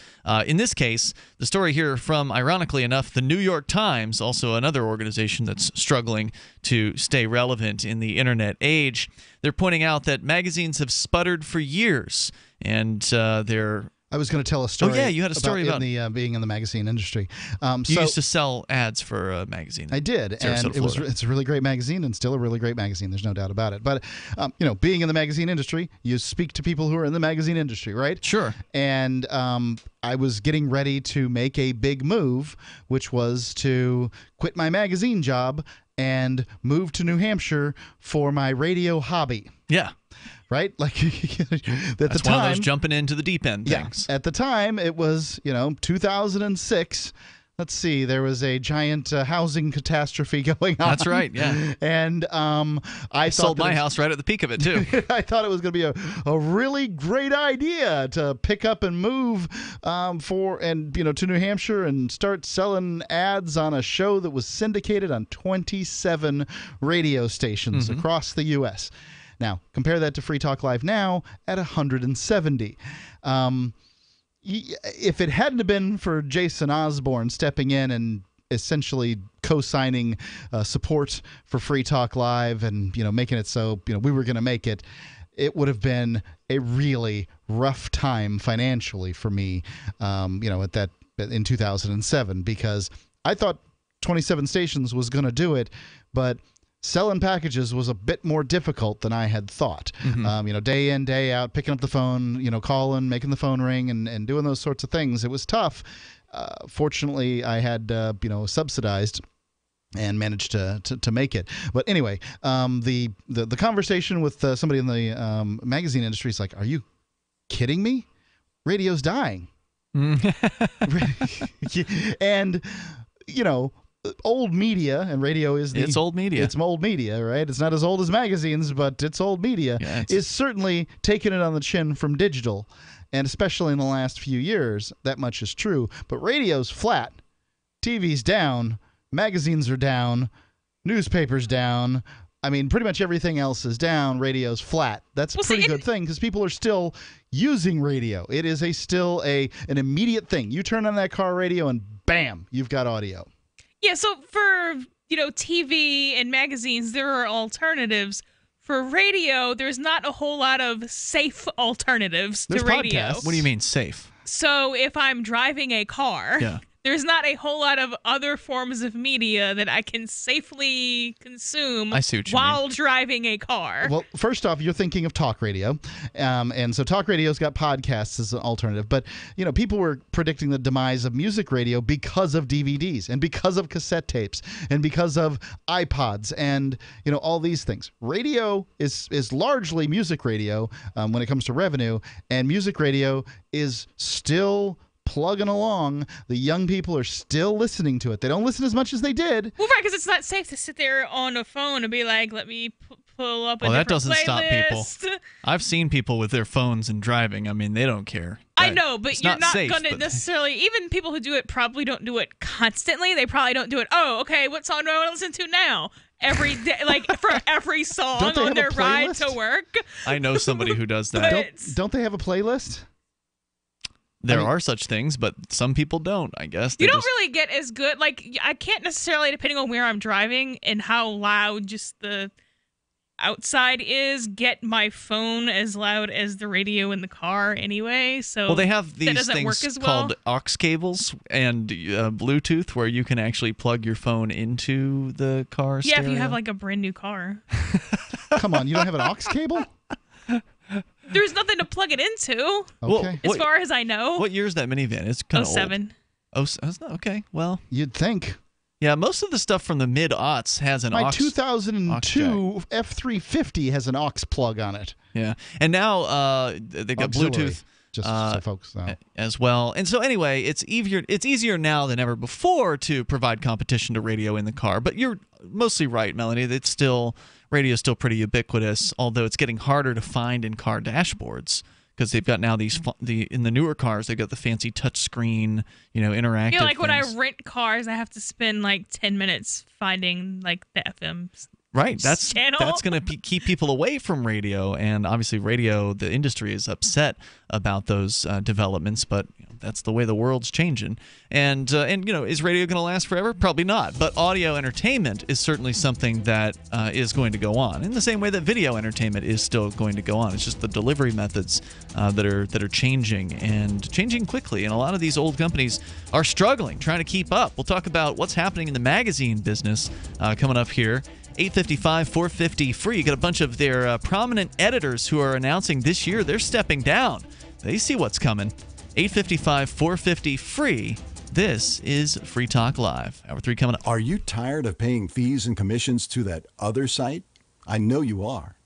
In this case, the story here from, ironically enough, the New York Times, also another organization that's struggling to stay relevant in the internet age. They're pointing out that magazines have sputtered for years, and they're... I was going to tell a story. Oh, yeah, you had a story about being in the magazine industry. You used to sell ads for a magazine. I did, and it's a really great magazine, and still a really great magazine. There's no doubt about it. But being in the magazine industry, you speak to people who are in the magazine industry, right? Sure. And I was getting ready to make a big move, which was to quit my magazine job and move to New Hampshire for my radio hobby. Yeah. Right? Like that's one of those jumping into the deep end things. Yeah. At the time, it was, 2006. Let's see, there was a giant housing catastrophe going on. That's right, yeah. And I sold my house right at the peak of it, too. I thought it was going to be a really great idea to pick up and move to New Hampshire and start selling ads on a show that was syndicated on 27 radio stations across the U.S. Now, compare that to Free Talk Live now at 170. If it hadn't been for Jason Osborne stepping in and essentially co-signing support for Free Talk Live and making it so we were going to make it, it would have been a really rough time financially for me. In 2007, because I thought 27 stations was going to do it, but selling packages was a bit more difficult than I had thought. Day in, day out, picking up the phone, calling, making the phone ring, and doing those sorts of things. It was tough. Fortunately, I had subsidized and managed to make it. But anyway, the conversation with somebody in the magazine industry is like, are you kidding me? Radio's dying. And, old media, and radio is it's old media. It's old media, right? It's not as old as magazines, but it's old media. Is certainly taking it on the chin from digital, and especially in the last few years, that much is true. But radio's flat, TV's down, magazines are down, newspapers down. I mean, pretty much everything else is down. Radio's flat. That's a pretty good thing because people are still using radio. It is still an immediate thing. You turn on that car radio and bam, you've got audio. Yeah, so for, TV and magazines, there are alternatives. For radio, there's not a whole lot of safe alternatives to radio. Podcasts. What do you mean safe? So if I'm driving a car, there's not a whole lot of other forms of media that I can safely consume while driving a car. Well, first off, you're thinking of talk radio. And so talk radio's got podcasts as an alternative. But, people were predicting the demise of music radio because of DVDs and because of cassette tapes and because of iPods and, all these things. Radio is largely music radio when it comes to revenue, and music radio is still plugging along. The young people are still listening to it. They don't listen as much as they did. Well, right, because it's not safe to sit there on a phone and be like, let me pull up a different that doesn't playlist. Stop people. I've seen people with their phones and driving. I mean, they don't care. I know, but you're not going to but necessarily, even people who do it probably don't do it constantly. They probably don't do it, okay, what song do I want to listen to now? Every day, like for every song on their ride to work. I know somebody who does that. Don't they have a playlist? There are such things, but some people don't, I guess. You don't really get as good. Like, I can't necessarily, depending on where I'm driving and how loud just the outside is, get my phone as loud as the radio in the car anyway. So they have these things called aux cables and Bluetooth where you can actually plug your phone into the car stereo. Yeah, if you have like a brand new car. Come on, you don't have an aux cable? There's nothing to plug it into. Okay. As far as I know. What year is that minivan? It's kind of 07. old. Okay, well. You'd think. Yeah, most of the stuff from the mid-aughts has an aux. My 2002 F-350 has an aux plug on it. Yeah, and now they've got Bluetooth. Just so folks know. As well. And so anyway, it's easier now than ever before to provide competition to radio in the car. But you're mostly right, Melanie. Radio is still pretty ubiquitous, although it's getting harder to find in car dashboards because they've got now in the newer cars, they've got the fancy touchscreen, interactive. Like when things. I rent cars, I have to spend like 10 minutes finding like the FM Right, that's channel. That's going to keep people away from radio, and obviously radio, the industry is upset about those developments, but that's the way the world's changing. And is radio going to last forever? Probably not, but audio entertainment is certainly something that is going to go on, in the same way that video entertainment is still going to go on. It's just the delivery methods that are changing, and changing quickly, and a lot of these old companies are struggling, trying to keep up. We'll talk about what's happening in the magazine business coming up here. 855-450 free. You got a bunch of their prominent editors who are announcing this year they're stepping down. They see what's coming. 855-450 free. This is Free Talk Live. Hour 3 coming up. Are you tired of paying fees and commissions to that other site? I know you are.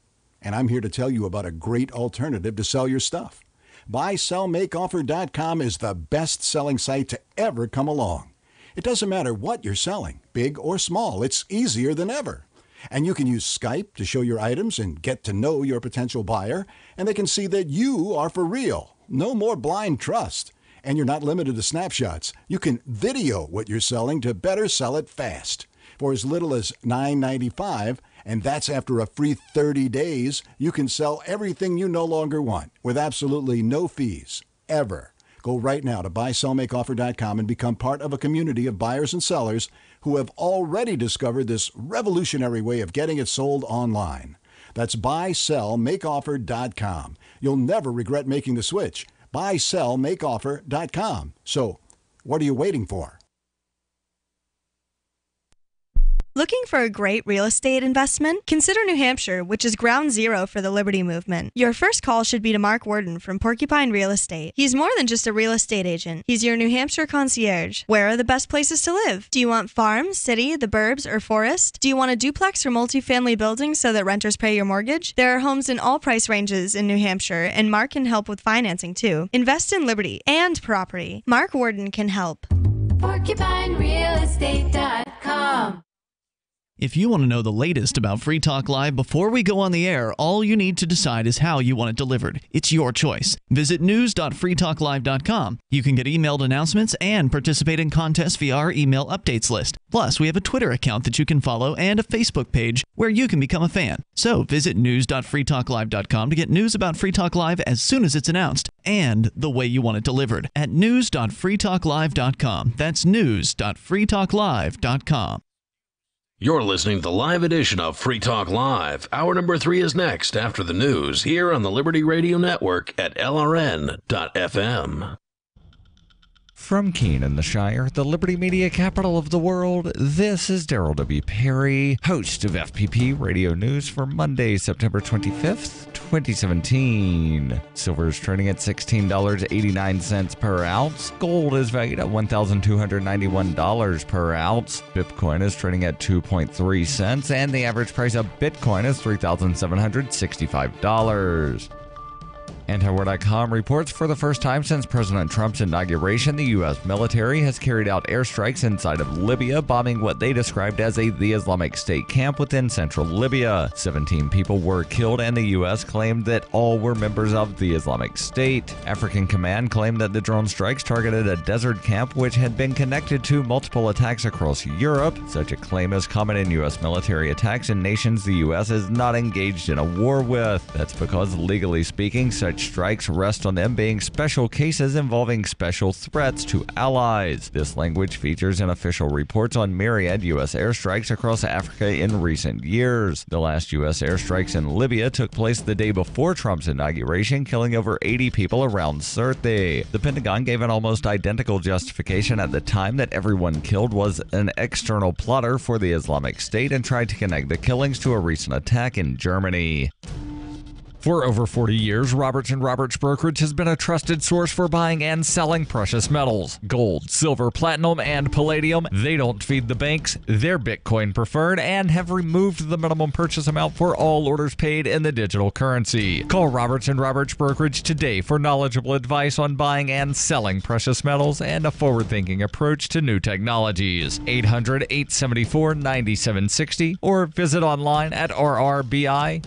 And I'm here to tell you about a great alternative to sell your stuff. BuySellMakeOffer.com is the best-selling site to ever come along. It doesn't matter what you're selling, big or small. It's easier than ever. And you can use Skype to show your items and get to know your potential buyer, and they can see that you are for real. No more blind trust. And you're not limited to snapshots. You can video what you're selling to better sell it fast. For as little as $9.95, and that's after a free 30 days, you can sell everything you no longer want with absolutely no fees, ever. Go right now to BuySellMakeOffer.com and become part of a community of buyers and sellers who have already discovered this revolutionary way of getting it sold online. That's BuySellMakeOffer.com. You'll never regret making the switch. BuySellMakeOffer.com. So, what are you waiting for? Looking for a great real estate investment? Consider New Hampshire, which is ground zero for the Liberty Movement. Your first call should be to Mark Worden from Porcupine Real Estate. He's more than just a real estate agent. He's your New Hampshire concierge. Where are the best places to live? Do you want farm, city, the burbs, or forest? Do you want a duplex or multifamily building so that renters pay your mortgage? There are homes in all price ranges in New Hampshire, and Mark can help with financing too. Invest in Liberty and property. Mark Worden can help. PorcupineRealestate.com. If you want to know the latest about Free Talk Live before we go on the air, all you need to decide is how you want it delivered. It's your choice. Visit news.freetalklive.com. You can get emailed announcements and participate in contests via our email updates list. Plus, we have a Twitter account that you can follow and a Facebook page where you can become a fan. So visit news.freetalklive.com to get news about Free Talk Live as soon as it's announced and the way you want it delivered at news.freetalklive.com. That's news.freetalklive.com. You're listening to the live edition of Free Talk Live. Hour number 3 is next after the news here on the Liberty Radio Network at LRN.FM. From Keene in the Shire, the Liberty Media capital of the world, this is Daryl W. Perry, host of FPP Radio News for Monday, September 25th, 2017. Silver is trading at $16.89 per ounce. Gold is valued at $1,291 per ounce. Bitcoin is trading at 2.3 cents, and the average price of Bitcoin is $3,765. Antiwar.com reports for the first time since President Trump's inauguration, the U.S. military has carried out airstrikes inside of Libya, bombing what they described as the Islamic State camp within central Libya. 17 people were killed, and the U.S. claimed that all were members of the Islamic State. African Command claimed that the drone strikes targeted a desert camp which had been connected to multiple attacks across Europe. Such a claim is common in U.S. military attacks in nations the U.S. is not engaged in a war with. That's because, legally speaking, such strikes rest on them being special cases involving special threats to allies. This language features in official reports on myriad U.S. airstrikes across Africa in recent years. The last U.S. airstrikes in Libya took place the day before Trump's inauguration, killing over 80 people around Sirte. The Pentagon gave an almost identical justification at the time that everyone killed was an external plotter for the Islamic State and tried to connect the killings to a recent attack in Germany. For over 40 years, Roberts & Roberts Brokerage has been a trusted source for buying and selling precious metals. Gold, silver, platinum, and palladium. They don't feed the banks. They're Bitcoin preferred and have removed the minimum purchase amount for all orders paid in the digital currency. Call Roberts & Roberts Brokerage today for knowledgeable advice on buying and selling precious metals and a forward-thinking approach to new technologies. 800-874-9760 or visit online at rrbi.co.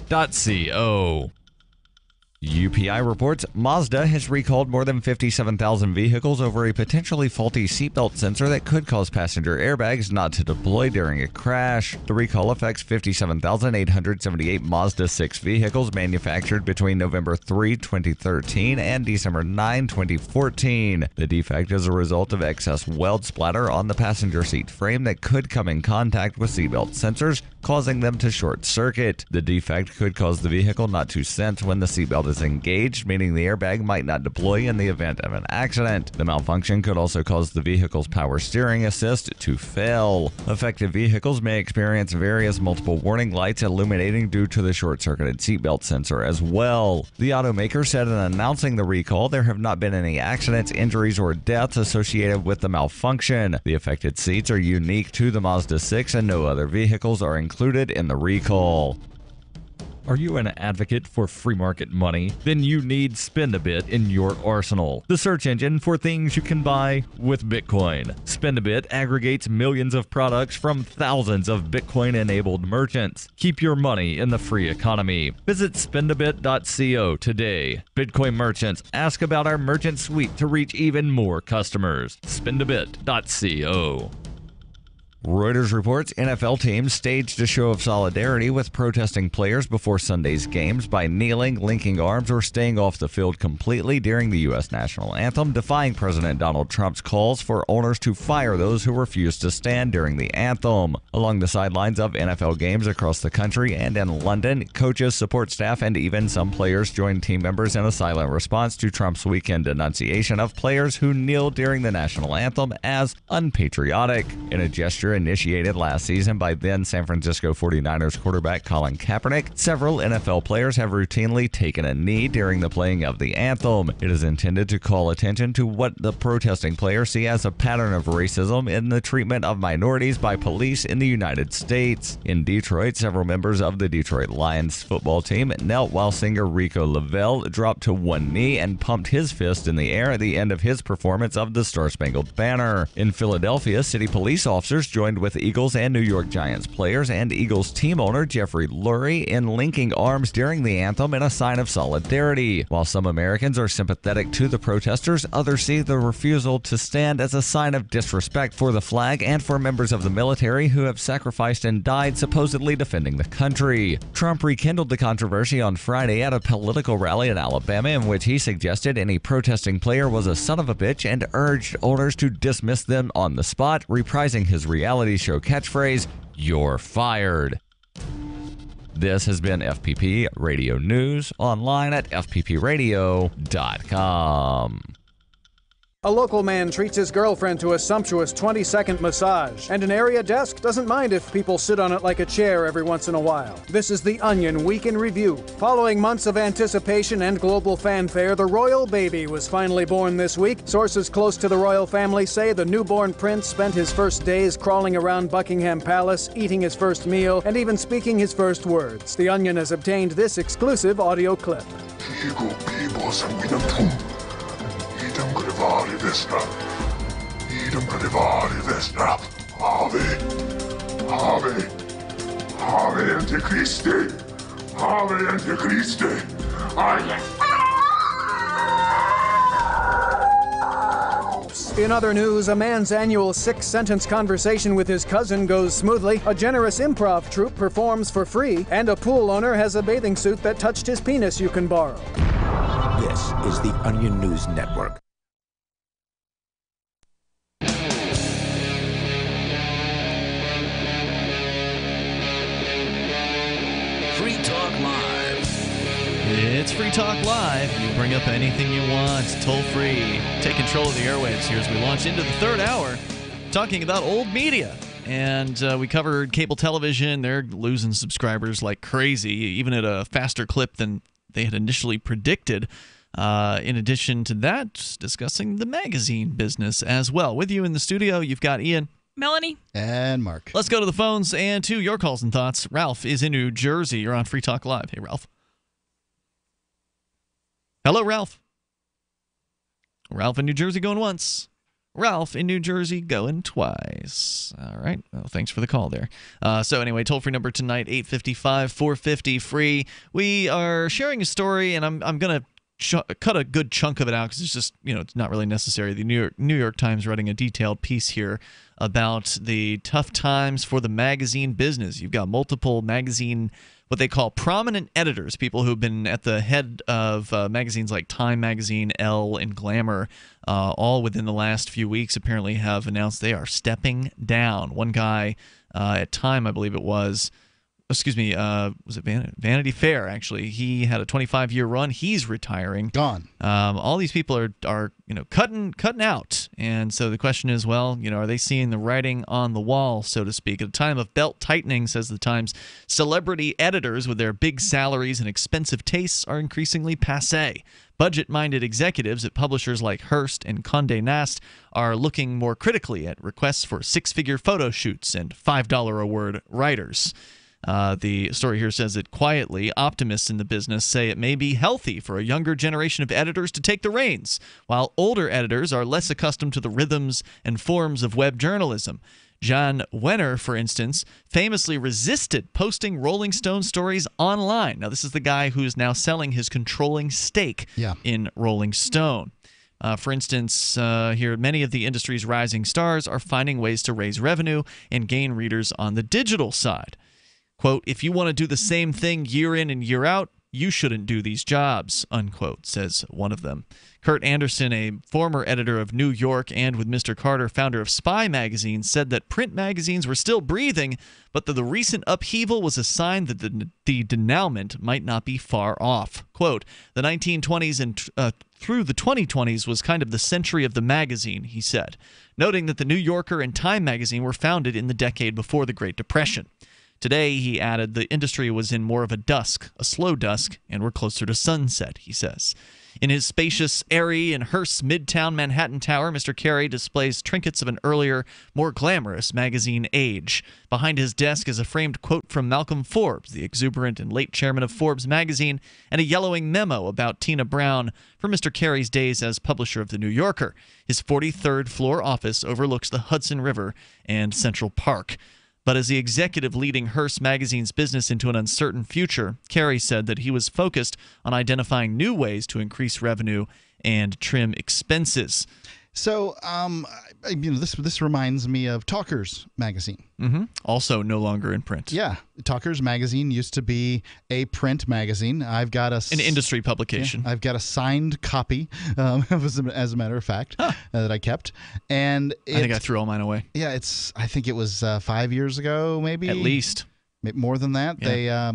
UPI reports Mazda has recalled more than 57,000 vehicles over a potentially faulty seatbelt sensor that could cause passenger airbags not to deploy during a crash. The recall affects 57,878 Mazda 6 vehicles manufactured between November 3, 2013 and December 9, 2014. The defect is a result of excess weld splatter on the passenger seat frame that could come in contact with seatbelt sensors, causing them to short circuit. The defect could cause the vehicle not to sense when the seatbelt is engaged, meaning the airbag might not deploy in the event of an accident. The malfunction could also cause the vehicle's power steering assist to fail. Affected vehicles may experience various multiple warning lights illuminating due to the short-circuited seatbelt sensor as well. The automaker said in announcing the recall there have not been any accidents, injuries, or deaths associated with the malfunction. The affected seats are unique to the Mazda 6 and no other vehicles are included in the recall. Are you an advocate for free market money? Then you need Spendabit in your arsenal, the search engine for things you can buy with Bitcoin. Spendabit aggregates millions of products from thousands of Bitcoin-enabled merchants. Keep your money in the free economy. Visit spendabit.co today. Bitcoin merchants, ask about our merchant suite to reach even more customers. Spendabit.co. Reuters reports NFL teams staged a show of solidarity with protesting players before Sunday's games by kneeling, linking arms, or staying off the field completely during the U.S. national anthem, defying President Donald Trump's calls for owners to fire those who refused to stand during the anthem. Along the sidelines of NFL games across the country and in London, coaches, support staff, and even some players joined team members in a silent response to Trump's weekend denunciation of players who kneeled during the national anthem as unpatriotic. In a gesture procedure initiated last season by then San Francisco 49ers quarterback Colin Kaepernick, several NFL players have routinely taken a knee during the playing of the anthem. It is intended to call attention to what the protesting players see as a pattern of racism in the treatment of minorities by police in the United States. In Detroit, several members of the Detroit Lions football team knelt while singer Rico Lavelle dropped to one knee and pumped his fist in the air at the end of his performance of the Star-Spangled Banner. In Philadelphia, city police officers joined with Eagles and New York Giants players and Eagles team owner Jeffrey Lurie in linking arms during the anthem in a sign of solidarity. While some Americans are sympathetic to the protesters, others see the refusal to stand as a sign of disrespect for the flag and for members of the military who have sacrificed and died supposedly defending the country. Trump rekindled the controversy on Friday at a political rally in Alabama in which he suggested any protesting player was a son of a bitch and urged owners to dismiss them on the spot, reprising his reality show catchphrase, "You're fired." This has been FPP Radio News, online at fppradio.com. A local man treats his girlfriend to a sumptuous 20-second massage, and an area desk doesn't mind if people sit on it like a chair every once in a while. This is The Onion Week in Review. Following months of anticipation and global fanfare, the royal baby was finally born this week. Sources close to the royal family say the newborn prince spent his first days crawling around Buckingham Palace, eating his first meal, and even speaking his first words. The Onion has obtained this exclusive audio clip. Idem grevali vestra. Idem grevali vestra. Ave. Ave. Ave Antichristi. Ave Antichristi. In other news, a man's annual 6-sentence conversation with his cousin goes smoothly, a generous improv troupe performs for free, and a pool owner has a bathing suit that touched his penis you can borrow. This is the Onion News Network. Free Talk Live. It's Free Talk Live. You bring up anything you want, toll free. Take control of the airwaves here as we launch into the third hour, talking about old media. And we covered cable television. They're losing subscribers like crazy, even at a faster clip than they had initially predicted. In addition to that, just discussing the magazine business as well. With you in the studio, you've got Ian, Melanie, and Mark. Let's go to the phones and to your calls and thoughts. Ralph is in New Jersey. You're on Free Talk Live. Hey, Ralph. Hello, Ralph. Ralph in New Jersey going once. Ralph in New Jersey going twice. All right. Well, thanks for the call there. So anyway, toll-free number tonight, 855-450-FREE. We are sharing a story, and I'm going to cut a good chunk of it out because it's just, it's not really necessary. The New York Times writing a detailed piece here about the tough times for the magazine business. You've got multiple magazine, what they call prominent editors, people who've been at the head of magazines like Time Magazine, Elle, and Glamour, all within the last few weeks apparently have announced they are stepping down. One guy at Time, I believe it was it Vanity Fair, actually? He had a 25-year run. He's retiring. Gone. All these people are cutting out. And so the question is, well, are they seeing the writing on the wall, so to speak? At a time of belt tightening, says the Times, celebrity editors with their big salaries and expensive tastes are increasingly passé. Budget-minded executives at publishers like Hearst and Condé Nast are looking more critically at requests for six-figure photo shoots and $5 a word writers. The story here says that quietly, optimists in the business say it may be healthy for a younger generation of editors to take the reins, while older editors are less accustomed to the rhythms and forms of web journalism. John Wenner, for instance, famously resisted posting Rolling Stone stories online. Now, this is the guy who's now selling his controlling stake in Rolling Stone. For instance, here, many of the industry's rising stars are finding ways to raise revenue and gain readers on the digital side. Quote, if you want to do the same thing year in and year out, "You shouldn't do these jobs," unquote, says one of them. Kurt Anderson, a former editor of New York and with Mr. Carter, founder of Spy magazine, said that print magazines were still breathing, but that the recent upheaval was a sign that the denouement might not be far off. Quote, "The 1920s and through the 2020s was kind of the century of the magazine," he said, noting that the New Yorker and Time magazine were founded in the decade before the Great Depression. Today, he added, the industry was in more of a slow dusk, and we're closer to sunset, he says. In his spacious, airy, and Hearst Midtown Manhattan Tower, Mr. Carey displays trinkets of an earlier, more glamorous magazine age. Behind his desk is a framed quote from Malcolm Forbes, the exuberant and late chairman of Forbes magazine, and a yellowing memo about Tina Brown from Mr. Carey's days as publisher of The New Yorker. His 43rd floor office overlooks the Hudson River and Central Park. But as the executive leading Hearst magazine's business into an uncertain future, Carey said that he was focused on identifying new ways to increase revenue and trim expenses. So, this reminds me of Talkers magazine. Mm-hmm. Also no longer in print. Yeah. Talkers magazine used to be a print magazine. I've got an industry publication. Yeah, I've got a signed copy, as a matter of fact, that I kept. And I think I threw all mine away. Yeah, I think it was 5 years ago, maybe. At least. More than that. Yeah.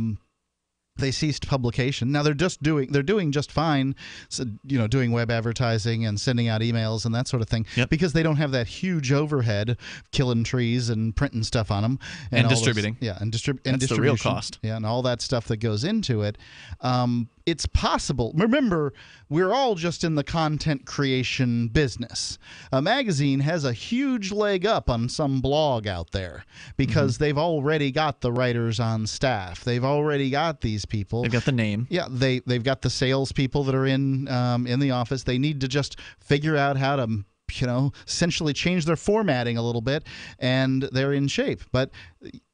They ceased publication. Now they're doing just fine, so, doing web advertising and sending out emails and that sort of thing, because they don't have that huge overhead killing trees and printing stuff on them and distributing. And distribution. That's the real cost. Yeah, and all that stuff that goes into it. It's possible. Remember, we're all just in the content creation business. A magazine has a huge leg up on some blog out there because they've already got the writers on staff. They've already got these people. They've got the name. Yeah, they've got the salespeople that are in the office. They need to just figure out how to essentially change their formatting a little bit, and they're in shape. But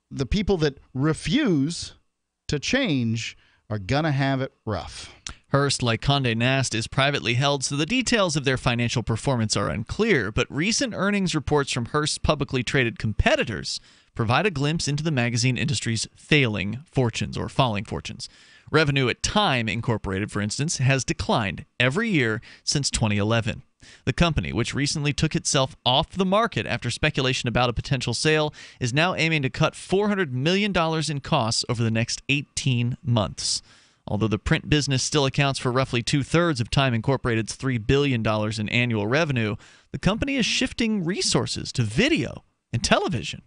the people that refuse to change are going to have it rough. Hearst, like Condé Nast, is privately held, so the details of their financial performance are unclear, but recent earnings reports from Hearst's publicly traded competitors provide a glimpse into the magazine industry's falling fortunes. Revenue at Time Incorporated, for instance, has declined every year since 2011. The company, which recently took itself off the market after speculation about a potential sale, is now aiming to cut $400 million in costs over the next 18 months. Although the print business still accounts for roughly two-thirds of Time Incorporated's $3 billion in annual revenue, the company is shifting resources to video and television.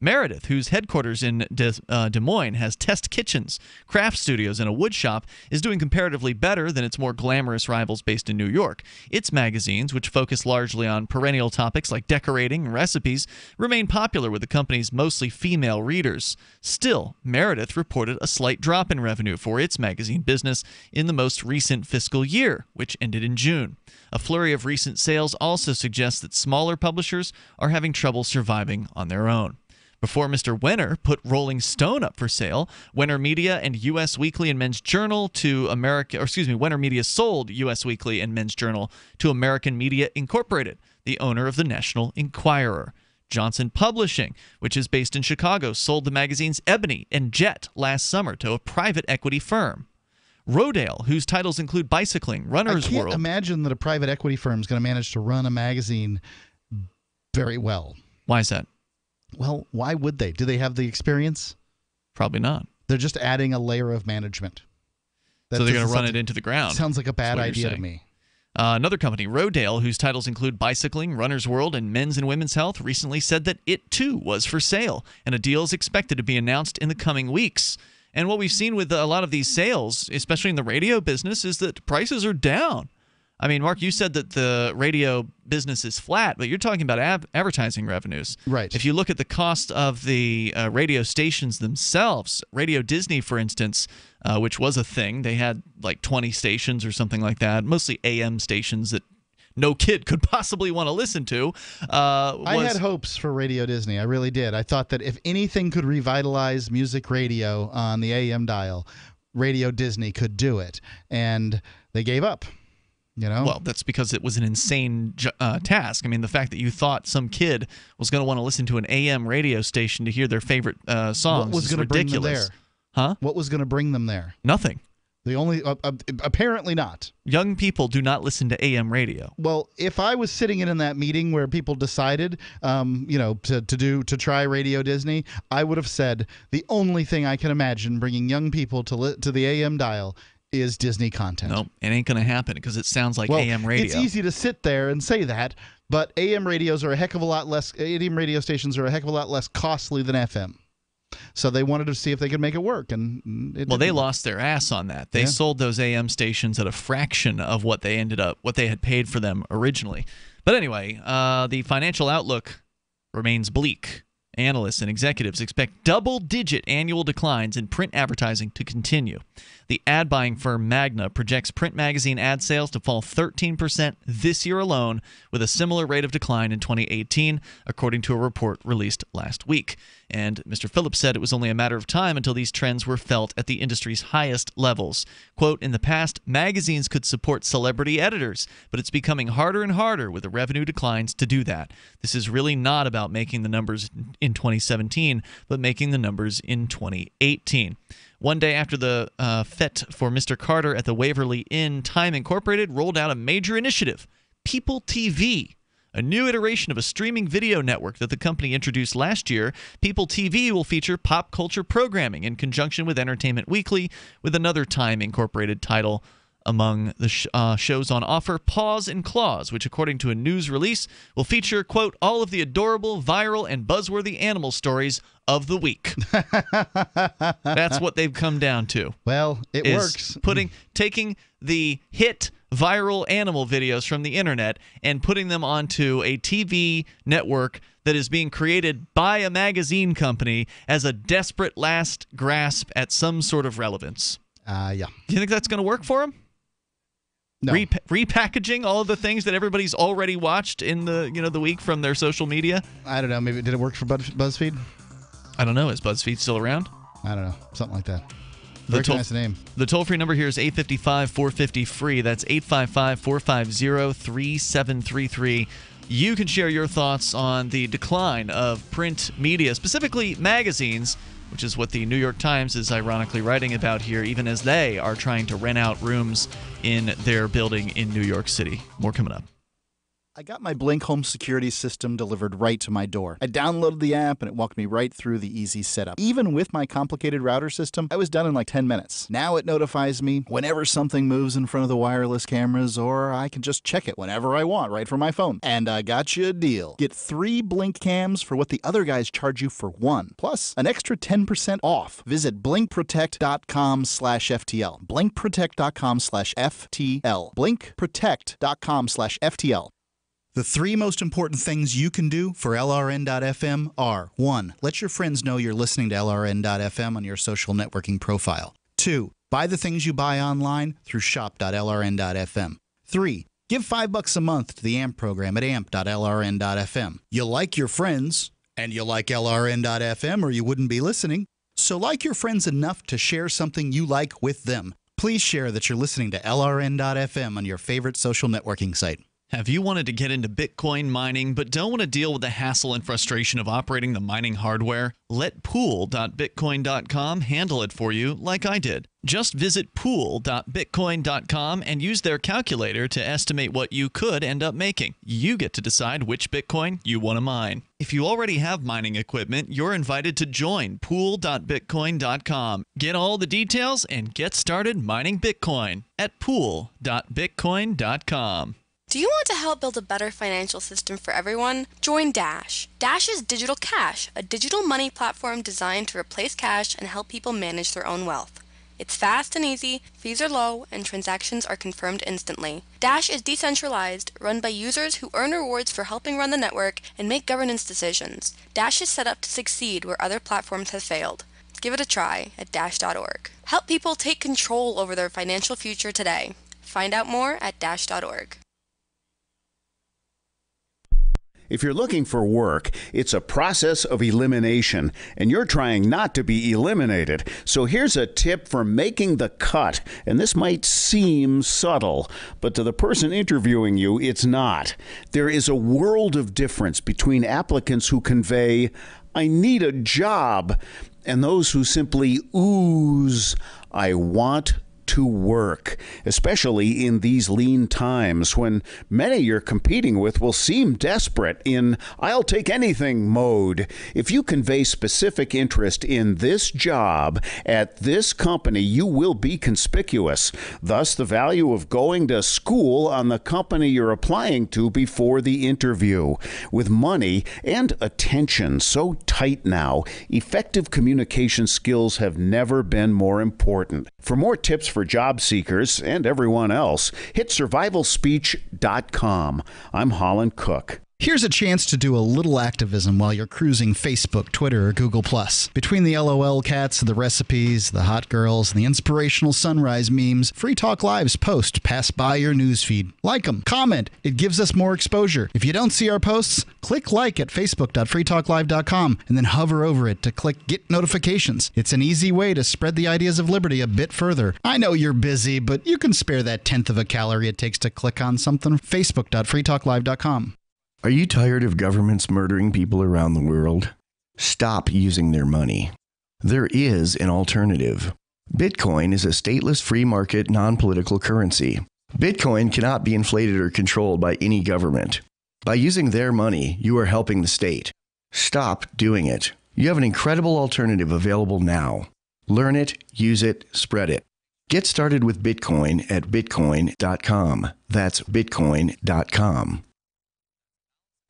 Meredith, whose headquarters in Des Moines has test kitchens, craft studios, and a wood shop, is doing comparatively better than its more glamorous rivals based in New York. Its magazines, which focus largely on perennial topics like decorating and recipes, remain popular with the company's mostly female readers. Still, Meredith reported a slight drop in revenue for its magazine business in the most recent fiscal year, which ended in June. A flurry of recent sales also suggests that smaller publishers are having trouble surviving on their own. Before Mr. Wenner put Rolling Stone up for sale, Wenner Media and US Weekly and Men's Journal Wenner Media sold US Weekly and Men's Journal to American Media Incorporated, the owner of the National Enquirer. Johnson Publishing, which is based in Chicago, sold the magazines Ebony and Jet last summer to a private equity firm. Rodale, whose titles include bicycling, Runner's World. I can't imagine that a private equity firm is going to manage to run a magazine very well. Why is that? Well, why would they? Do they have the experience? Probably not. They're just adding a layer of management. So they're going to run it into the ground. Sounds like a bad idea to me. Another company, Rodale, whose titles include bicycling, Runner's World, and men's and women's health, recently said that it too was for sale, and a deal is expected to be announced in the coming weeks. And what we've seen with a lot of these sales, especially in the radio business, is that prices are down. I mean, Mark, you said that the radio business is flat, but you're talking about advertising revenues. Right. If you look at the cost of the radio stations themselves, Radio Disney, for instance, which was a thing, they had like 20 stations or something like that, mostly AM stations that no kid could possibly want to listen to. I had hopes for Radio Disney. I really did. I thought that if anything could revitalize music radio on the AM dial, Radio Disney could do it. And they gave up. Well, that's because it was an insane task. I mean, the fact that you thought some kid was going to want to listen to an AM radio station to hear their favorite songs is ridiculous. Bring them there? Huh? What was going to bring them there? Nothing. The only apparently not. Young people do not listen to AM radio. Well, if I was sitting in that meeting where people decided, to try Radio Disney, I would have said the only thing I can imagine bringing young people to the AM dial is Disney content. No, it ain't going to happen because it sounds like AM radio. It's easy to sit there and say that, but AM radio stations are a heck of a lot less costly than FM. So they wanted to see if they could make it work, and they lost their ass on that. They sold those AM stations at a fraction of what they had paid for them originally. But anyway, the financial outlook remains bleak. Analysts and executives expect double-digit annual declines in print advertising to continue. The ad-buying firm Magna projects print magazine ad sales to fall 13% this year alone, with a similar rate of decline in 2018, according to a report released last week. And Mr. Phillips said it was only a matter of time until these trends were felt at the industry's highest levels. Quote, in the past, magazines could support celebrity editors, but it's becoming harder and harder with the revenue declines to do that. This is really not about making the numbers in 2017, but making the numbers in 2018. One day after the fete for Mr. Carter at the Waverly Inn, Time Incorporated rolled out a major initiative, People TV, a new iteration of a streaming video network that the company introduced last year. People TV will feature pop culture programming in conjunction with Entertainment Weekly, with another Time Incorporated title among the shows on offer, Paws and Claws, which, according to a news release, will feature, quote, all of the adorable, viral, and buzzworthy animal stories of the week. That's what they've come down to. Well, it works. Taking the hit viral animal videos from the internet and putting them onto a TV network that is being created by a magazine company as a desperate last grasp at some sort of relevance. Yeah. Do you think that's going to work for them? No. Repackaging all of the things that everybody's already watched in the week from their social media? I don't know. Maybe did it work for BuzzFeed? I don't know. Is BuzzFeed still around? I don't know. Something like that. Recognize the name. The toll-free number here is 855-450-FREE. That's 855-450-3733. You can share your thoughts on the decline of print media, specifically magazines, which is what the New York Times is ironically writing about here, even as they are trying to rent out rooms in their building in New York City. More coming up. I got my Blink home security system delivered right to my door. I downloaded the app and it walked me right through the easy setup. Even with my complicated router system, I was done in like 10 minutes. Now it notifies me whenever something moves in front of the wireless cameras, or I can just check it whenever I want right from my phone. And I got you a deal. Get 3 Blink cams for what the other guys charge you for 1, plus an extra 10% off. Visit blinkprotect.com/FTL. blinkprotect.com/FTL. blinkprotect.com/FTL. The 3 most important things you can do for LRN.FM are: 1. Let your friends know you're listening to LRN.FM on your social networking profile. 2. Buy the things you buy online through shop.LRN.FM. 3. Give $5 a month to the AMP program at amp.LRN.FM. You like your friends, and you like LRN.FM, or you wouldn't be listening. So like your friends enough to share something you like with them. Please share that you're listening to LRN.FM on your favorite social networking site. Have you wanted to get into Bitcoin mining but don't want to deal with the hassle and frustration of operating the mining hardware? Let pool.bitcoin.com handle it for you like I did. Just visit pool.bitcoin.com and use their calculator to estimate what you could end up making. You get to decide which Bitcoin you want to mine. If you already have mining equipment, you're invited to join pool.bitcoin.com. Get all the details and get started mining Bitcoin at pool.bitcoin.com. Do you want to help build a better financial system for everyone? Join Dash. Dash is Digital Cash, a digital money platform designed to replace cash and help people manage their own wealth. It's fast and easy, fees are low, and transactions are confirmed instantly. Dash is decentralized, run by users who earn rewards for helping run the network and make governance decisions. Dash is set up to succeed where other platforms have failed. Give it a try at dash.org. Help people take control over their financial future today. Find out more at dash.org. If you're looking for work, it's a process of elimination, and you're trying not to be eliminated. So here's a tip for making the cut, and this might seem subtle, but to the person interviewing you, it's not. There is a world of difference between applicants who convey, "I need a job," and those who simply ooze, "I want to work, especially in these lean times when many you're competing with will seem desperate in I'll take anything mode. If you convey specific interest in this job at this company, you will be conspicuous. Thus, the value of going to school on the company you're applying to before the interview. With money and attention so tight now, effective communication skills have never been more important. For more tips for job seekers and everyone else, hit survivalspeech.com. I'm Holland Cook. Here's a chance to do a little activism while you're cruising Facebook, Twitter, or Google+. Between the LOL cats, the recipes, the hot girls, and the inspirational sunrise memes, Free Talk Live's posts pass by your newsfeed. Like them, comment. It gives us more exposure. If you don't see our posts, click like at facebook.freetalklive.com and then hover over it to click Get Notifications. It's an easy way to spread the ideas of liberty a bit further. I know you're busy, but you can spare that 1/10 of a calorie it takes to click on something. facebook.freetalklive.com. Are you tired of governments murdering people around the world? Stop using their money. There is an alternative. Bitcoin is a stateless free market non-political currency. Bitcoin cannot be inflated or controlled by any government. By using their money, you are helping the state. Stop doing it. You have an incredible alternative available now. Learn it, use it, spread it. Get started with Bitcoin at bitcoin.com. That's bitcoin.com.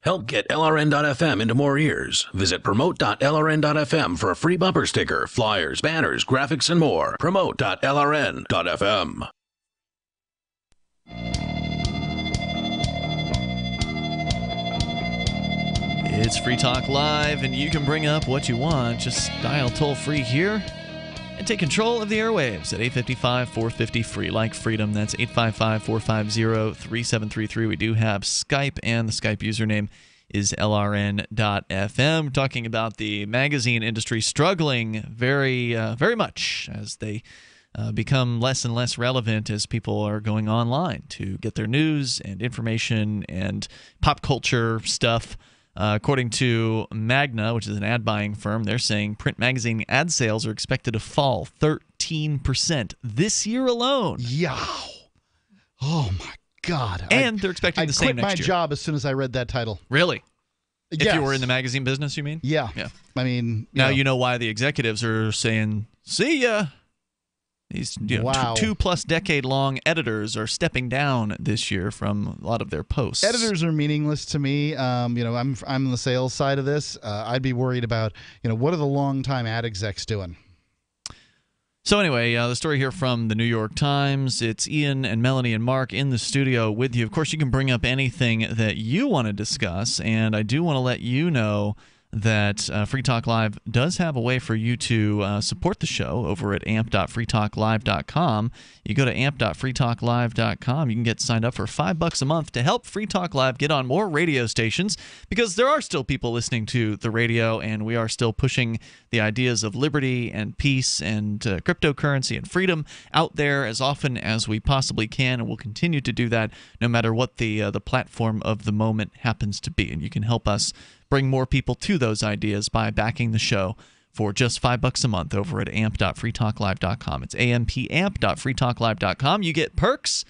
Help get LRN.FM into more ears. Visit promote.lrn.fm for a free bumper sticker, flyers, banners, graphics, and more. Promote.lrn.fm. It's Free Talk Live, and you can bring up what you want. Just dial toll-free here and take control of the airwaves at 855-450-FREE. Like freedom, that's 855-450-3733. We do have Skype, and the Skype username is LRN.FM. Talking about the magazine industry struggling very much as they become less and less relevant as people are going online to get their news and information and pop culture stuff. According to Magna, which is an ad buying firm, they're saying print magazine ad sales are expected to fall 13% this year alone. Yeah. Oh, my God. And they're expecting the same next year. I'd quit my job as soon as I read that title. Really? If Yes. you were in the magazine business, you mean? Yeah. Yeah. I mean, now you know why the executives are saying, see ya. These Wow. 2+ decade-long editors are stepping down this year from a lot of their posts. Editors are meaningless to me. I'm on the sales side of this. I'd be worried about, what are the long-time ad execs doing? So anyway, the story here from the New York Times. It's Ian and Melanie and Mark in the studio with you. Of course, you can bring up anything that you want to discuss, and I do want to let you know that Free Talk Live does have a way for you to support the show over at amp.freetalklive.com. You go to amp.freetalklive.com. You can get signed up for $5 a month to help Free Talk Live get on more radio stations, because there are still people listening to the radio, and we are still pushing the ideas of liberty and peace and cryptocurrency and freedom out there as often as we possibly can, and we'll continue to do that no matter what the platform of the moment happens to be. And you can help us bring more people to those ideas by backing the show for just $5 a month over at amp.freetalklive.com. It's amp.freetalklive.com. You get perks,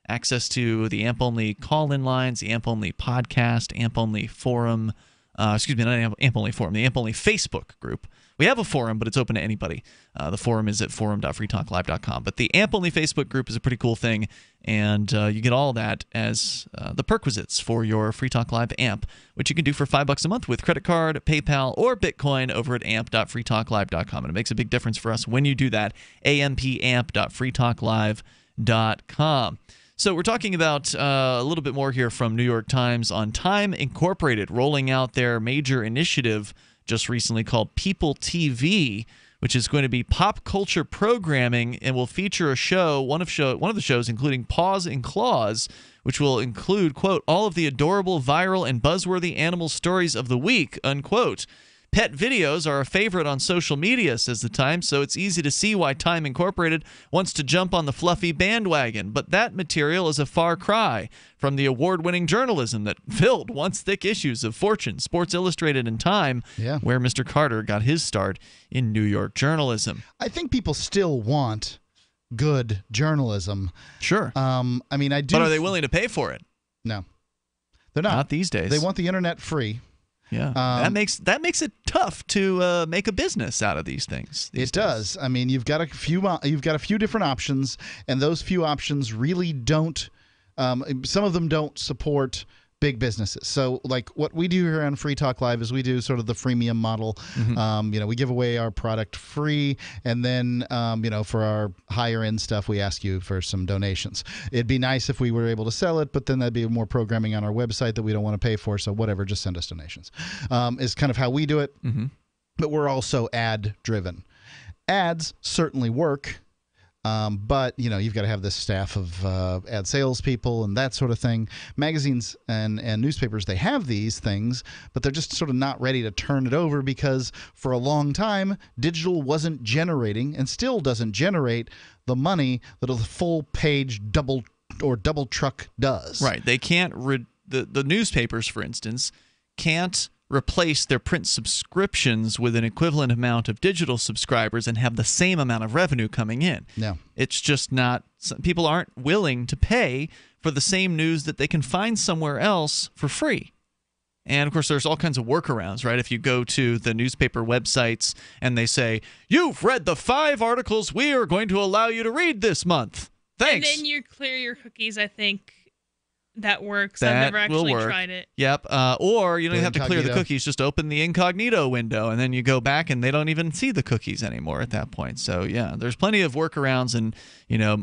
access to the AMP-only call-in lines, the AMP-only podcast, AMP-only forum, not AMP-only forum, the AMP-only Facebook group. We have a forum, but it's open to anybody. The forum is at forum.freetalklive.com. But the AMP-only Facebook group is a pretty cool thing, and you get all that as the perquisites for your Free Talk Live AMP, which you can do for $5 a month with credit card, PayPal, or Bitcoin over at amp.freetalklive.com. And it makes a big difference for us when you do that. ampamp.freetalklive.com. So we're talking about a little bit more here from New York Times on Time Incorporated rolling out their major initiative just recently called People TV, which is going to be pop culture programming and will feature a show, one of the shows including Paws and Claws, which will include, quote, all of the adorable, viral, and buzzworthy animal stories of the week, unquote. Pet videos are a favorite on social media, says the Times, so it's easy to see why Time Incorporated wants to jump on the fluffy bandwagon. But that material is a far cry from the award-winning journalism that filled once thick issues of Fortune, Sports Illustrated, and Time, where Mr. Carter got his start in New York journalism. I think people still want good journalism. Sure. I mean, I do. But are they willing to pay for it? No, they're not. Not these days. They want the internet free. Yeah, that makes it tough to make a business out of these things. It does. I mean, you've got a few different options, and those few options really don't. Some of them don't support big businesses. So, like what we do here on Free Talk Live is we do sort of the freemium model. We give away our product free, and then for our higher end stuff, we ask you for some donations. It'd be nice if we were able to sell it, but then that'd be more programming on our website that we don't want to pay for. So whatever, just send us donations. Is kind of how we do it. But we're also ad driven. Ads certainly work. But you've got to have this staff of ad salespeople and that sort of thing. Magazines and newspapers, they have these things, but they're just sort of not ready to turn it over because for a long time, digital wasn't generating and still doesn't generate the money that a full page double truck does. Right. They can't. The newspapers, for instance, can't replace their print subscriptions with an equivalent amount of digital subscribers and have the same amount of revenue coming in. No. It's just not. People aren't willing to pay for the same news that they can find somewhere else for free. And, of course, there's all kinds of workarounds, right? If you go to the newspaper websites and they say, you've read the 5 articles we are going to allow you to read this month. Thanks. And then you clear your cookies, I think. That works. That I've never actually will work. tried it. Yep. Or you don't have to clear the Incognito. cookies. Just open the incognito window, and then you go back, and they don't even see the cookies anymore at that point. So, yeah, there's plenty of workarounds, and,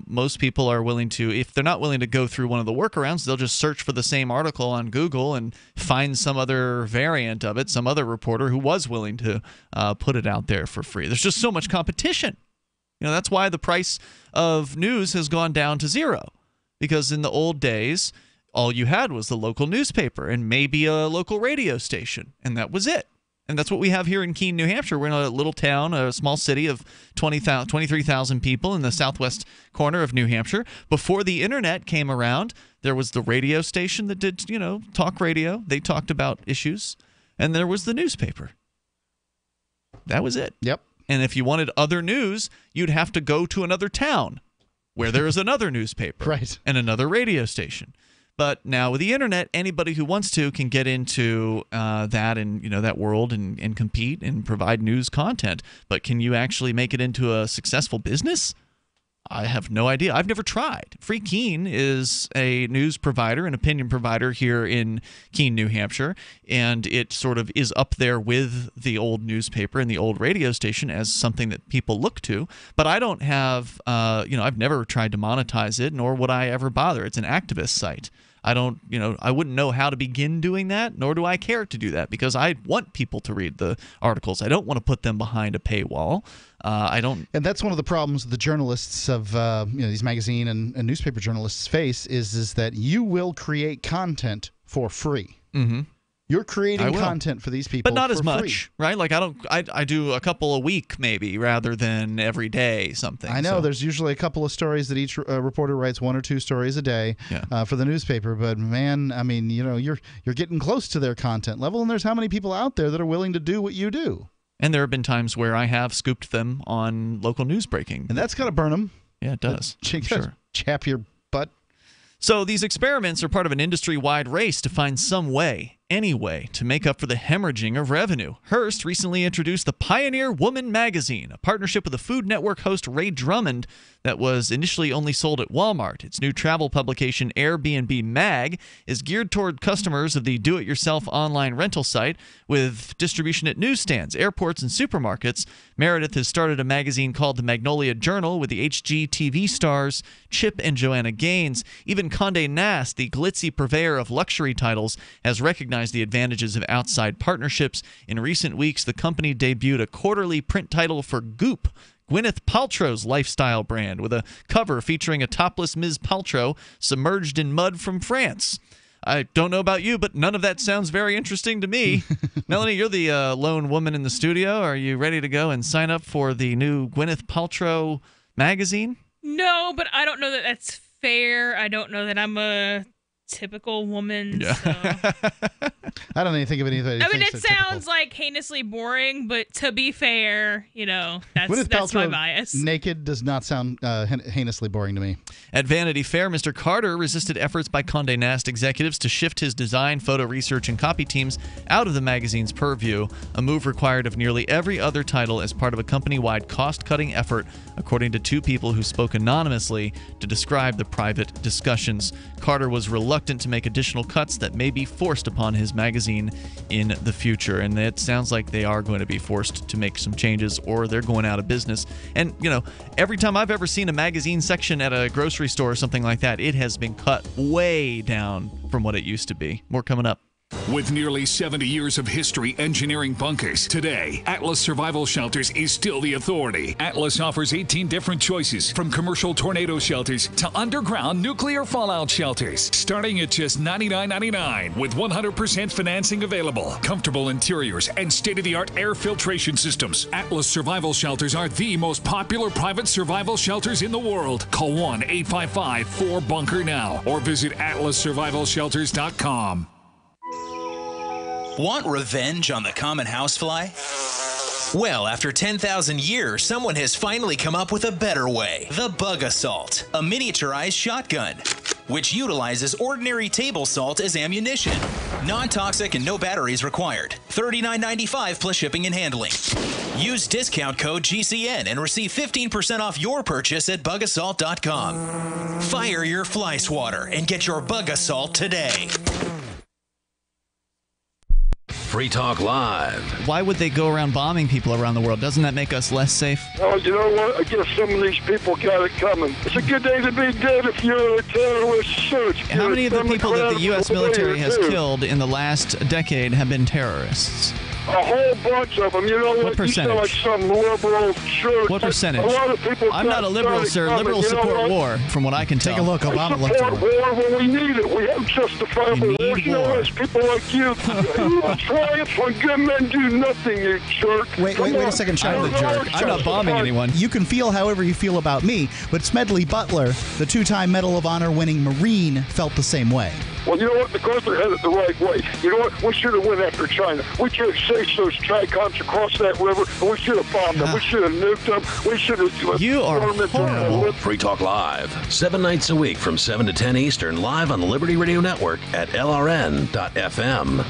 most people are willing to, if they're not willing to go through one of the workarounds, they'll just search for the same article on Google and find some other variant of it, some other reporter who was willing to put it out there for free. There's just so much competition. That's why the price of news has gone down to zero, because in the old days, all you had was the local newspaper and maybe a local radio station, and that was it. And that's what we have here in Keene, New Hampshire. We're in a little town, a small city of 23,000 people in the southwest corner of New Hampshire. Before the internet came around, there was the radio station that did, talk radio. They talked about issues. And there was the newspaper. That was it. Yep. And if you wanted other news, you'd have to go to another town where there is another newspaper Right. and another radio station. But now with the internet, anybody who wants to can get into that and that world and compete and provide news content. But can you actually make it into a successful business? I have no idea. I've never tried. Free Keene is a news provider, an opinion provider here in Keene, New Hampshire, and it sort of is up there with the old newspaper and the old radio station as something that people look to. But I don't have, I've never tried to monetize it, nor would I ever bother. It's an activist site. I don't, I wouldn't know how to begin doing that, nor do I care to do that, because I want people to read the articles. I don't want to put them behind a paywall. I don't. And that's one of the problems the journalists of these magazine and newspaper journalists face is that you will create content for free. Mm-hmm. You're creating content for these people, but not for as much, free. right? Like I do a couple a week maybe, rather than every day something. I know there's usually a couple of stories that each reporter writes, 1 or 2 stories a day for the newspaper. But man, I mean, you're getting close to their content level, and there's how many people out there that are willing to do what you do. And there have been times where I have scooped them on local news breaking, and that's gotta burn them. Yeah, it does. Sure, chap your butt. So these experiments are part of an industry-wide race to find some way, any way, to make up for the hemorrhaging of revenue. Hearst recently introduced the Pioneer Woman magazine, a partnership with the Food Network host Ray Drummond that was initially only sold at Walmart. Its new travel publication, Airbnb Mag, is geared toward customers of the do-it-yourself online rental site with distribution at newsstands, airports, and supermarkets. Meredith has started a magazine called the Magnolia Journal with the HGTV stars Chip and Joanna Gaines. Even Condé Nast, the glitzy purveyor of luxury titles, has recognized the advantages of outside partnerships. In recent weeks, the company debuted a quarterly print title for Goop, Gwyneth Paltrow's lifestyle brand, with a cover featuring a topless Ms. Paltrow submerged in mud from France. I don't know about you, but none of that sounds very interesting to me. Melanie, you're the lone woman in the studio. Are you ready to go and sign up for the new Gwyneth Paltrow magazine? No, but I don't know that that's fair. I don't know that I'm a typical woman. Yeah. So. I don't even think of anything. I mean, it sounds like heinously boring, but to be fair, that's my Paltrow bias. Naked does not sound heinously boring to me. At Vanity Fair, Mr. Carter resisted efforts by Condé Nast executives to shift his design, photo research, and copy teams out of the magazine's purview, a move required of nearly every other title as part of a company-wide cost-cutting effort, according to two people who spoke anonymously to describe the private discussions. Carter was reluctant to make additional cuts that may be forced upon his magazine in the future, and it sounds like they are going to be forced to make some changes or they're going out of business. And, every time I've ever seen a magazine section at a grocery store or something like that, it has been cut way down from what it used to be. More coming up. With nearly 70 years of history engineering bunkers, today, Atlas Survival Shelters is still the authority. Atlas offers 18 different choices, from commercial tornado shelters to underground nuclear fallout shelters, starting at just $99.99 with 100% financing available. Comfortable interiors and state-of-the-art air filtration systems. Atlas Survival Shelters are the most popular private survival shelters in the world. Call 1-855-4BUNKER now or visit atlassurvivalshelters.com. Want revenge on the common housefly? Well, after 10,000 years, someone has finally come up with a better way. The Bug Assault, a miniaturized shotgun, which utilizes ordinary table salt as ammunition. Non-toxic and no batteries required. $39.95 plus shipping and handling. Use discount code GCN and receive 15% off your purchase at bugassault.com. Fire your fly swatter and get your Bug Assault today. Free Talk Live. Why would they go around bombing people around the world? Doesn't that make us less safe? Oh, you know what? I guess some of these people got it coming. It's a good day to be dead if you're a terrorist suit. How many of the people that the U.S. military has killed in the last decade have been terrorists? A whole bunch of them. You know what? percentage? You sound like some liberal church. What percentage? A lot of people. I'm not a liberal, sir. Liberals support war, from what I can tell. Take a look. Obama looked at war when we need it. We have justifiable war. You know, it's people like you. Triumph when good men do nothing, you jerk. Wait a second, Charlie the jerk. I'm not bombing anyone. You can feel however you feel about me, but Smedley Butler, the two-time Medal of Honor winning Marine, felt the same way. Well, you know what? Because they're headed the right way. You know what? We should have went after China. We should have chased those tricoms across that river, and we should have bombed them. We should have nuked them. We should have... You are horrible. Free Talk Live, 7 nights a week from 7 to 10 Eastern, live on the Liberty Radio Network at LRN.FM.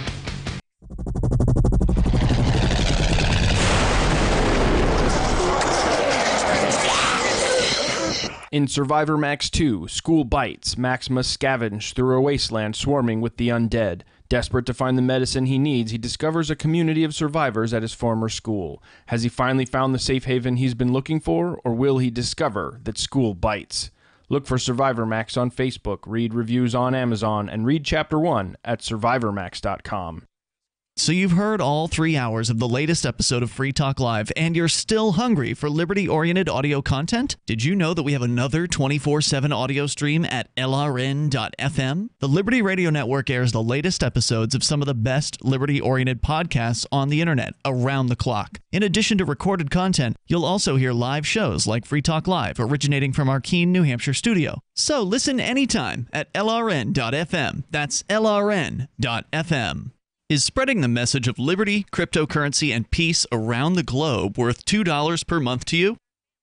In Survivor Max 2, School Bites, Max must scavenge through a wasteland swarming with the undead. Desperate to find the medicine he needs, he discovers a community of survivors at his former school. Has he finally found the safe haven he's been looking for, or will he discover that school bites? Look for Survivor Max on Facebook, read reviews on Amazon, and read Chapter 1 at survivormax.com. So you've heard all 3 hours of the latest episode of Free Talk Live, and you're still hungry for liberty-oriented audio content? Did you know that we have another 24/7 audio stream at LRN.FM? The Liberty Radio Network airs the latest episodes of some of the best liberty-oriented podcasts on the internet around the clock. In addition to recorded content, you'll also hear live shows like Free Talk Live, originating from our Keene, New Hampshire studio. So listen anytime at LRN.FM. That's LRN.FM. Is spreading the message of liberty, cryptocurrency, and peace around the globe worth $2 per month to you?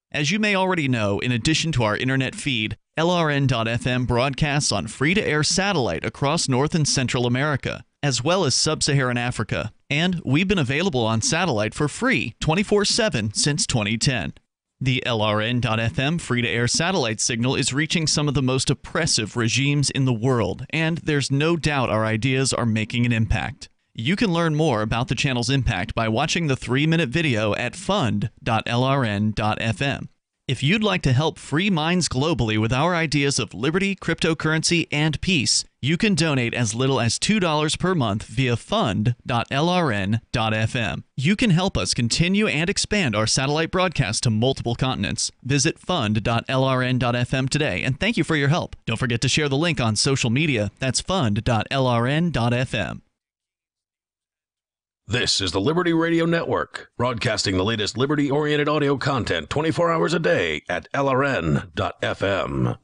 As you may already know, in addition to our internet feed, LRN.FM broadcasts on free-to-air satellite across North and Central America, as well as Sub-Saharan Africa. And we've been available on satellite for free 24/7 since 2010. The LRN.FM free-to-air satellite signal is reaching some of the most oppressive regimes in the world, and there's no doubt our ideas are making an impact. You can learn more about the channel's impact by watching the 3-minute video at fund.lrn.fm. If you'd like to help free minds globally with our ideas of liberty, cryptocurrency, and peace, you can donate as little as $2 per month via fund.lrn.fm. You can help us continue and expand our satellite broadcast to multiple continents. Visit fund.lrn.fm today, and thank you for your help. Don't forget to share the link on social media. That's fund.lrn.fm. This is the Liberty Radio Network, broadcasting the latest liberty-oriented audio content 24 hours a day at LRN.FM.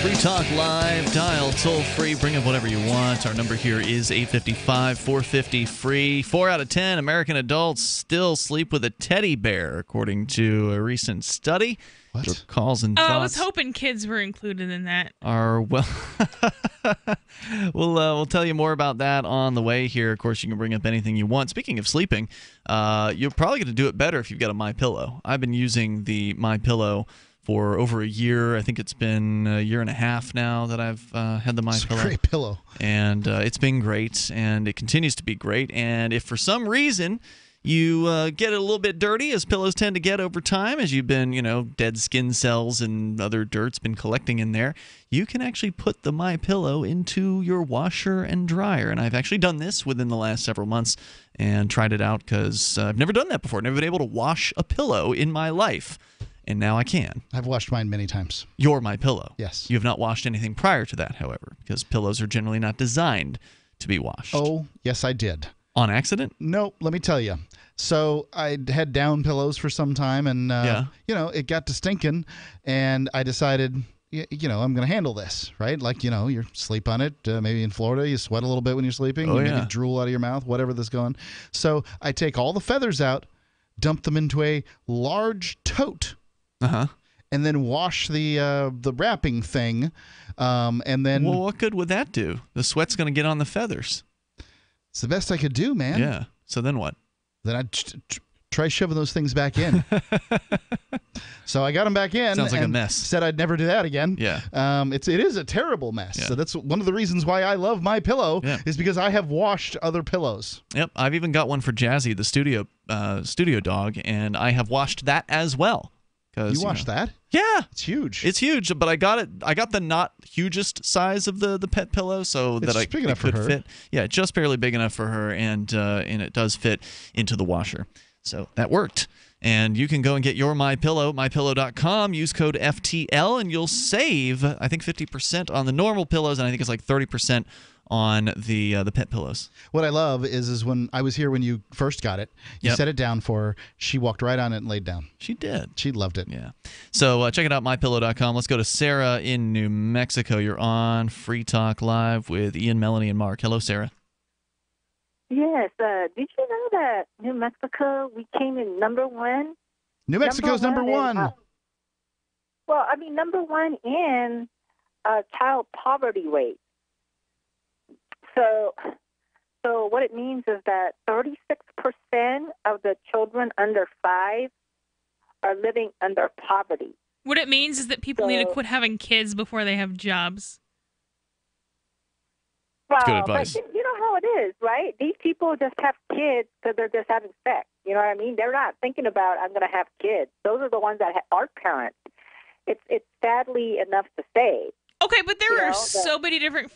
Free Talk Live, dial toll free, bring up whatever you want. Our number here is 855-450-FREE. 4 out of 10 American adults still sleep with a teddy bear, according to a recent study. What? Your calls and Oh, thoughts I was hoping kids were included in that. are, well, we'll tell you more about that on the way here. Of course, you can bring up anything you want. Speaking of sleeping, you're probably going to do it better if you've got a MyPillow. I've been using the MyPillow for over a year. I think it's been a year and a half now that I've had the MyPillow. It's a great pillow. And it's been great, and it continues to be great. And if for some reason you get it a little bit dirty, as pillows tend to get over time, as you've been, dead skin cells and other dirt's been collecting in there, you can actually put the MyPillow into your washer and dryer. And I've actually done this within the last several months and tried it out because I've never done that before. Never been able to wash a pillow in my life. And now I can. I've washed mine many times. You're MyPillow. Yes. You have not washed anything prior to that, however, because pillows are generally not designed to be washed. Oh, yes, I did. On accident? No, let me tell you. So I had down pillows for some time, and it got to stinking, and I decided, I'm going to handle this, right? Like, you sleep on it. Maybe in Florida, you sweat a little bit when you're sleeping. Oh, you yeah. maybe drool out of your mouth, whatever that's going. So I take all the feathers out, dump them into a large tote. Uh-huh. And then wash the wrapping thing, and then... Well, what good would that do? The sweat's going to get on the feathers. It's the best I could do, man. Yeah. So then what? Then I'd try shoving those things back in. So I got them back in. Sounds like a and mess. Said I'd never do that again. Yeah. It is a terrible mess. Yeah. So that's one of the reasons why I love MyPillow is because I have washed other pillows. Yep. I've even got one for Jazzy, the studio dog, and I have washed that as well. You watched that? Yeah. It's huge. It's huge, but I got the not hugest size of the pet pillow so It's that just big enough for could her. fit. Yeah, just barely big enough for her, and it does fit into the washer. So that worked. And you can go and get your MyPillow, MyPillow.com. Use code FTL, and you'll save, I think, 50% on the normal pillows, and I think it's like 30% on the pet pillows. What I love is when I was here when you first got it, you Yep. set it down for her. She walked right on it and laid down. She did. She loved it. Yeah. So check it out, MyPillow.com. Let's go to Sarah in New Mexico. You're on Free Talk Live with Ian, Melanie, and Mark. Hello, Sarah. Yes. Did you know that New Mexico, we came in number one? New Mexico's number one. Number one in child poverty rate. So what it means is that 36% of the children under 5 are living under poverty. What it means is that people need to quit having kids before they have jobs. Well, good advice. But you know how it is, right? These people just have kids because they're just having sex. You know what I mean? They're not thinking about, I'm going to have kids. Those are the ones that are parents. It's sadly enough to say. Okay, but there are so many different...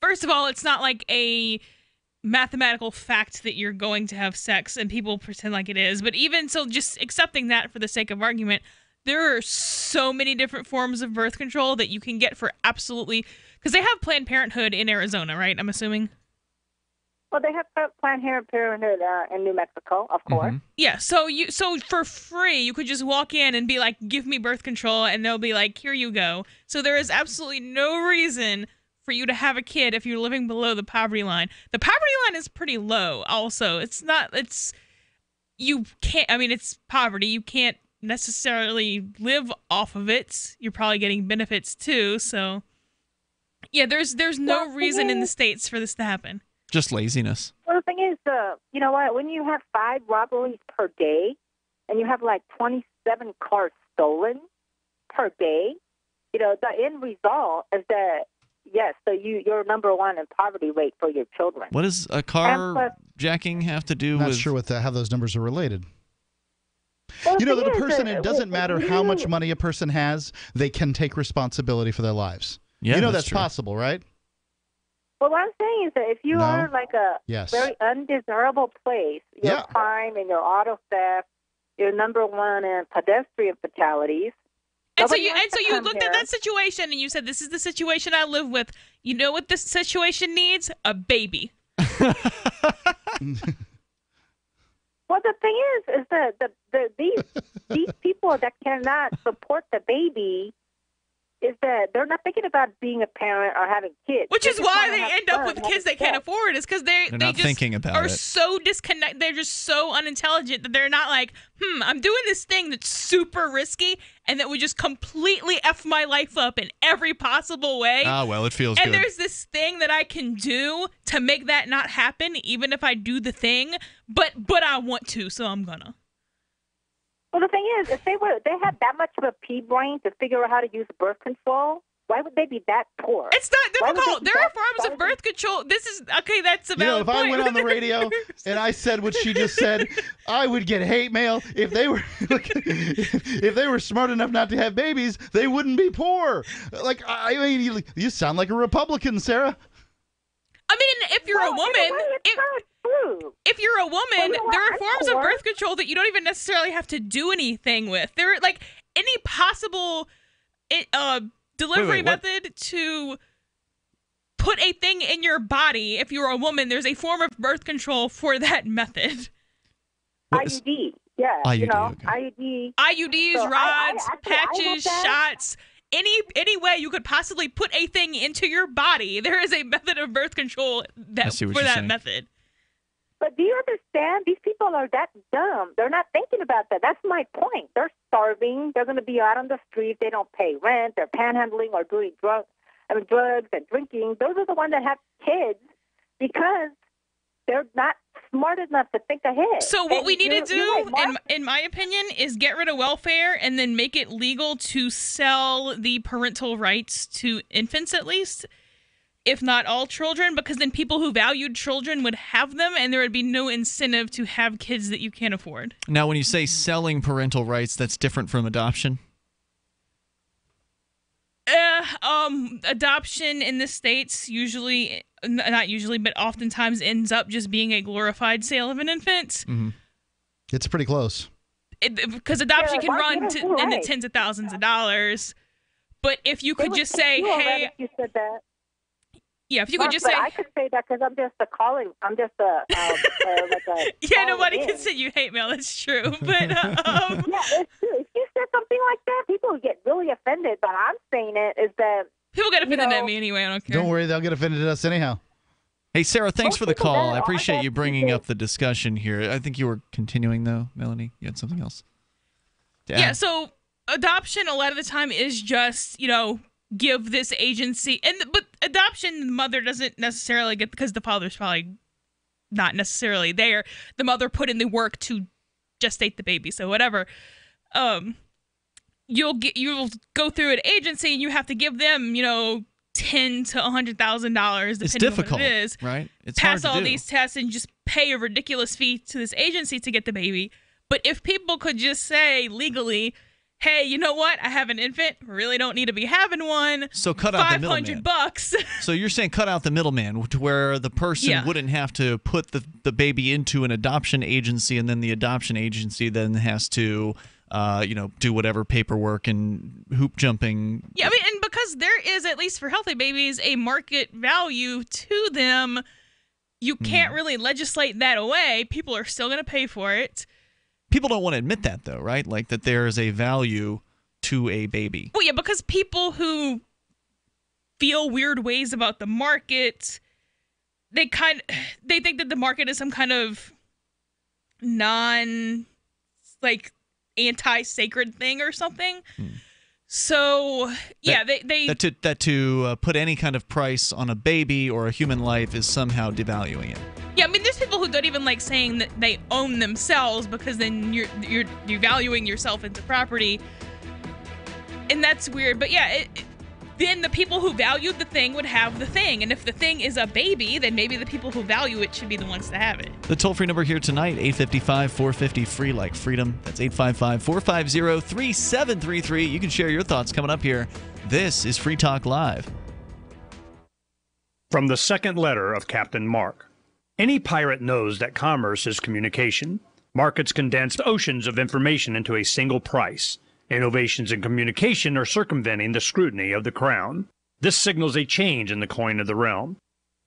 First of all, it's not like a mathematical fact that you're going to have sex and people pretend like it is. But even so, just accepting that for the sake of argument, there are so many different forms of birth control that you can get for absolutely... Because they have Planned Parenthood in Arizona, right? I'm assuming? Well, they have Planned Parenthood in New Mexico, of course. Yeah, so for free, you could just walk in and be like, give me birth control, and they'll be like, here you go. So there is absolutely no reason for you to have a kid if you're living below the poverty line. The poverty line is pretty low also. It's poverty. You can't necessarily live off of it. You're probably getting benefits too, so yeah, there's no reason in the States for this to happen. Just laziness. Well, the thing is, you know what? When you have 5 robberies per day and you have like 27 cars stolen per day, the end result is that, yes, so you're number one in poverty rate for your children. What does a car jacking have to do Not with... sure how those numbers are related. Well, it doesn't matter how much money a person has, they can take responsibility for their lives. Yeah, that's true. possible, right? Well, what I'm saying is that if you are like a very undesirable place, your crime and your auto theft, you're number one in pedestrian fatalities. And so you looked at that situation and you said, this is the situation I live with. You know what this situation needs? A baby. Well, the thing is that these people that cannot support the baby, is that they're not thinking about being a parent or having kids. Which They is just why wanna they have end up fun, with kids they having can't sex. afford. Is because they not just thinking about are it. so disconnected. They're just so unintelligent that they're not like, I'm doing this thing that's super risky and that would just completely F my life up in every possible way. Ah, well, it feels and good. there's this thing that I can do to make that not happen, even if I do the thing, but I want to, so I'm gonna. Well, the thing is, if they had that much of a pea brain to figure out how to use birth control, why would they be that poor? It's not Why would difficult. they be There are that- forms of birth control. This is okay. That's about. You know, if I went on the radio and I said what she just said, I would get hate mail. If they were if they were smart enough not to have babies, they wouldn't be poor. Like, I mean, you sound like a Republican, Sarah. I mean, if you're a woman, if you're a woman, there are forms of birth control that you don't even necessarily have to do anything with. There are like any possible delivery Wait, what? method to put a thing in your body. If you're a woman, there's a form of birth control for that method. IUD, yeah, IUD, you know, okay. IUDs, So rods, I patches, want that. shots. Any way you could possibly put a thing into your body, there is a method of birth control I see what for you're that saying. method. But do you understand? These people are that dumb. They're not thinking about that. That's my point. They're starving. They're going to be out on the street. They don't pay rent. They're panhandling or doing drugs and drinking. Those are the ones that have kids because they're not smart enough to think ahead. So what And we need to you're do, right, Mark. in my opinion, is get rid of welfare and then make it legal to sell the parental rights to infants at least, if not all children, because then people who valued children would have them and there would be no incentive to have kids that you can't afford. Now, when you say selling parental rights, that's different from adoption? Adoption in the States usually, not usually, but oftentimes ends up just being a glorified sale of an infant. Mm-hmm. It's pretty close. Because adoption can Mark, run you're in the right. tens of thousands of dollars. But if you They could would just take say, you already hey, if you said that. yeah, if you Mark, could just but say, I could say that because I'm just a calling. I'm just a like a. yeah, nobody calling can in. send you hate mail. That's true. But Yeah, it's true. If you said something like that, people would get really offended. But I'm saying it is that people get offended know, at me anyway. I don't care. Don't worry, they'll get offended at us anyhow. Hey, Sarah, thanks for the people call. that I are appreciate that you bringing stupid. up the discussion here. I think you were continuing, though, Melanie. You had something else to Yeah, add? so adoption a lot of the time is just, give this agency, but adoption, the mother doesn't necessarily get, because the father's probably not necessarily there. The mother put in the work to gestate the baby, so whatever. You'll go through an agency and you have to give them, $10,000 to $100,000 depending It's on difficult, what it is. right? It's Pass hard to all do. these tests and just pay a ridiculous fee to this agency to get the baby. But if people could just say legally, hey, you know what? I have an infant. Really don't need to be having one. So cut out the middleman. $500. So you're saying cut out the middleman, to where the person Yeah. wouldn't have to put the baby into an adoption agency, and then the adoption agency then has to, do whatever paperwork and hoop jumping. Yeah, I mean, and because there is, at least for healthy babies, a market value to them, you can't really legislate that away. People are still going to pay for it. People don't want to admit that, though, right? Like that there is a value to a baby. Well, yeah, because people who feel weird ways about the market, they think that the market is some kind of anti-sacred thing or something. So yeah, that to put any kind of price on a baby or a human life is somehow devaluing it. Yeah, I mean, there's people who don't even like saying that they own themselves, because then you're valuing yourself into property, and that's weird. But yeah, then the people who valued the thing would have the thing, and if the thing is a baby, then maybe the people who value it should be the ones to have it. The toll-free number here tonight, 855-450-FREE, like freedom. That's 855-450-3733. You can share your thoughts coming up here. This is Free Talk Live. From the second letter of Captain Mark. Any pirate knows that commerce is communication. Markets condense oceans of information into a single price. Innovations in communication are circumventing the scrutiny of the crown. This signals a change in the coin of the realm.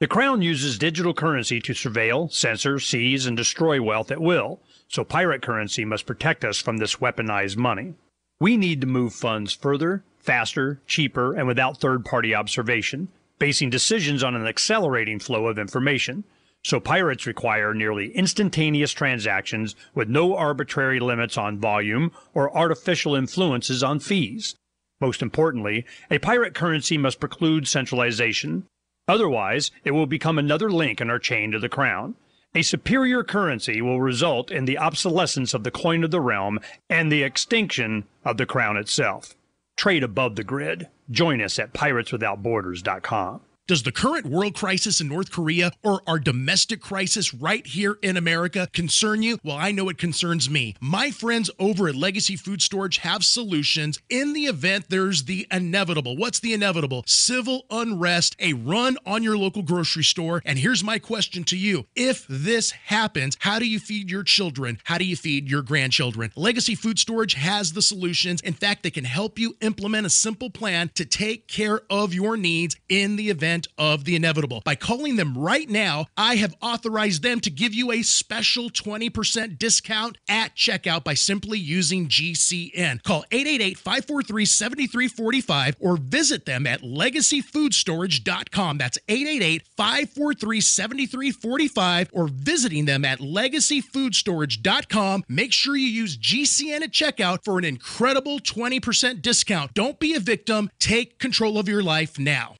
The crown uses digital currency to surveil, censor, seize, and destroy wealth at will, so pirate currency must protect us from this weaponized money. We need to move funds further, faster, cheaper, and without third-party observation, basing decisions on an accelerating flow of information. So pirates require nearly instantaneous transactions with no arbitrary limits on volume or artificial influences on fees. Most importantly, a pirate currency must preclude centralization. Otherwise, it will become another link in our chain to the crown. A superior currency will result in the obsolescence of the coin of the realm and the extinction of the crown itself. Trade above the grid. Join us at pirateswithoutborders.com. Does the current world crisis in North Korea or our domestic crisis right here in America concern you? Well, I know it concerns me. My friends over at Legacy Food Storage have solutions in the event there's the inevitable. What's the inevitable? Civil unrest, a run on your local grocery store. And here's my question to you. If this happens, how do you feed your children? How do you feed your grandchildren? Legacy Food Storage has the solutions. In fact, they can help you implement a simple plan to take care of your needs in the event of the inevitable. By calling them right now, I have authorized them to give you a special 20% discount at checkout by simply using GCN. Call 888-543-7345 or visit them at legacyfoodstorage.com. That's 888-543-7345 or visiting them at legacyfoodstorage.com. Make sure you use GCN at checkout for an incredible 20% discount. Don't be a victim. Take control of your life now.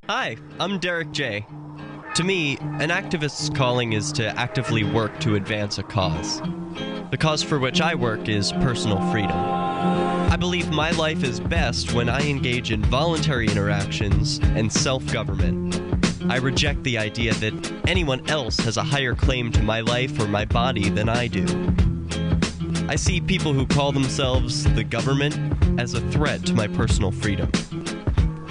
Hi, I'm Derek J. To me, an activist's calling is to actively work to advance a cause. The cause for which I work is personal freedom. I believe my life is best when I engage in voluntary interactions and self-government. I reject the idea that anyone else has a higher claim to my life or my body than I do. I see people who call themselves the government as a threat to my personal freedom.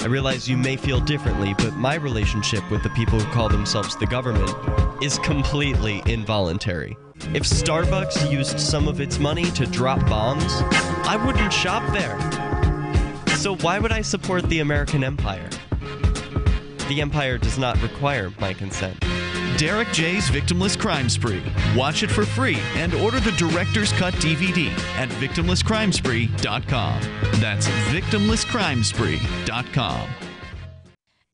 I realize you may feel differently, but my relationship with the people who call themselves the government is completely involuntary. If Starbucks used some of its money to drop bombs, I wouldn't shop there. So why would I support the American empire? The empire does not require my consent. Derek J's Victimless Crime Spree. Watch it for free and order the Director's Cut DVD at victimlesscrimespree.com. That's victimlesscrimespree.com.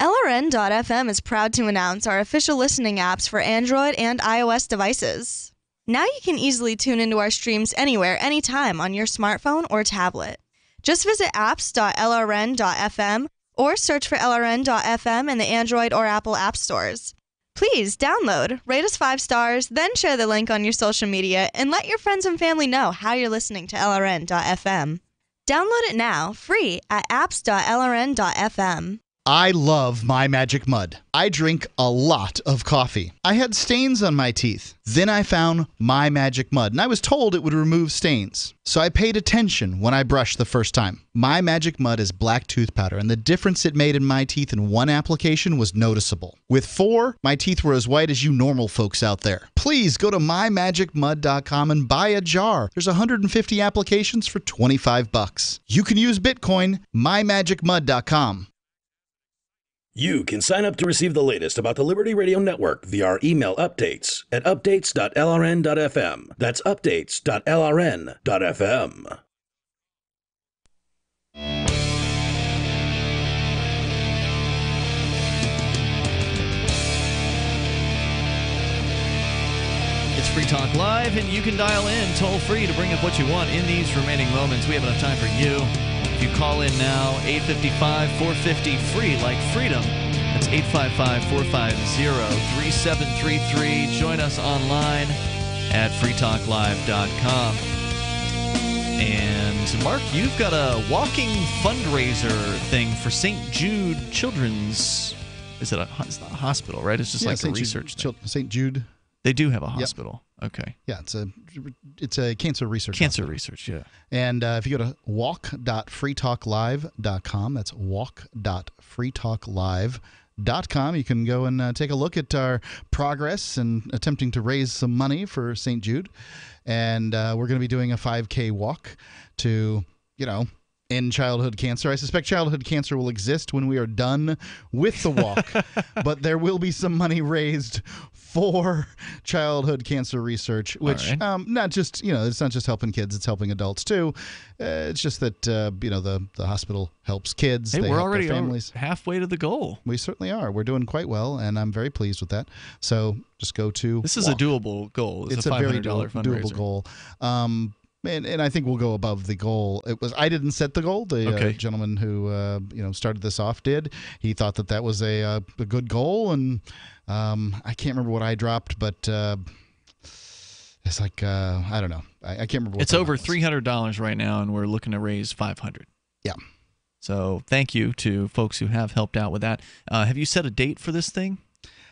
LRN.FM is proud to announce our official listening apps for Android and iOS devices. Now you can easily tune into our streams anywhere, anytime on your smartphone or tablet. Just visit apps.lrn.fm or search for LRN.FM in the Android or Apple app stores. Please download, rate us 5 stars, then share the link on your social media, and let your friends and family know how you're listening to LRN.FM. Download it now, free at apps.lrn.fm. I love My Magic Mud. I drink a lot of coffee. I had stains on my teeth. Then I found My Magic Mud, and I was told it would remove stains. So I paid attention when I brushed the first time. My Magic Mud is black tooth powder, and the difference it made in my teeth in one application was noticeable. With 4, my teeth were as white as you normal folks out there. Please go to mymagicmud.com and buy a jar. There's 150 applications for $25. You can use Bitcoin, mymagicmud.com. You can sign up to receive the latest about the Liberty Radio Network via our email updates at updates.lrn.fm. That's updates.lrn.fm. It's Free Talk Live, and you can dial in toll-free to bring up what you want in these remaining moments. We have enough time for you. If you call in now, 855-450-FREE, like freedom. That's 855-450-3733. Join us online at freetalklive.com. And, Mark, you've got a walking fundraiser thing for St. Jude Children's. It's not a hospital, right? It's just like a research thing. St. Jude. They do have a hospital. Yep. Okay. Yeah, it's a cancer research. Cancer research, yeah. And if you go to walk.freetalklive.com, that's walk.freetalklive.com, you can go and take a look at our progress in attempting to raise some money for St. Jude. And we're going to be doing a 5K walk to, in childhood cancer. I suspect childhood cancer will exist when we are done with the walk, but there will be some money raised for childhood cancer research, which not just, it's not just helping kids, it's helping adults too. It's just that, the hospital helps kids. Hey, they we're help already their families. halfway to the goal. We certainly are. We're doing quite well, and I'm very pleased with that. So just go to This is a doable goal. It's a a very $500 fundraiser. doable goal. And I think we'll go above the goal. I didn't set the goal. The gentleman who started this off did. He thought that was a good goal, and I can't remember what I dropped, but it's like I don't know. I can't remember. It's over $300 right now, and we're looking to raise $500. Yeah. So thank you to folks who have helped out with that. Have you set a date for this thing?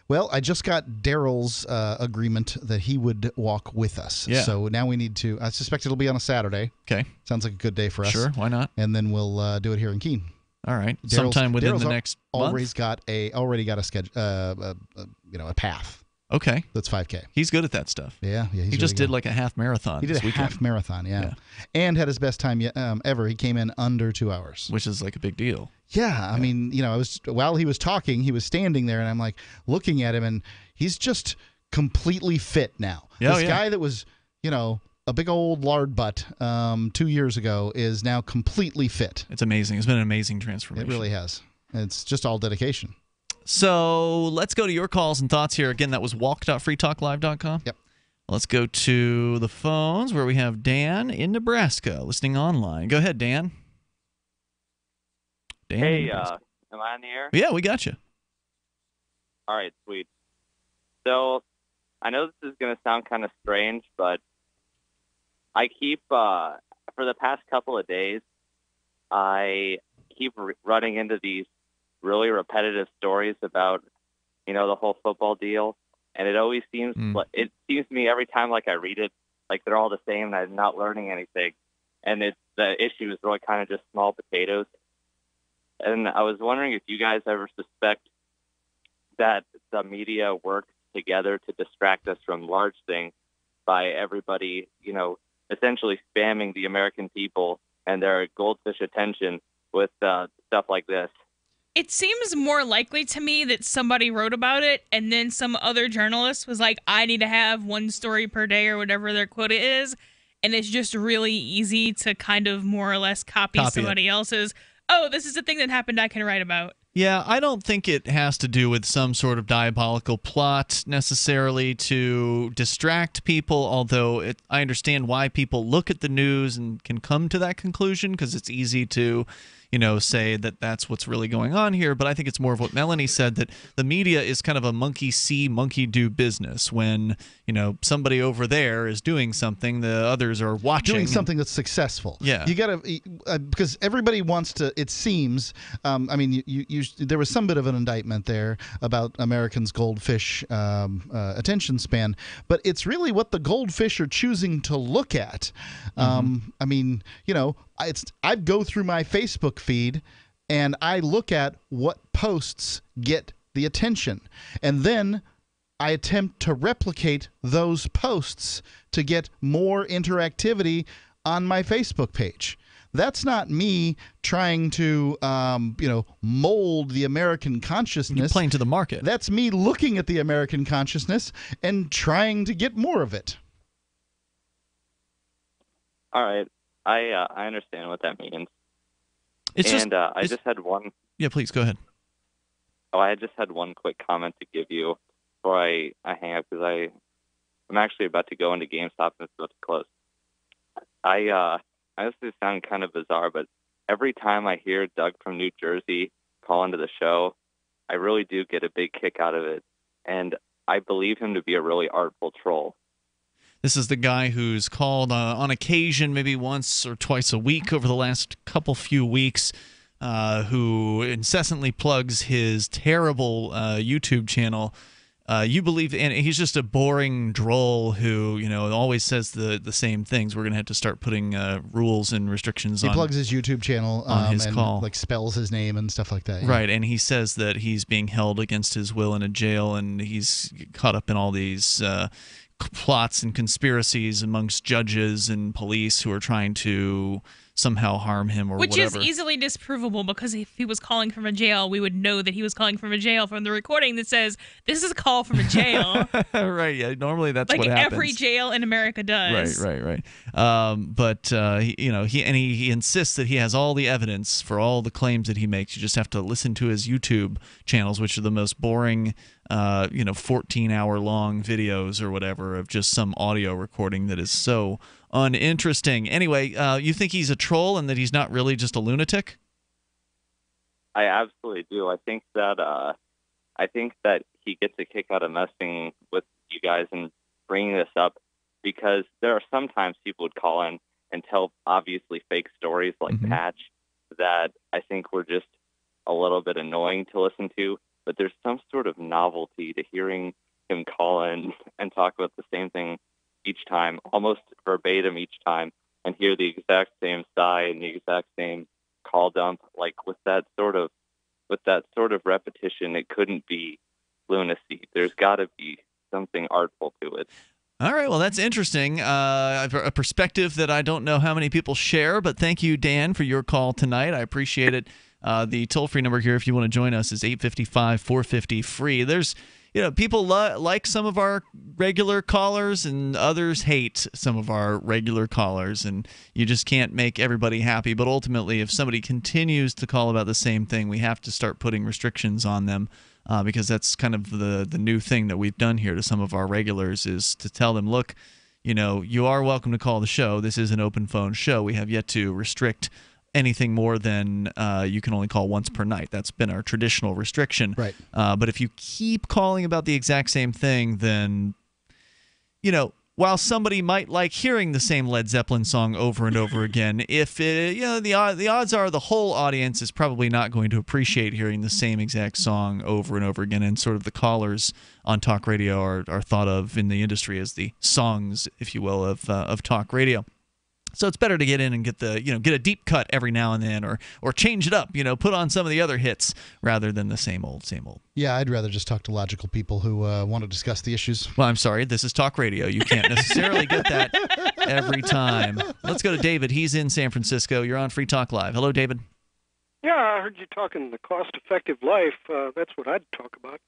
Well, I just got Daryl's agreement that he would walk with us. Yeah. So now we need to. I suspect it'll be on a Saturday. Okay. Sounds like a good day for us. Sure. Why not? And then we'll do it here in Keene. All right. Sometime within the next month. Already got a schedule. A path. Okay. That's 5K. He's good at that stuff. Yeah. He just did like a half marathon. He did a half marathon. Yeah. And had his best time ever. He came in under 2 hours, which is like a big deal. Yeah. I mean, while he was talking, he was standing there, and I'm like looking at him, and he's just completely fit now. This guy that was, a big old lard butt 2 years ago is now completely fit. It's amazing. It's been an amazing transformation. It really has. It's just all dedication. So let's go to your calls and thoughts here. Again, that was walk.freetalklive.com. Yep. Let's go to the phones where we have Dan in Nebraska listening online. Go ahead, Dan. Hey, am I on the air? Yeah, we got you. All right, sweet. So I know this is going to sound kind of strange, but I keep, for the past couple of days, I keep running into these really repetitive stories about, the whole football deal. And it always seems, it seems to me every time like I read it, like they're all the same and I'm not learning anything. And the issue is really kind of just small potatoes. And I was wondering if you guys ever suspect that the media works together to distract us from large things by everybody, essentially spamming the American people and their goldfish attention with stuff like this. It seems more likely to me that somebody wrote about it and then some other journalist was like, I need to have one story per day or whatever their quota is. And it's just really easy to kind of more or less copy somebody else's. Oh, this is a thing that happened I can write about. Yeah, I don't think it has to do with some sort of diabolical plot necessarily to distract people, although I understand why people look at the news and can come to that conclusion because it's easy to, say that that's what's really going on here. But I think it's more of what Melanie said, that the media is kind of a monkey see, monkey do business. When, somebody over there is doing something, the others are watching. Doing something that's successful. Yeah. You got to, because everybody wants to, it seems, there was some bit of an indictment there about Americans' goldfish attention span, but it's really what the goldfish are choosing to look at. I go through my Facebook feed and I look at what posts get the attention, and then I attempt to replicate those posts to get more interactivity on my Facebook page. That's not me trying to, mold the American consciousness. You're playing to the market. That's me looking at the American consciousness and trying to get more of it. All right. I understand what that means. I just had one. Yeah, please, go ahead. Oh, I just had one quick comment to give you before I hang up, because I'm actually about to go into GameStop and it's about to close. I this is sound kind of bizarre, but every time I hear Doug from New Jersey call into the show, I really do get a big kick out of it. And I believe him to be a really artful troll. This is the guy who's called on occasion, maybe once or twice a week over the last few weeks, who incessantly plugs his terrible YouTube channel. You believe, and he's just a boring droll who, always says the same things. We're going to have to start putting rules and restrictions on. He plugs his YouTube channel on his and call. Spells his name and stuff like that. Yeah. Right, and he says that he's being held against his will in a jail, and he's caught up in all these plots and conspiracies amongst judges and police who are trying to somehow harm him or Which whatever. is easily disprovable, because if he was calling from a jail, we would know that he was calling from a jail from the recording that says, this is a call from a jail. Right, yeah. Normally that's like what happens. every jail in America does. Right. But he insists that he has all the evidence for all the claims that he makes. You just have to listen to his YouTube channels, which are the most boring 14-hour long videos or whatever of just some audio recording that is so uninteresting. Anyway, you think he's a troll and that he's not really just a lunatic? I absolutely do. I think that he gets a kick out of messing with you guys and bringing this up, because there are sometimes people would call in and tell obviously fake stories like Patch that I think were just a little bit annoying to listen to, but there's some sort of novelty to hearing him call in and talk about the same thing each time, almost verbatim each time, and hear the exact same sigh and the exact same call dump. Like with that sort of repetition, it couldn't be lunacy. There's got to be something artful to it. All right, well, that's interesting. A perspective that I don't know how many people share, but thank you, Dan, for your call tonight. I appreciate it. The toll-free number here, if you want to join us, is 855-450-FREE. There's, people like some of our regular callers, and others hate some of our regular callers, and you just can't make everybody happy. But ultimately, if somebody continues to call about the same thing, we have to start putting restrictions on them. Because that's kind of the new thing that we've done here to some of our regulars, is to tell them, look, you are welcome to call the show. This is an open phone show. We have yet to restrict anything more than you can only call once per night. That's been our traditional restriction. Right. But if you keep calling about the exact same thing, then, while somebody might like hearing the same Led Zeppelin song over and over again, if the odds are the whole audience is probably not going to appreciate hearing the same exact song over and over again. And sort of the callers on talk radio are thought of in the industry as the songs, if you will, of talk radio. So it's better to get in and get a deep cut every now and then, or change it up, put on some of the other hits rather than the same old. Yeah, I'd rather just talk to logical people who want to discuss the issues. Well, I'm sorry, this is talk radio. You can't necessarily get that every time. Let's go to David. He's in San Francisco. You're on Free Talk Live. Hello, David. Yeah, I heard you talking the cost-effective life. That's what I'd talk about.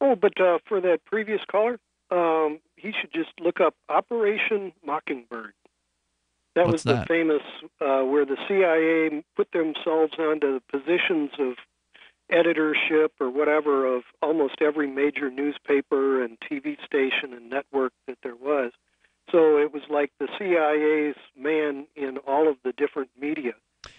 Oh, but for that previous caller, he should just look up Operation Mockingbird. That was the famous where the CIA put themselves onto the positions of editorship or whatever of almost every major newspaper and TV station and network that there was. So it was like the CIA's man in all of the different media.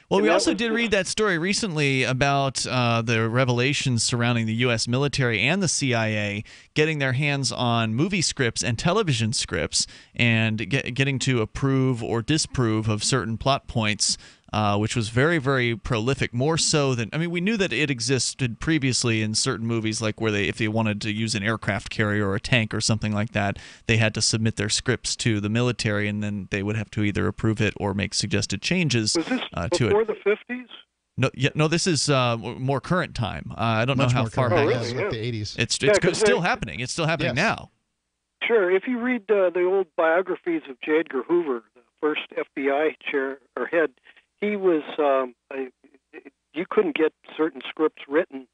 Well, we also did read that story recently about the revelations surrounding the U.S. military and the CIA getting their hands on movie scripts and television scripts and getting to approve or disapprove of certain plot points, which was very, very prolific, more so than – we knew that it existed previously in certain movies, like where if they wanted to use an aircraft carrier or a tank or something like that, they had to submit their scripts to the military, and then they would have to either approve it or make suggested changes to it. Was this before the 50s? No, this is more current time. I don't know how far back. Really? Like the 80s. It's still happening. It's still happening now. Sure. If you read the old biographies of J. Edgar Hoover, the first FBI chair or head, he was you couldn't get certain scripts written,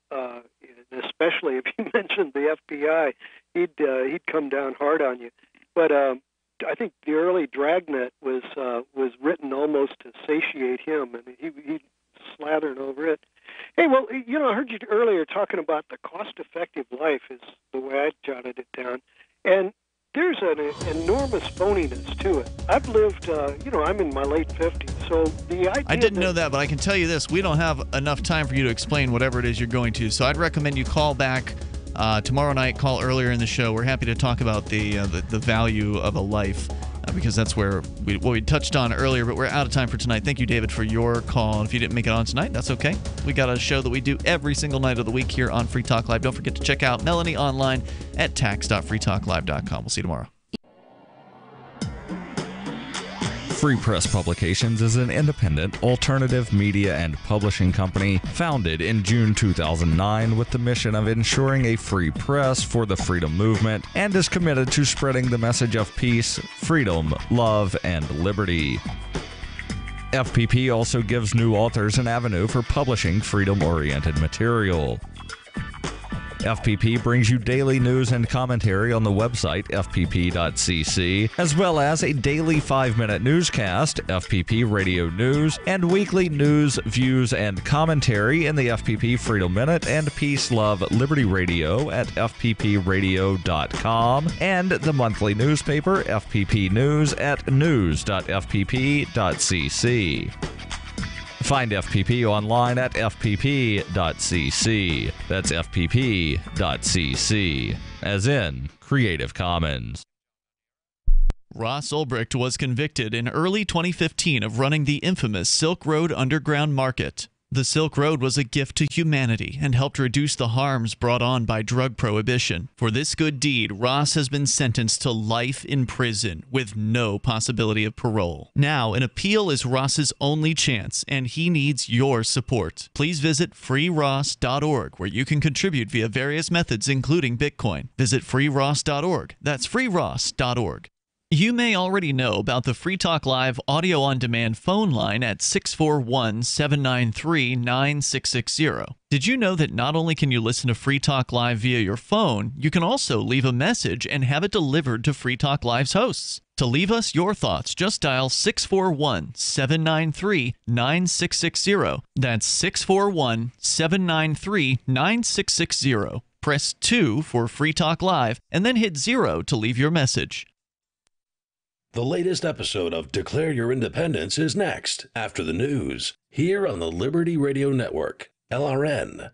especially if you mentioned the FBI. He'd come down hard on you. But I think the early Dragnet was written almost to satiate him, and he slathered over it. Hey, well, I heard you earlier talking about the cost-effective life is the way I jotted it down, and there's an enormous phoniness to it. I've lived, I'm in my late 50s, so the idea... I didn't know that, but I can tell you this. We don't have enough time for you to explain whatever it is you're going to, so I'd recommend you call back tomorrow night, call earlier in the show. We're happy to talk about the value of a life, because that's where we touched on earlier, but we're out of time for tonight. Thank you, David, for your call. And if you didn't make it on tonight, that's okay. We got a show that we do every single night of the week here on Free Talk Live. Don't forget to check out Melanie online at tax.freetalklive.com. We'll see you tomorrow. Free Press Publications is an independent, alternative media and publishing company founded in June 2009 with the mission of ensuring a free press for the freedom movement and is committed to spreading the message of peace, freedom, love, and liberty. FPP also gives new authors an avenue for publishing freedom-oriented material. FPP brings you daily news and commentary on the website fpp.cc, as well as a daily 5-minute newscast, FPP Radio News, and weekly news, views, and commentary in the FPP Freedom Minute and Peace, Love, Liberty Radio at fppradio.com, and the monthly newspaper FPP News at news.fpp.cc. Find FPP online at fpp.cc. That's fpp.cc, as in Creative Commons. Ross Ulbricht was convicted in early 2015 of running the infamous Silk Road Underground Market. The Silk Road was a gift to humanity and helped reduce the harms brought on by drug prohibition. For this good deed, Ross has been sentenced to life in prison with no possibility of parole. Now, an appeal is Ross's only chance, and he needs your support. Please visit freeross.org, where you can contribute via various methods, including Bitcoin. Visit freeross.org. That's freeross.org. You may already know about the Free Talk Live audio-on-demand phone line at 641-793-9660. Did you know that not only can you listen to Free Talk Live via your phone, you can also leave a message and have it delivered to Free Talk Live's hosts? To leave us your thoughts, just dial 641-793-9660. That's 641-793-9660. Press 2 for Free Talk Live, and then hit 0 to leave your message. The latest episode of Declare Your Independence is next, after the news, here on the Liberty Radio Network, LRN.FM.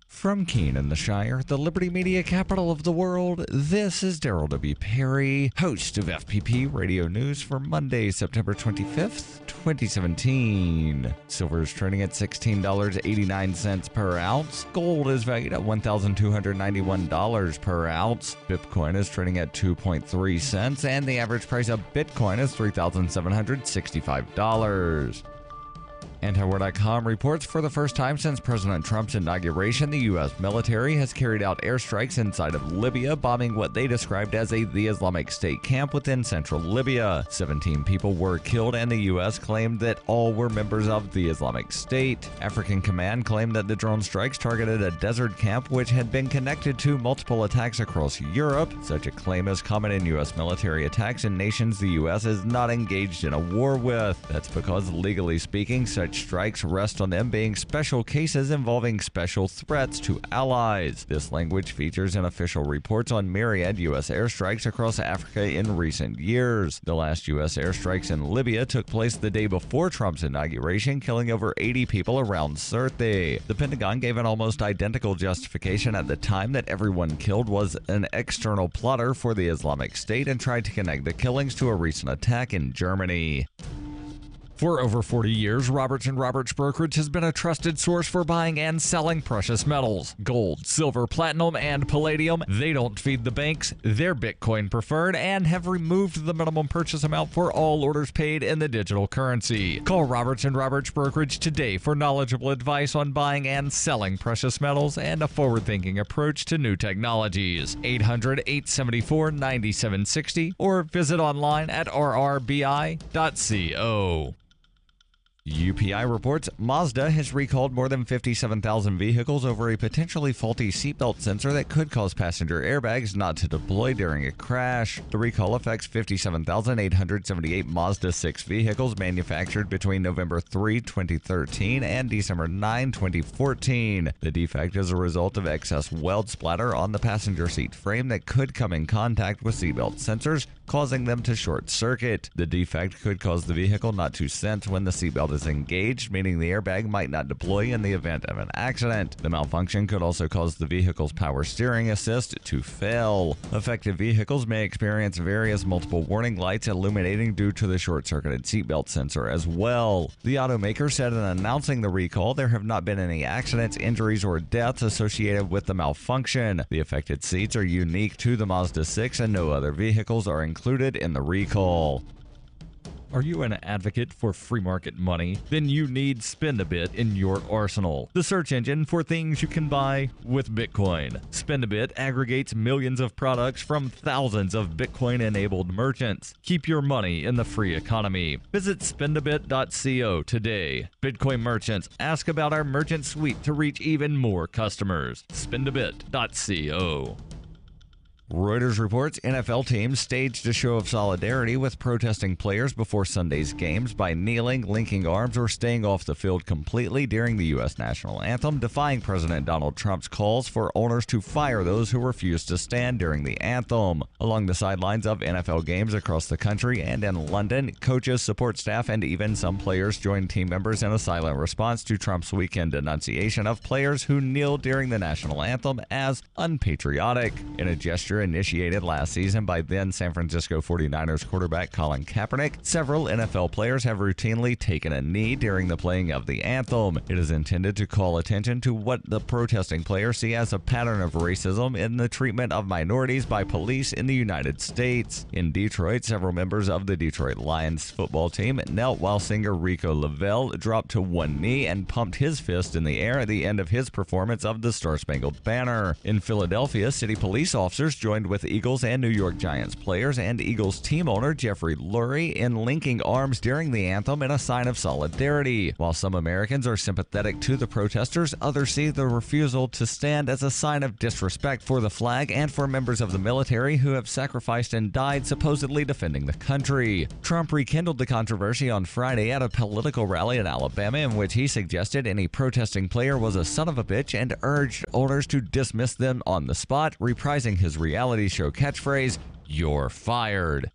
From Keene in the Shire, the Liberty Media capital of the world, this is Daryl W. Perry, host of FPP Radio News for Monday, September 25th, 2017. Silver is trading at $16.89 per ounce. Gold is valued at $1,291 per ounce. Bitcoin is trading at 2.3 cents, and the average price of Bitcoin is $3,765. Antiwar.com reports for the first time since President Trump's inauguration, the U.S. military has carried out airstrikes inside of Libya, bombing what they described as the Islamic State camp within central Libya. 17 people were killed, and the U.S. claimed that all were members of the Islamic State. African Command claimed that the drone strikes targeted a desert camp which had been connected to multiple attacks across Europe. Such a claim is common in U.S. military attacks in nations the U.S. is not engaged in a war with. That's because, legally speaking, such strikes rest on them being special cases involving special threats to allies. This language features in official reports on myriad U.S. airstrikes across Africa in recent years. The last U.S. airstrikes in Libya took place the day before Trump's inauguration, killing over 80 people around Sirte. The Pentagon gave an almost identical justification at the time that everyone killed was an external plotter for the Islamic State and tried to connect the killings to a recent attack in Germany. For over 40 years, Roberts & Roberts Brokerage has been a trusted source for buying and selling precious metals. Gold, silver, platinum, and palladium. They don't feed the banks. They're Bitcoin preferred and have removed the minimum purchase amount for all orders paid in the digital currency. Call Roberts & Roberts Brokerage today for knowledgeable advice on buying and selling precious metals and a forward-thinking approach to new technologies. 800-874-9760 or visit online at rrbi.co. UPI reports Mazda has recalled more than 57,000 vehicles over a potentially faulty seatbelt sensor that could cause passenger airbags not to deploy during a crash. The recall affects 57,878 Mazda 6 vehicles manufactured between November 3, 2013 and December 9, 2014. The defect is a result of excess weld splatter on the passenger seat frame that could come in contact with seatbelt sensors, causing them to short circuit. The defect could cause the vehicle not to sense when the seatbelt is engaged, meaning the airbag might not deploy in the event of an accident. The malfunction could also cause the vehicle's power steering assist to fail. Affected vehicles may experience various multiple warning lights illuminating due to the short-circuited seatbelt sensor as well. The automaker said in announcing the recall there have not been any accidents, injuries, or deaths associated with the malfunction. The affected seats are unique to the Mazda 6 and no other vehicles are included in the recall. Are you an advocate for free market money? Then you need Spendabit in your arsenal, the search engine for things you can buy with Bitcoin. Spendabit aggregates millions of products from thousands of Bitcoin-enabled merchants. Keep your money in the free economy. Visit spendabit.co today. Bitcoin merchants, ask about our merchant suite to reach even more customers. Spendabit.co. Reuters reports NFL teams staged a show of solidarity with protesting players before Sunday's games by kneeling, linking arms, or staying off the field completely during the U.S. national anthem, defying President Donald Trump's calls for owners to fire those who refused to stand during the anthem. Along the sidelines of NFL games across the country and in London, coaches, support staff, and even some players joined team members in a silent response to Trump's weekend denunciation of players who kneeled during the national anthem as unpatriotic. In a gesture initiated last season by then San Francisco 49ers quarterback Colin Kaepernick, several NFL players have routinely taken a knee during the playing of the anthem. It is intended to call attention to what the protesting players see as a pattern of racism in the treatment of minorities by police in the United States. In Detroit, several members of the Detroit Lions football team knelt while singer Rico Lavelle dropped to one knee and pumped his fist in the air at the end of his performance of the Star-Spangled Banner. In Philadelphia, city police officers joined with Eagles and New York Giants players and Eagles team owner Jeffrey Lurie in linking arms during the anthem in a sign of solidarity. While some Americans are sympathetic to the protesters, others see the refusal to stand as a sign of disrespect for the flag and for members of the military who have sacrificed and died supposedly defending the country. Trump rekindled the controversy on Friday at a political rally in Alabama in which he suggested any protesting player was a son of a bitch and urged owners to dismiss them on the spot, reprising his reality show catchphrase, "You're fired."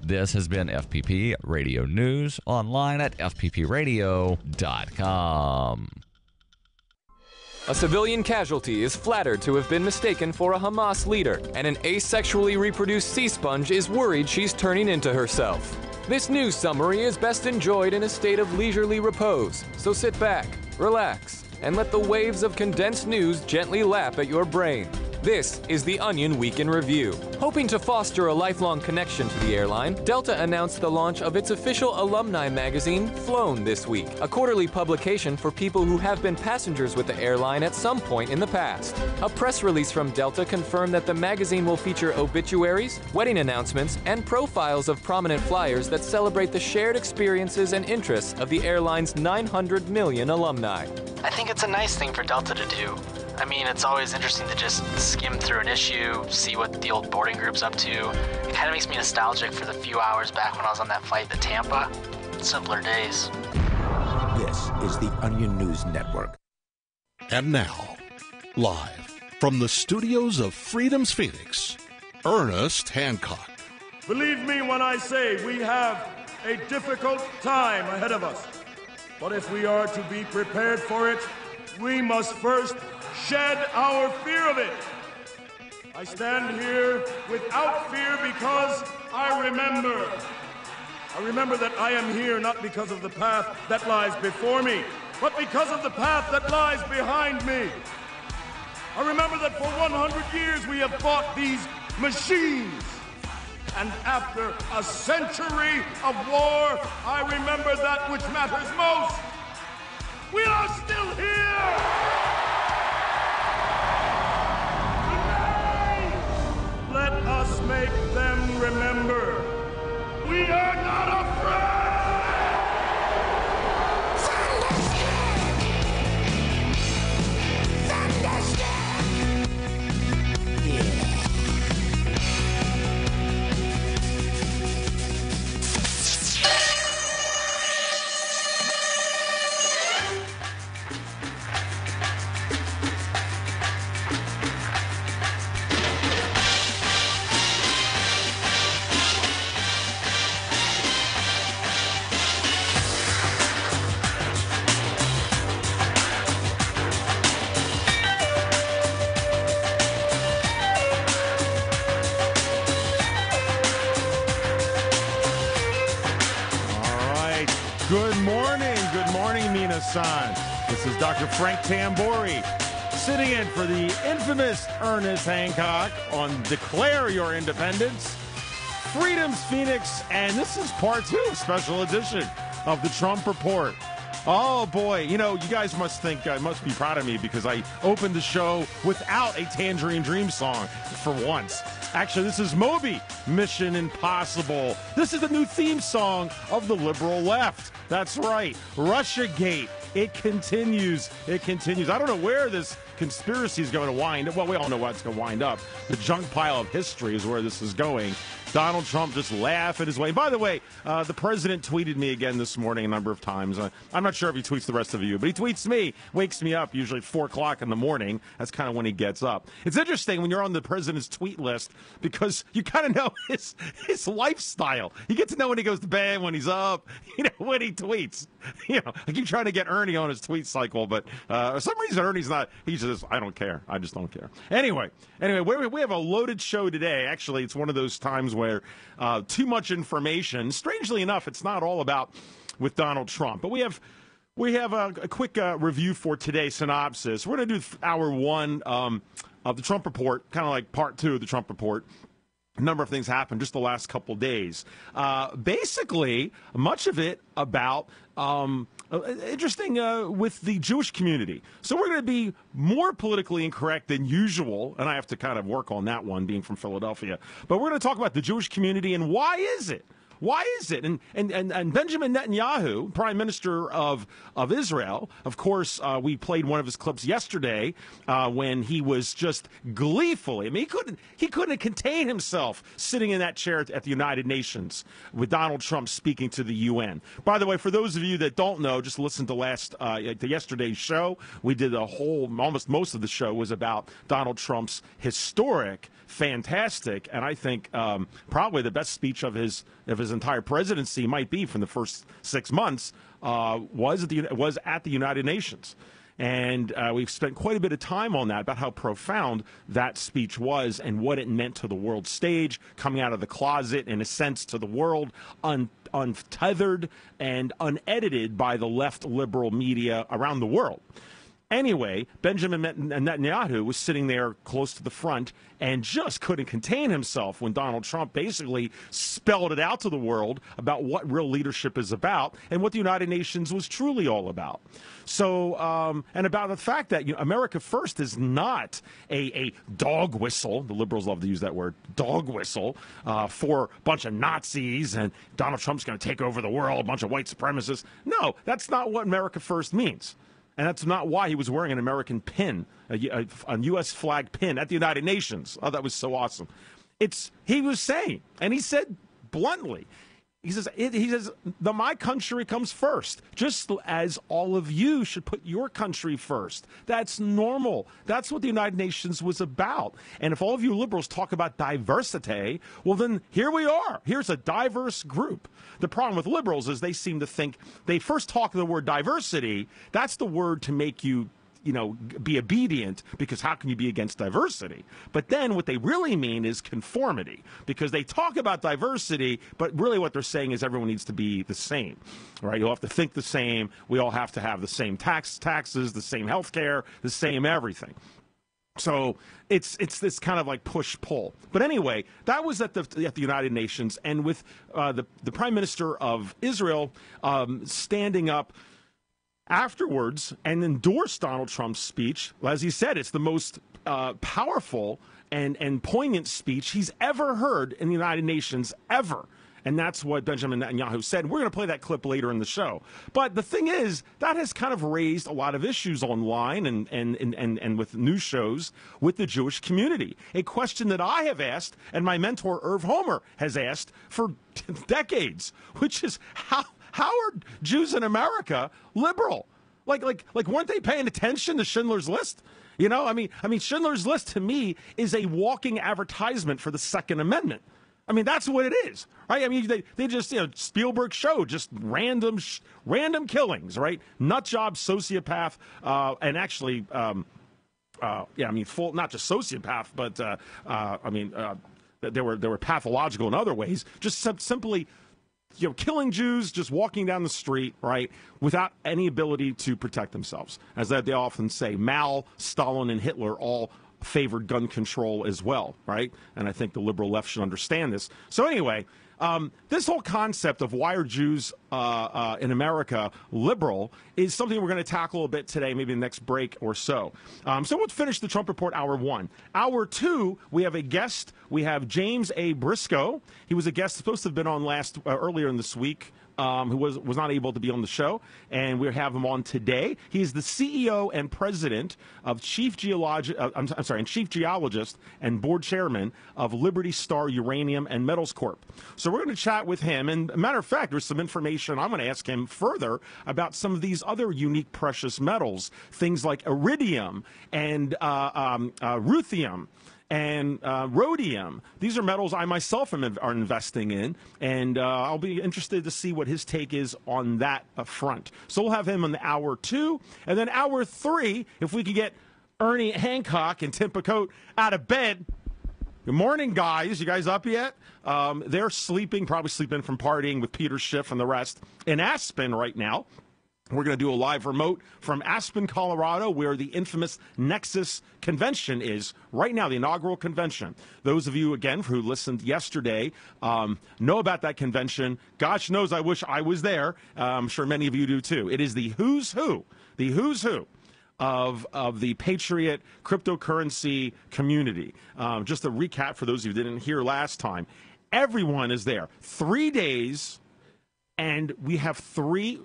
This has been FPP Radio News, online at fppradio.com. A civilian casualty is flattered to have been mistaken for a Hamas leader, and an asexually reproduced sea sponge is worried she's turning into herself. This news summary is best enjoyed in a state of leisurely repose, so sit back, relax, and let the waves of condensed news gently lap at your brain. This is the Onion Week in Review. Hoping to foster a lifelong connection to the airline, Delta announced the launch of its official alumni magazine, Flown, this week, a quarterly publication for people who have been passengers with the airline at some point in the past. A press release from Delta confirmed that the magazine will feature obituaries, wedding announcements, and profiles of prominent flyers that celebrate the shared experiences and interests of the airline's 900 million alumni. I think it's a nice thing for Delta to do. I mean, it's always interesting to just skim through an issue, see what the old boarding group's up to. It kind of makes me nostalgic for the few hours back when I was on that flight to Tampa. Simpler days. This is the Onion News Network. And now, live from the studios of Freedom's Phoenix, Ernest Hancock. Believe me when I say we have a difficult time ahead of us. But if we are to be prepared for it, we must first shed our fear of it. I stand here without fear because I remember that I am here not because of the path that lies before me, but because of the path that lies behind me. I remember that for 100 years we have fought these machines. And after a century of war, I remember that which matters most. We are still here! Let us make them remember. We are not afraid! This is Dr. Frank Tambori sitting in for the infamous Ernest Hancock on Declare Your Independence. Freedom's Phoenix, and this is part 2, special edition of the Trump Report. Oh, boy. You know, you guys must think, must be proud of me because I opened the show without a Tangerine Dream song for once. Actually, this is Moby, Mission Impossible. This is the new theme song of the liberal left. That's right, Russiagate. It continues. It continues. I don't know where this conspiracy is going to wind up. Well, we all know where it's going to wind up. The junk pile of history is where this is going. Donald Trump just laughing his way. By the way, the president tweeted me again this morning a number of times. I'm not sure if he tweets the rest of you, but he tweets me, wakes me up usually 4 o'clock in the morning. That's kind of when he gets up. It's interesting when you're on the president's tweet list because you kind of know his lifestyle. You get to know when he goes to bed, when he's up, when he tweets. I keep trying to get Ernie on his tweet cycle, but for some reason Ernie's not. He's just, I don't care. I just don't care. Anyway, we have a loaded show today. Actually, it's one of those times where too much information. Strangely enough, it's not all about with Donald Trump, but we have a quick review for today's synopsis. We're going to do hour 1 of the Trump Report, kind of like part 2 of the Trump Report. A number of things happened just the last couple days. Basically, much of it about interesting with the Jewish community. So we're going to be more politically incorrect than usual, and I have to kind of work on that one, being from Philadelphia. But we're going to talk about the Jewish community and why is it? Why is it? And Benjamin Netanyahu, Prime Minister of Israel, of course, we played one of his clips yesterday when he was just gleefully. I mean, he couldn't contain himself sitting in that chair at the United Nations with Donald Trump speaking to the UN. By the way, for those of you that don't know, just listen to yesterday's show. We did almost most of the show was about Donald Trump's historic, fantastic, and I think probably the best speech of his entire presidency might be from the first 6 months was at the United Nations. And we've spent quite a bit of time on that, about how profound that speech was and what it meant to the world stage, coming out of the closet, in a sense, to the world, untethered and unedited by the left liberal media around the world. Anyway, Benjamin Netanyahu was sitting there close to the front and just couldn't contain himself when Donald Trump basically spelled it out to the world about what real leadership is about and what the United Nations was truly all about. So, and about the fact that America First is not a dog whistle. The liberals love to use that word, dog whistle, for a bunch of Nazis and Donald Trump's going to take over the world, a bunch of white supremacists. No, that's not what America First means. And that's not why he was wearing an American pin, a U.S. flag pin at the United Nations. Oh, that was so awesome. He was saying, and he said bluntly, he says, my country comes first, just as all of you should put your country first. That's normal. That's what the United Nations was about. And if all of you liberals talk about diversity, well, then here we are. Here's a diverse group. The problem with liberals is they seem to think they first talk the word diversity. That's the word to make you be obedient, because how can you be against diversity? But then what they really mean is conformity, because they talk about diversity, but really what they're saying is everyone needs to be the same, right? You all have to think the same. We all have to have the same taxes, the same health care, the same everything. So it's this kind of like push-pull. But anyway, that was at the United Nations, and with the Prime Minister of Israel standing up afterwards and endorsed Donald Trump's speech. As he said, it's the most powerful and poignant speech he's ever heard in the United Nations, ever. And that's what Benjamin Netanyahu said. We're going to play that clip later in the show. But the thing is, that has kind of raised a lot of issues online and with news shows with the Jewish community. A question that I have asked, and my mentor, Irv Homer, has asked for decades, which is how are Jews in America liberal? Like weren't they paying attention to Schindler's List? I mean, Schindler's List to me is a walking advertisement for the Second Amendment. I mean, that's what it is, right? I mean, they just, Spielberg showed just random killings, right? Nut job, sociopath, and actually, full, not just sociopath, but they were pathological in other ways. Just simply, killing Jews, just walking down the street, right, without any ability to protect themselves. As they often say, Mao, Stalin, and Hitler all favored gun control as well, right? And I think the liberal left should understand this. So anyway, this whole concept of why are Jews in America liberal is something we're going to tackle a bit today, maybe the next break or so. So we'll finish the Trump Report Hour 1. Hour 2, we have a guest. We have James A. Briscoe. He was a guest supposed to have been on earlier in this week. Who was not able to be on the show, and we have him on today. He is the CEO and president of Chief Geologist and board chairman of Liberty Star Uranium and Metals Corp. So we're going to chat with him, and matter of fact, there's some information I'm going to ask him further about some of these other unique precious metals, things like iridium and ruthenium and rhodium. These are metals I myself are investing in, and I'll be interested to see what his take is on that front. So we'll have him in the hour 2, and then hour 3, if we could get Ernie Hancock and Tim Picote out of bed. Good morning, guys. You guys up yet? They're sleeping, probably sleeping from partying with Peter Schiff and the rest in Aspen right now. We're going to do a live remote from Aspen, Colorado, where the infamous Nexus convention is right now, the inaugural convention. Those of you, again, who listened yesterday know about that convention. Gosh knows I wish I was there. I'm sure many of you do, too. It is the who's who of the Patriot cryptocurrency community. Just a recap for those of you who didn't hear last time. Everyone is there. 3 days. And we have 4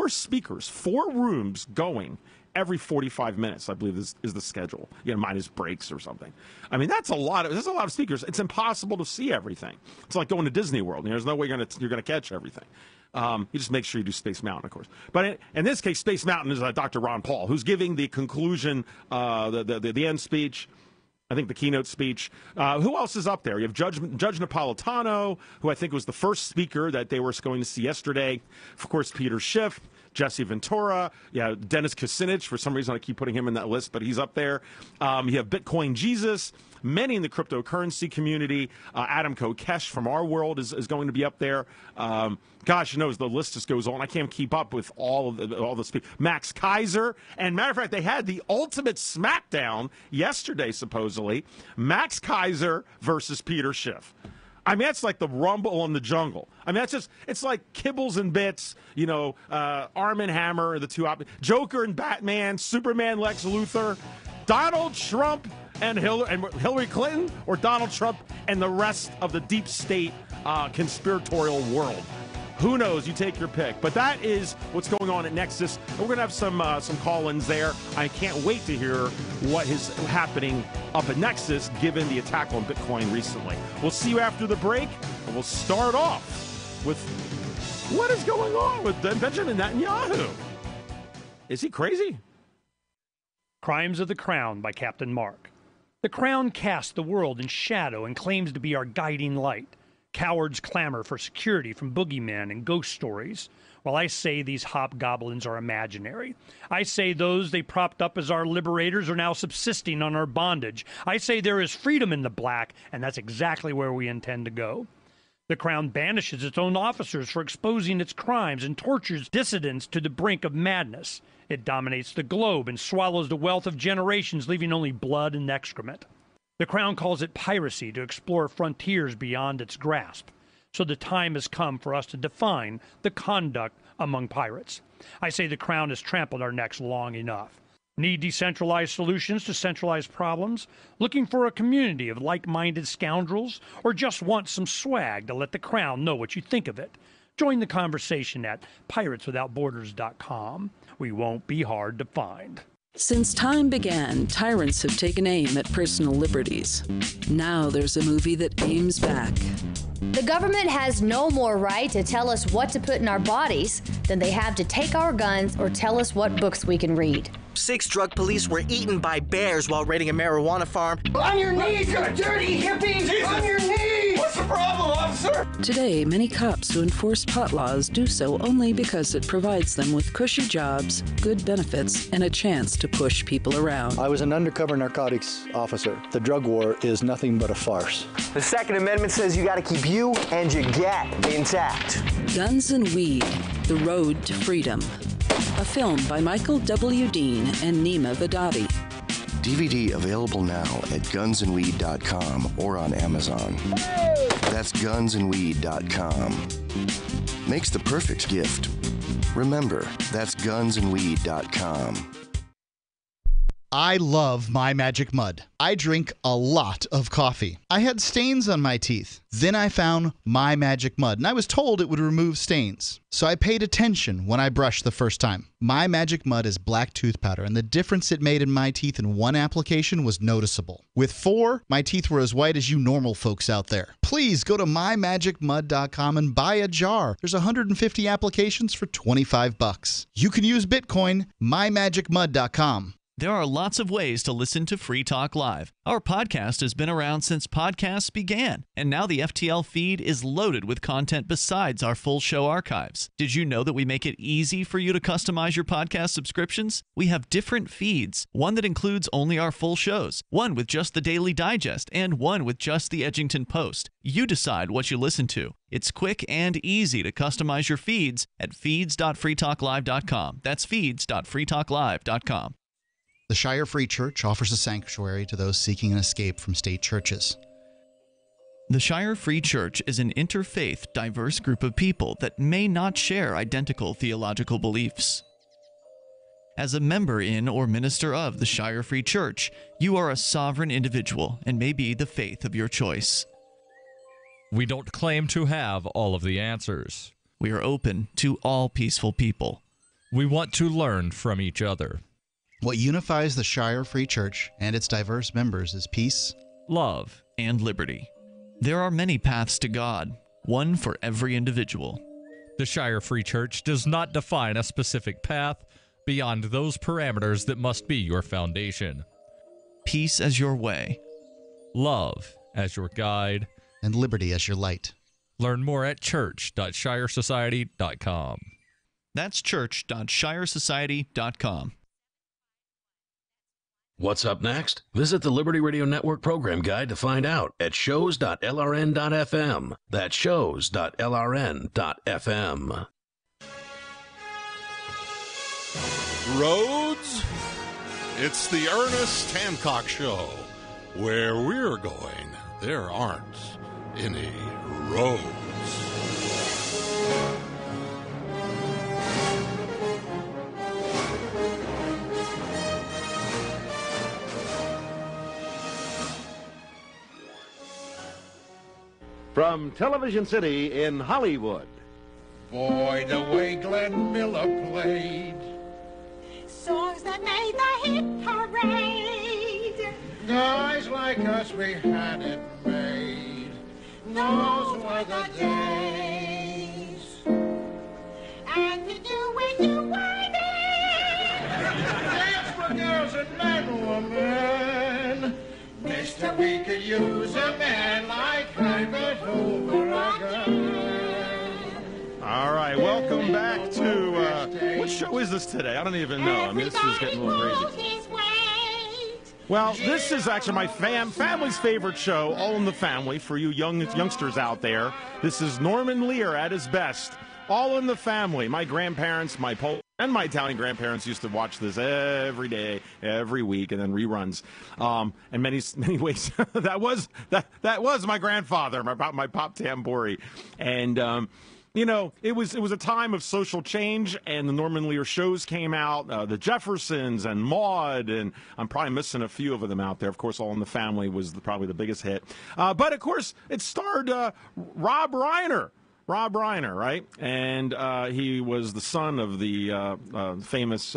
speakers, 4 rooms going every 45 minutes, I believe is the schedule. Minus breaks or something. I mean, there's a lot of speakers. It's impossible to see everything. It's like going to Disney World. There's no way you're going to catch everything. You just make sure you do Space Mountain, of course. But in this case, Space Mountain is Dr. Ron Paul, who's giving the conclusion, the end speech. I think the keynote speech. Who else is up there? You have Judge Napolitano, who I think was the first speaker that they were going to see yesterday. Of course, Peter Schiff, Jesse Ventura, Dennis Kucinich. For some reason, I keep putting him in that list, but he's up there. You have Bitcoin Jesus, many in the cryptocurrency community. Adam Kokesh from our world is going to be up there. Gosh knows, the list just goes on. I can't keep up with all the speakers. Max Kaiser. And matter of fact, they had the ultimate smackdown yesterday, supposedly. Max Kaiser versus Peter Schiff. I mean, that's like the Rumble in the Jungle. I mean, it's like Kibbles and Bits, Arm and Hammer, the two Joker and Batman, Superman, Lex Luthor, Donald Trump and Hillary Clinton, or Donald Trump and the rest of the deep state conspiratorial world. Who knows? You take your pick. But that is what's going on at Nexus. And we're going to have some call-ins there. I can't wait to hear what is happening up at Nexus, given the attack on Bitcoin recently. We'll see you after the break, and we'll start off with what is going on with Benjamin Netanyahu. Is he crazy? Crimes of the Crown by Captain Mark. The Crown casts the world in shadow and claims to be our guiding light. Cowards clamor for security from boogeymen and ghost stories, while I say these hobgoblins are imaginary. I say those they propped up as our liberators are now subsisting on our bondage. I say there is freedom in the black, and that's exactly where we intend to go. The Crown banishes its own officers for exposing its crimes and tortures dissidents to the brink of madness. It dominates the globe and swallows the wealth of generations, leaving only blood and excrement. The Crown calls it piracy to explore frontiers beyond its grasp. So the time has come for us to define the conduct among pirates. I say the Crown has trampled our necks long enough. Need decentralized solutions to centralized problems? Looking for a community of like-minded scoundrels? Or just want some swag to let the Crown know what you think of it? Join the conversation at pirateswithoutborders.com. We won't be hard to find. Since time began, tyrants have taken aim at personal liberties. Now there's a movie that aims back. The government has no more right to tell us what to put in our bodies than they have to take our guns or tell us what books we can read. 6 drug police were eaten by bears while raiding a marijuana farm. On your knees, you dirty hippie! Jesus. On your knees! What's the problem, officer? Today, many cops who enforce pot laws do so only because it provides them with cushy jobs, good benefits, and a chance to push people around. I was an undercover narcotics officer. The drug war is nothing but a farce. The Second Amendment says you gotta keep you and your gat intact. Guns and Weed, The Road to Freedom. A film by Michael W. Dean and Nima Vadadi. DVD available now at gunsandweed.com or on Amazon. That's gunsandweed.com. Makes the perfect gift. Remember, that's gunsandweed.com. I love My Magic Mud. I drink a lot of coffee. I had stains on my teeth. Then I found My Magic Mud, and I was told it would remove stains. So I paid attention when I brushed the first time. My Magic Mud is black tooth powder, and the difference it made in my teeth in one application was noticeable. With 4, my teeth were as white as you normal folks out there. Please go to mymagicmud.com and buy a jar. There's 150 applications for $25. You can use Bitcoin. mymagicmud.com. There are lots of ways to listen to Free Talk Live. Our podcast has been around since podcasts began, and now the FTL feed is loaded with content besides our full show archives. Did you know that we make it easy for you to customize your podcast subscriptions? We have different feeds, one that includes only our full shows, one with just the Daily Digest, and one with just the Edgington Post. You decide what you listen to. It's quick and easy to customize your feeds at feeds.freetalklive.com. That's feeds.freetalklive.com. The Shire Free Church offers a sanctuary to those seeking an escape from state churches. The Shire Free Church is an interfaith, diverse group of people that may not share identical theological beliefs. As a member in or minister of the Shire Free Church, you are a sovereign individual and may be the faith of your choice. We don't claim to have all of the answers. We are open to all peaceful people. We want to learn from each other. What unifies the Shire Free Church and its diverse members is peace, love, and liberty. There are many paths to God, one for every individual. The Shire Free Church does not define a specific path beyond those parameters that must be your foundation. Peace as your way, love as your guide, and liberty as your light. Learn more at church.shiresociety.com. That's church.shiresociety.com. What's up next? Visit the Liberty Radio Network program guide to find out at shows.lrn.fm. That's shows.lrn.fm. Roads? It's the Ernest Hancock Show. Where we're going, there aren't any roads. From Television City in Hollywood. Boy, the way Glenn Miller played. Songs that made the hit parade. Guys like us, we had it made. Those were the days. And you do when you want it. Dance for girls and men, woman. Mister, we could use a man like Herbert Hoover again. All right, welcome back to, what show is this today? I don't even know. I mean, this is getting a little crazy. Well, this is actually my family's favorite show, All in the Family, for you youngsters out there. This is Norman Lear at his best. All in the Family. My grandparents, my Polish and my Italian grandparents used to watch this every day, every week, and then reruns. In many ways, that was my grandfather, my Pop Tambori, and you know, it was a time of social change, and the Norman Lear shows came out, the Jeffersons and Maude, and I'm probably missing a few of them out there. Of course, All in the Family was probably the biggest hit, but of course, it starred Rob Reiner. Rob Reiner, right? And he was the son of the famous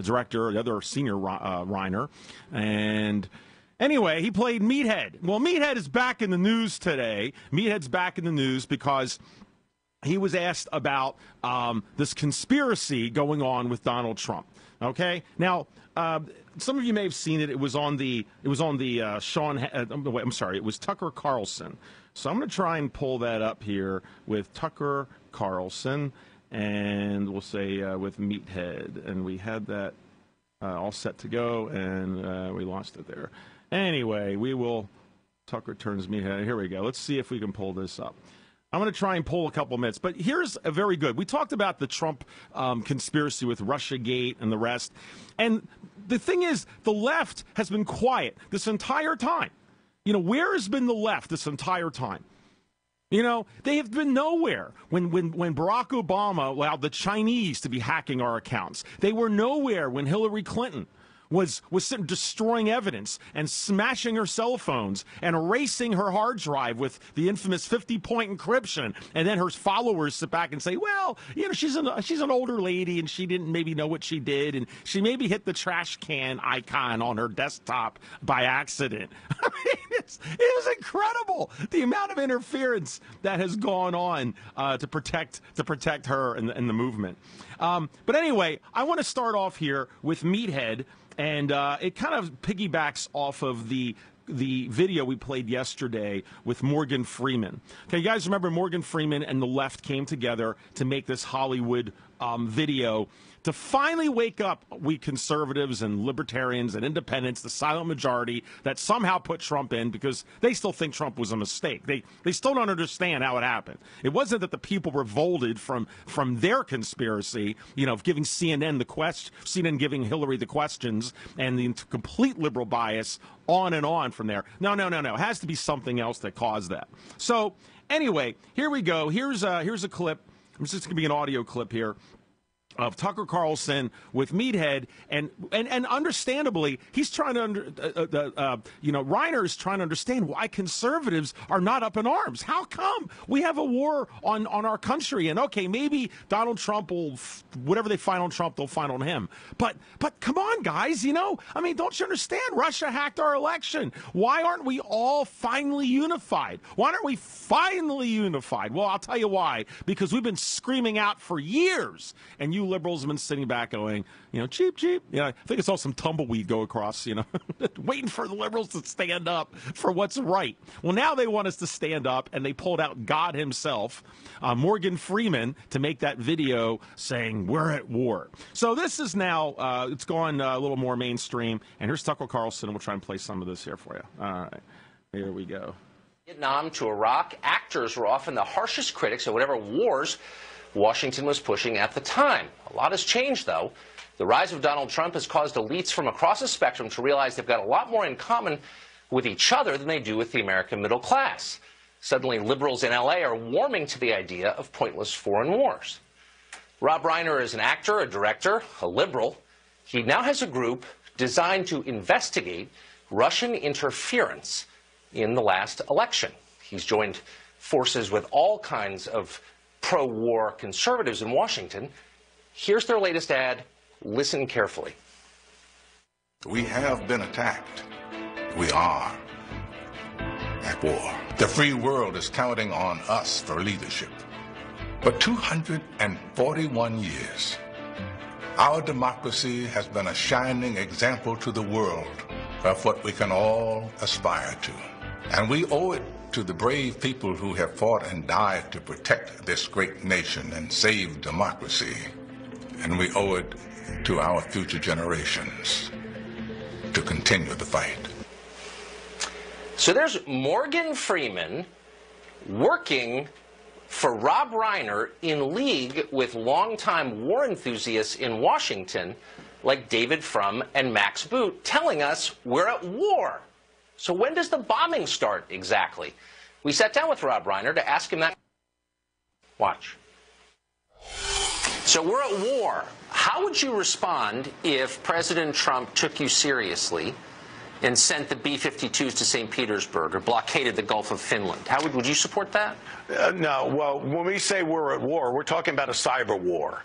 director, the other senior Reiner. And anyway, he played Meathead. Well, Meathead is back in the news today. Meathead's back in the news because he was asked about this conspiracy going on with Donald Trump. Okay? Now, some of you may have seen it. It was on the it was Tucker Carlson. So I'm going to try and pull that up here with Tucker Carlson, and we'll say with Meathead. And we had that all set to go, and we lost it there. Anyway, Tucker turns Meathead. Here we go. Let's see if we can pull this up. I'm going to try and pull a couple minutes, but here's a very good. We talked about the Trump conspiracy with Russiagate and the rest, and the thing is, the left has been quiet this entire time. Where has been the left this entire time? They have been nowhere. When Barack Obama allowed the Chinese to be hacking our accounts, they were nowhere when Hillary Clinton was sitting destroying evidence and smashing her cell phones and erasing her hard drive with the infamous 50-point encryption. And then her followers sit back and say, well, she's an older lady and she didn't maybe know what she did, and she maybe hit the trash can icon on her desktop by accident. I mean, it was incredible, the amount of interference that has gone on to protect her and the movement. But anyway, I want to start off here with Meathead. And it kind of piggybacks off of the video we played yesterday with Morgan Freeman. Okay, you guys remember Morgan Freeman and the left came together to make this Hollywood video to finally wake up we conservatives and libertarians and independents, the silent majority that somehow put Trump in because they still think Trump was a mistake. They still don't understand how it happened. It wasn't that the people revolted from their conspiracy, of giving CNN giving Hillary the questions and the complete liberal bias on and on from there. No. It has to be something else that caused that. So anyway, here we go. Here's a clip. It's just going to be an audio clip here of Tucker Carlson with Meathead, and understandably, he's trying to Reiner is trying to understand why conservatives are not up in arms. How come we have a war on our country? And okay, maybe Donald Trump will, whatever they find on Trump, they'll find on him. But come on, guys, I mean, don't you understand? Russia hacked our election. Why aren't we all finally unified? Why aren't we finally unified? Well, I'll tell you why. Because we've been screaming out for years, and you liberals have been sitting back going, cheap. I think I saw some tumbleweed go across, waiting for the liberals to stand up for what's right. Well, now they want us to stand up, and they pulled out God himself, Morgan Freeman, to make that video saying we're at war. So this is now, it's gone a little more mainstream, and here's Tucker Carlson, and we'll try and play some of this here for you. All right, here we go. Vietnam to Iraq, actors were often the harshest critics of whatever wars Washington was pushing at the time. A lot has changed, though. The rise of Donald Trump has caused elites from across the spectrum to realize they've got a lot more in common with each other than they do with the American middle class. Suddenly, liberals in LA are warming to the idea of pointless foreign wars. Rob Reiner is an actor, a director, a liberal. He now has a group designed to investigate Russian interference in the last election. He's joined forces with all kinds of pro-war conservatives in Washington. Here's their latest ad. Listen carefully. We have been attacked. We are at war. The free world is counting on us for leadership. For 241 years, our democracy has been a shining example to the world of what we can all aspire to. And we owe it to the brave people who have fought and died to protect this great nation and save democracy. And we owe it to our future generations to continue the fight. So there's Morgan Freeman working for Rob Reiner in league with longtime war enthusiasts in Washington like David Frum and Max Boot telling us we're at war. So when does the bombing start exactly? We sat down with Rob Reiner to ask him that. Watch. So we're at war. How would you respond if President Trump took you seriously and sent the B-52s to St. Petersburg or blockaded the Gulf of Finland? Would you support that? No. Well, when we say we're at war, we're talking about a cyber war.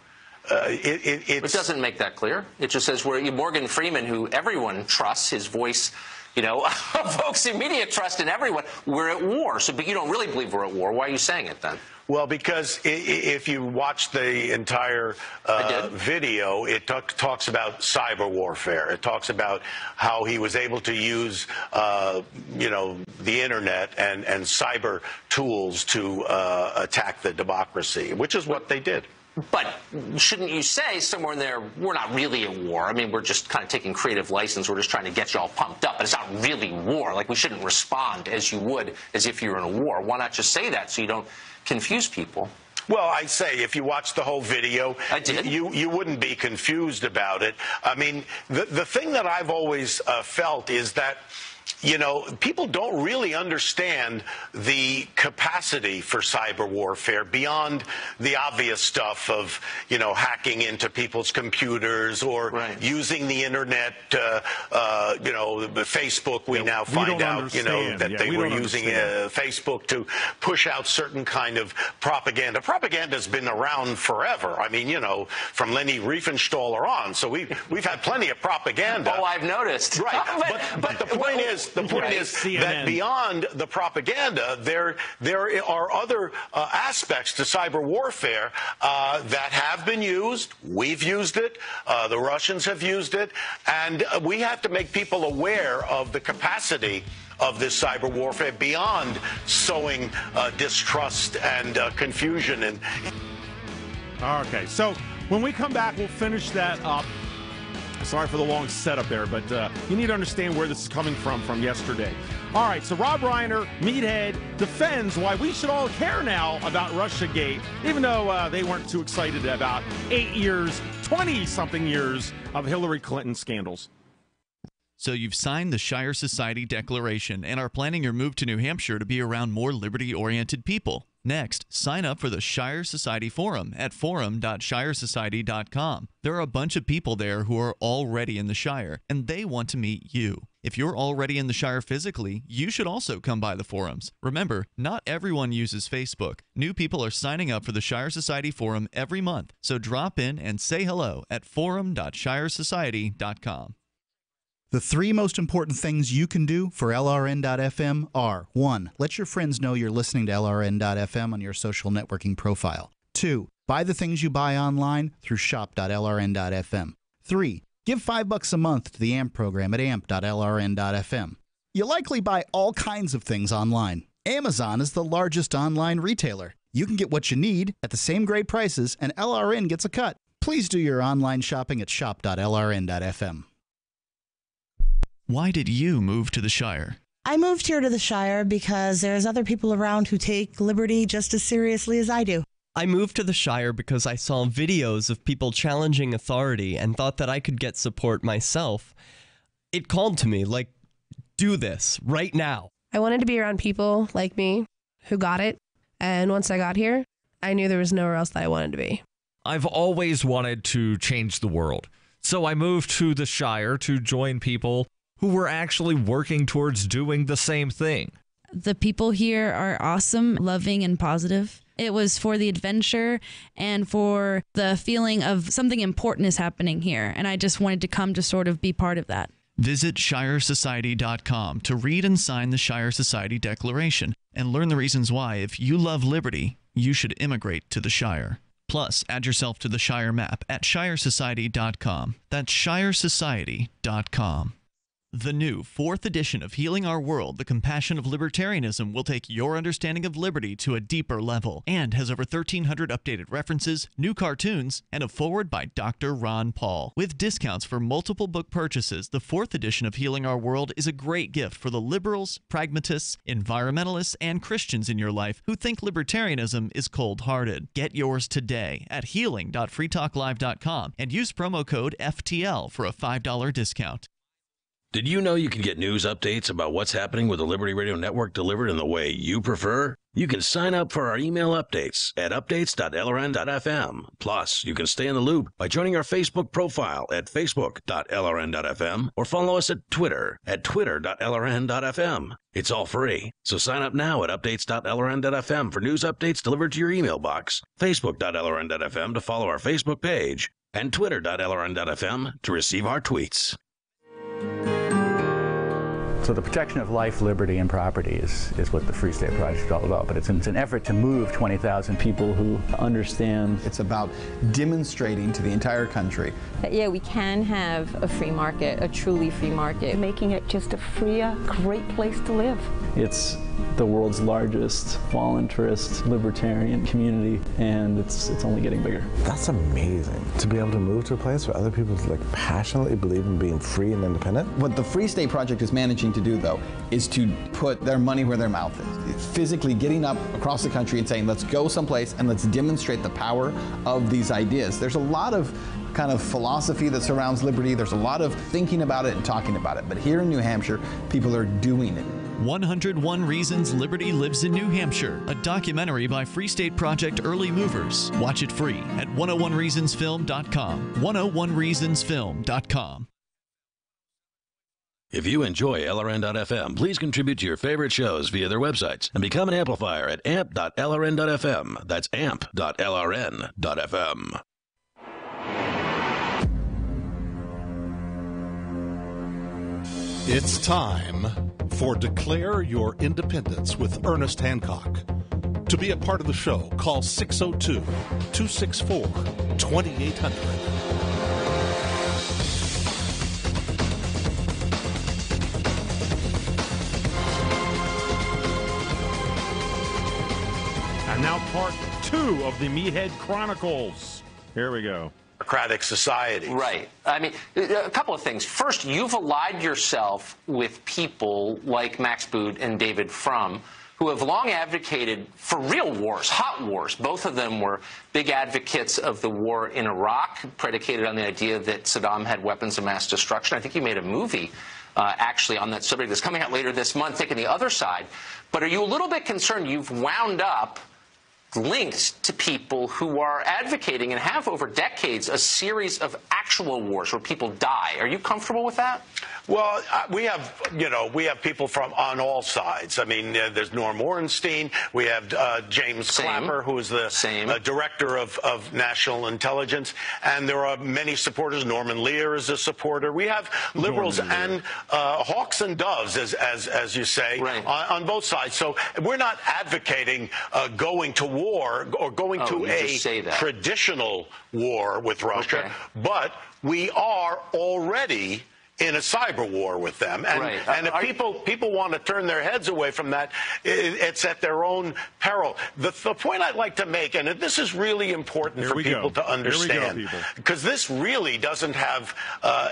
It doesn't make that clear. It just says we're Morgan Freeman, who everyone trusts, his voice, evokes immediate trust in everyone. We're at war. So, but you don't really believe we're at war. Why are you saying it then? Well, because if you watch the entire video, it talks about cyber warfare. It talks about how he was able to use, the internet and cyber tools to attack the democracy, which is what they did. But shouldn't you say somewhere in there, we're not really at war? I mean, we're just kind of taking creative license. We're just trying to get you all pumped up. But it's not really war. Like, we shouldn't respond as you would as if you were in a war. Why not just say that so you don't confuse people? Well, I say, if you watch the whole video, I did. You wouldn't be confused about it. I mean, the thing that I've always felt is that, you know, people don't really understand the capacity for cyber warfare beyond the obvious stuff of, you know, hacking into people's computers or using the internet. You know, Facebook, we now find out, you know, that they were using Facebook to push out certain kind of propaganda. Propaganda's been around forever. I mean, you know, from Leni Riefenstahl on. So we've had plenty of propaganda. Oh, I've noticed. Right. But the point is, that beyond the propaganda, there are other aspects to cyber warfare that have been used. We've used it. The Russians have used it. And we have to make people aware of the capacity of this cyber warfare beyond sowing distrust and confusion. And okay, so when we come back, we'll finish that up. Sorry for the long setup there, but you need to understand where this is coming from yesterday. All right, so Rob Reiner, Meathead, defends why we should all care now about Russiagate, even though they weren't too excited about 8 years, 20-something years of Hillary Clinton scandals. So you've signed the Shire Society Declaration and are planning your move to New Hampshire to be around more liberty-oriented people. Next, sign up for the Shire Society Forum at forum.shiresociety.com. There are a bunch of people there who are already in the Shire, and they want to meet you. If you're already in the Shire physically, you should also come by the forums. Remember, not everyone uses Facebook. New people are signing up for the Shire Society Forum every month, so drop in and say hello at forum.shiresociety.com. The 3 most important things you can do for LRN.FM are: 1. Let your friends know you're listening to LRN.FM on your social networking profile. 2. Buy the things you buy online through shop.lrn.fm. 3. Give $5 a month to the AMP program at amp.lrn.fm. You likely buy all kinds of things online. Amazon is the largest online retailer. You can get what you need at the same great prices, and LRN gets a cut. Please do your online shopping at shop.lrn.fm. Why did you move to the Shire? I moved here to the Shire because there's other people around who take liberty just as seriously as I do. I moved to the Shire because I saw videos of people challenging authority and thought that I could get support myself. It called to me, like, do this right now. I wanted to be around people like me who got it, and once I got here, I knew there was nowhere else that I wanted to be. I've always wanted to change the world, so I moved to the Shire to join people who were actually working towards doing the same thing. The people here are awesome, loving, and positive. It was for the adventure and for the feeling of something important is happening here, and I just wanted to come to sort of be part of that. Visit shiresociety.com to read and sign the Shire Society Declaration and learn the reasons why, if you love liberty, you should immigrate to the Shire. Plus, add yourself to the Shire map at shiresociety.com. That's shiresociety.com. The new 4th edition of Healing Our World, The Compassion of Libertarianism, will take your understanding of liberty to a deeper level and has over 1,300 updated references, new cartoons, and a foreword by Dr. Ron Paul. With discounts for multiple book purchases, the 4th edition of Healing Our World is a great gift for the liberals, pragmatists, environmentalists, and Christians in your life who think libertarianism is cold-hearted. Get yours today at healing.freetalklive.com and use promo code FTL for a $5 discount. Did you know you can get news updates about what's happening with the Liberty Radio Network delivered in the way you prefer? You can sign up for our email updates at updates.lrn.fm. Plus, you can stay in the loop by joining our Facebook profile at facebook.lrn.fm or follow us at Twitter at twitter.lrn.fm. It's all free, so sign up now at updates.lrn.fm for news updates delivered to your email box, facebook.lrn.fm to follow our Facebook page, and twitter.lrn.fm to receive our tweets. So the protection of life, liberty, and property is what the Free State Project is all about. But it's an effort to move 20,000 people who understand. It's about demonstrating to the entire country that, yeah, we can have a free market, a truly free market. Making it just a freer, great place to live. It's the world's largest voluntarist libertarian community, and it's only getting bigger. That's amazing, to be able to move to a place where other people like passionately believe in being free and independent. What the Free State Project is managing to do, though, is to put their money where their mouth is. It's physically getting up across the country and saying, let's go someplace and let's demonstrate the power of these ideas. There's a lot of kind of philosophy that surrounds liberty. There's a lot of thinking about it and talking about it. But here in New Hampshire, people are doing it. 101 Reasons Liberty Lives in New Hampshire, a documentary by Free State Project Early Movers. Watch it free at 101reasonsfilm.com. 101reasonsfilm.com. If you enjoy LRN.FM, please contribute to your favorite shows via their websites and become an amplifier at amp.lrn.fm. That's amp.lrn.fm. It's time for Declare Your Independence with Ernest Hancock. To be a part of the show, call 602-264-2800. And now part 2 of the Meathead Chronicles. Here we go. Democratic society. Right. I mean, a couple of things. First, you've allied yourself with people like Max Boot and David Frum, who have long advocated for real wars, hot wars. Both of them were big advocates of the war in Iraq, predicated on the idea that Saddam had weapons of mass destruction. I think you made a movie actually on that subject that's coming out later this month, taking the other side. But are you a little bit concerned you've wound up linked to people who are advocating and have over decades a series of actual wars where people die? Are you comfortable with that? Well, we have people from on all sides. I mean, there's Norm Ornstein. We have James Clapper, who is the director of national intelligence, and there are many supporters. Norman Lear is a supporter. We have liberals and hawks and doves, as you say, on both sides. So we're not advocating going to war or going to a traditional war with Russia, but we are already in a cyber war with them. And if people want to turn their heads away from that, it's at their own peril. The point I'd like to make, and this is really important for people to understand, because this really doesn't have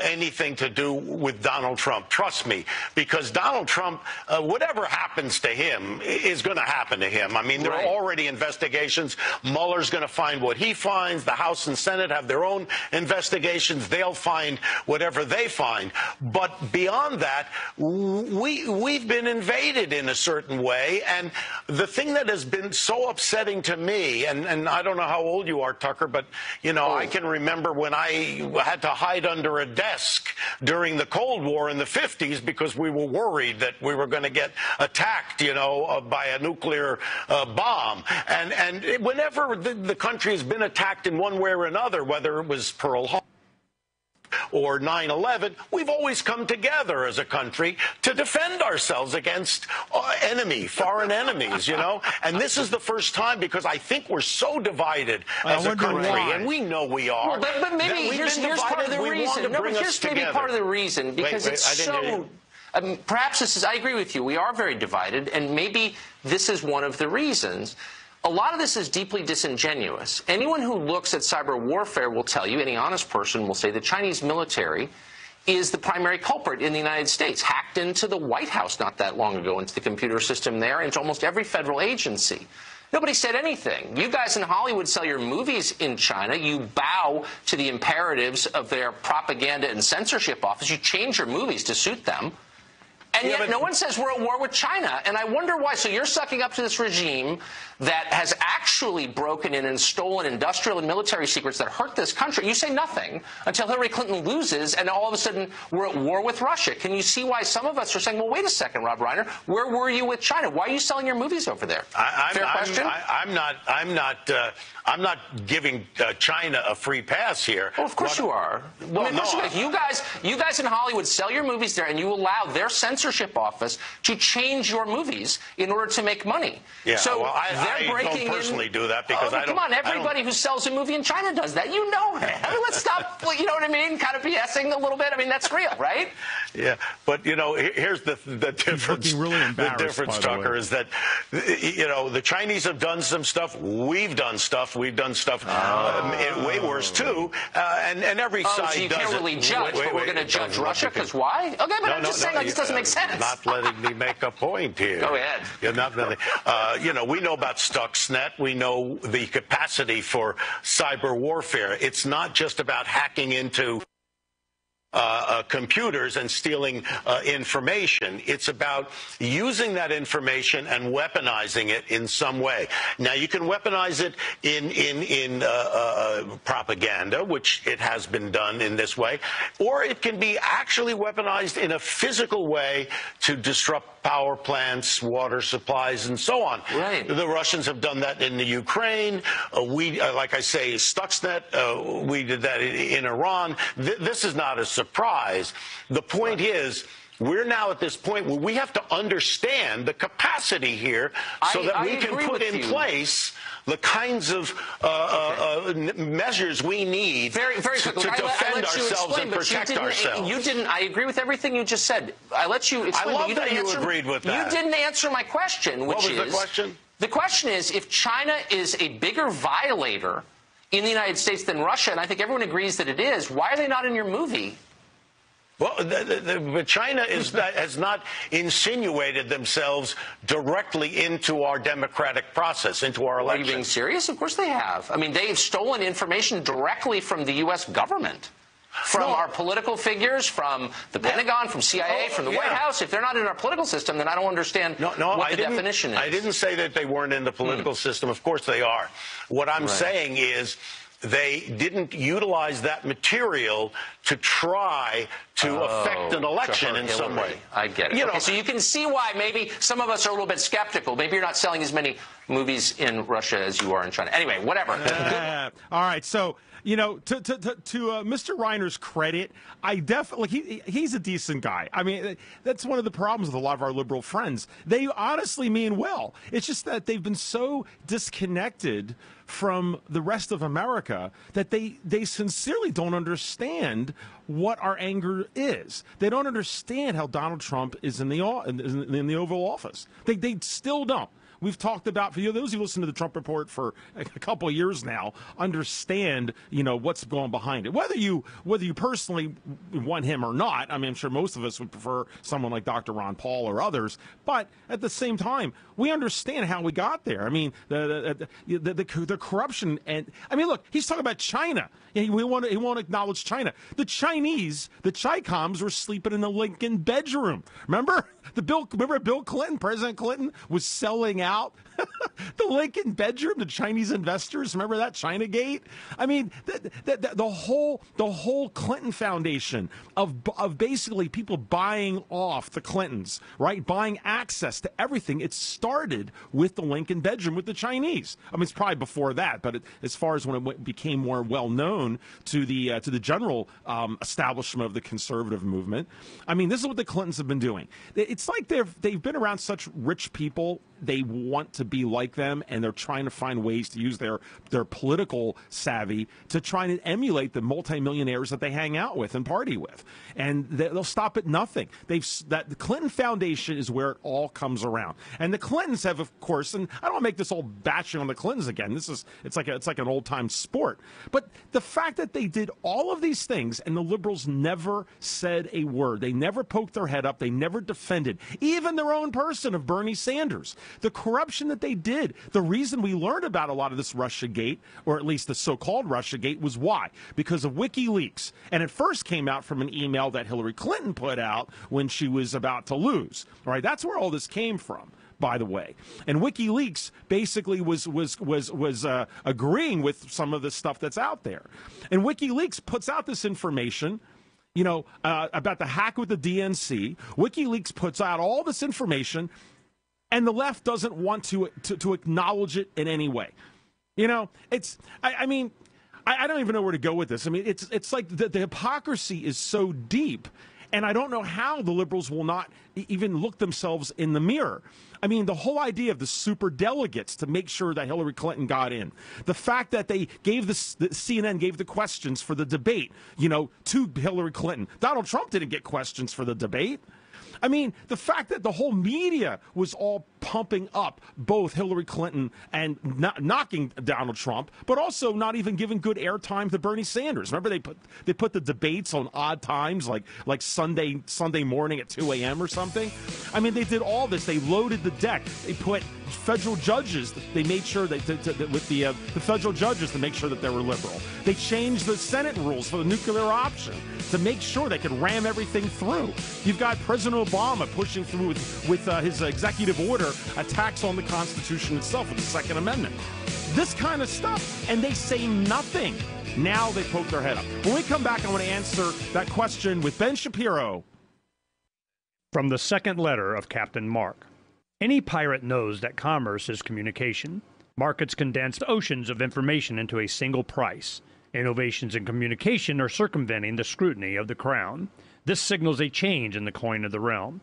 anything to do with Donald Trump. Trust me, because Donald Trump, whatever happens to him is going to happen to him. I mean, there are already investigations. Mueller's going to find what he finds. The House and Senate have their own investigations. They'll find whatever they find. But beyond that, we've been invaded in a certain way. And the thing that has been so upsetting to me, and I don't know how old you are, Tucker, but, you know, I can remember when I had to hide under a desk during the Cold War in the 50s because we were worried that we were going to get attacked, you know, by a nuclear bomb. And whenever the country has been attacked in one way or another, whether it was Pearl Harbor or 9/11, we've always come together as a country to defend ourselves against foreign enemies, you know? And this is the first time, because I think we're so divided as a country, and we know we are. Well, but maybe here's part of the reason. No, but here's maybe part of the reason, because it's so... perhaps this is... I agree with you. We are very divided, and maybe this is one of the reasons. A lot of this is deeply disingenuous. Anyone who looks at cyber warfare will tell you, any honest person will say, the Chinese military is the primary culprit in the United States. Hacked into the White House not that long ago, into the computer system there, into almost every federal agency. Nobody said anything. You guys in Hollywood sell your movies in China. You bow to the imperatives of their propaganda and censorship office. You change your movies to suit them. And yet no one says we're at war with China. And I wonder why. So you're sucking up to this regime that has actually broken in and stolen industrial and military secrets that hurt this country. You say nothing until Hillary Clinton loses, and all of a sudden we're at war with Russia. Can you see why some of us are saying, well, wait a second, Rob Reiner, where were you with China? Why are you selling your movies over there? Fair question? I'm not giving China a free pass here. Well, of course you are. Well, I mean, you guys in Hollywood sell your movies there, and you allow their censorship censorship office to change your movies in order to make money. Yeah, so well, they're I breaking don't personally in. do that because I don't. Come on, everybody who sells a movie in China does that. You know that. I mean, let's stop. You know what I mean? Kind of BSing a little bit. I mean, that's real, right? Yeah, but here's the difference. Really the difference, Tucker, is that the Chinese have done some stuff. We've done stuff. We've done stuff way worse too. And every side so you does can't really it. judge, but we're going to judge Russia because why? Okay, but I'm just saying, like, it doesn't make sense. Not letting me make a point here. Go ahead. You're not letting. We know about Stuxnet. We know the capacity for cyber warfare. It's not just about hacking into computers and stealing information. It's about using that information and weaponizing it in some way. Now, you can weaponize it in propaganda, which it has been done in this way, or it can be actually weaponized in a physical way to disrupt power plants, water supplies, and so on. Right. The Russians have done that in the Ukraine. Like I say, Stuxnet, we did that in Iran. This is not a surprise. The point is, we're now at this point where we have to understand the capacity here so that we can put in place the kinds of measures we need very to defend ourselves and protect ourselves. You didn't. I agree with everything you just said. I let you explain. I love that you agreed with that. You didn't answer my question, which is... What was the question? The question is, if China is a bigger violator in the United States than Russia, and I think everyone agrees that it is, why are they not in your movie? Well, but China has not insinuated themselves directly into our democratic process, into our elections. Are you being serious? Of course they have. I mean, they've stolen information directly from the U.S. government, from our political figures, from the Pentagon, from CIA, from the White House. If they're not in our political system, then I don't understand what the definition is. I didn't say that they weren't in the political system. Of course they are. What I'm saying is, they didn't utilize that material to try to affect an election in some way. I get it. Okay, so you can see why maybe some of us are a little bit skeptical. Maybe you're not selling as many movies in Russia as you are in China. Anyway, whatever. All right, so... to Mr. Reiner's credit, I definitely he's a decent guy. I mean, that's one of the problems with a lot of our liberal friends. They honestly mean well. It's just that they've been so disconnected from the rest of America that they sincerely don't understand what our anger is. They don't understand how Donald Trump is in the Oval Office. They still don't. We've talked about, for those who listen to the Trump Report for a couple of years now, understand, what's going behind it. Whether you personally want him or not, I mean, I'm sure most of us would prefer someone like Dr. Ron Paul or others, but at the same time, we understand how we got there. I mean, the corruption, and I mean, look, he's talking about China. He won't acknowledge China. The Chinese, the Chi-Coms, were sleeping in the Lincoln bedroom. Remember Bill Clinton, President Clinton, was selling out the Lincoln bedroom to Chinese investors. Remember that Chinagate? I mean, the whole Clinton Foundation of basically people buying off the Clintons, right? Buying access to everything. It started with the Lincoln bedroom with the Chinese. I mean, it's probably before that, but as far as when it became more well known to the general establishment of the conservative movement, I mean, this is what the Clintons have been doing. It's like they've been around such rich people. They want to be like them, and they're trying to find ways to use their political savvy to try and emulate the multimillionaires that they hang out with and party with. And they'll stop at nothing. The Clinton Foundation is where it all comes around. And the Clintons have, of course, and I don't want to make this all bashing on the Clintons again. It's like an old-time sport. But the fact that they did all of these things and the liberals never said a word. They never poked their head up. They never defended even their own person of Bernie Sanders. The corruption that they did, the reason we learned about a lot of this Russiagate, or at least the so-called Russiagate, was why? Because of WikiLeaks. And it first came out from an email that Hillary Clinton put out when she was about to lose. All right, that's where all this came from, by the way. And WikiLeaks basically was agreeing with some of the stuff that's out there. And WikiLeaks puts out this information, about the hack with the DNC. WikiLeaks puts out all this information, and the left doesn't want to acknowledge it in any way. I don't even know where to go with this. I mean, it's like the hypocrisy is so deep, And I don't know how the liberals will not even look themselves in the mirror. I mean, the whole idea of the super delegates to make sure that Hillary Clinton got in, the fact that they gave the CNN gave the questions for the debate, to Hillary Clinton. Donald Trump didn't get questions for the debate. I mean, the fact that the whole media was all pumping up both Hillary Clinton and knocking Donald Trump, but also not even giving good airtime to Bernie Sanders. Remember, they put the debates on odd times, like Sunday morning at 2 a.m. or something. I mean, they did all this. They loaded the deck. They put federal judges. They made sure that with the federal judges to make sure that they were liberal. They changed the Senate rules for the nuclear option to make sure they could ram everything through. You've got President Obama pushing through with his executive order attacks on the Constitution itself with the Second Amendment. This kind of stuff, and they say nothing. Now they poke their head up. When we come back, I want to answer that question with Ben Shapiro. From the second letter of Captain Mark. Any pirate knows that commerce is communication. Markets condense oceans of information into a single price. Innovations in communication are circumventing the scrutiny of the crown. This signals a change in the coin of the realm.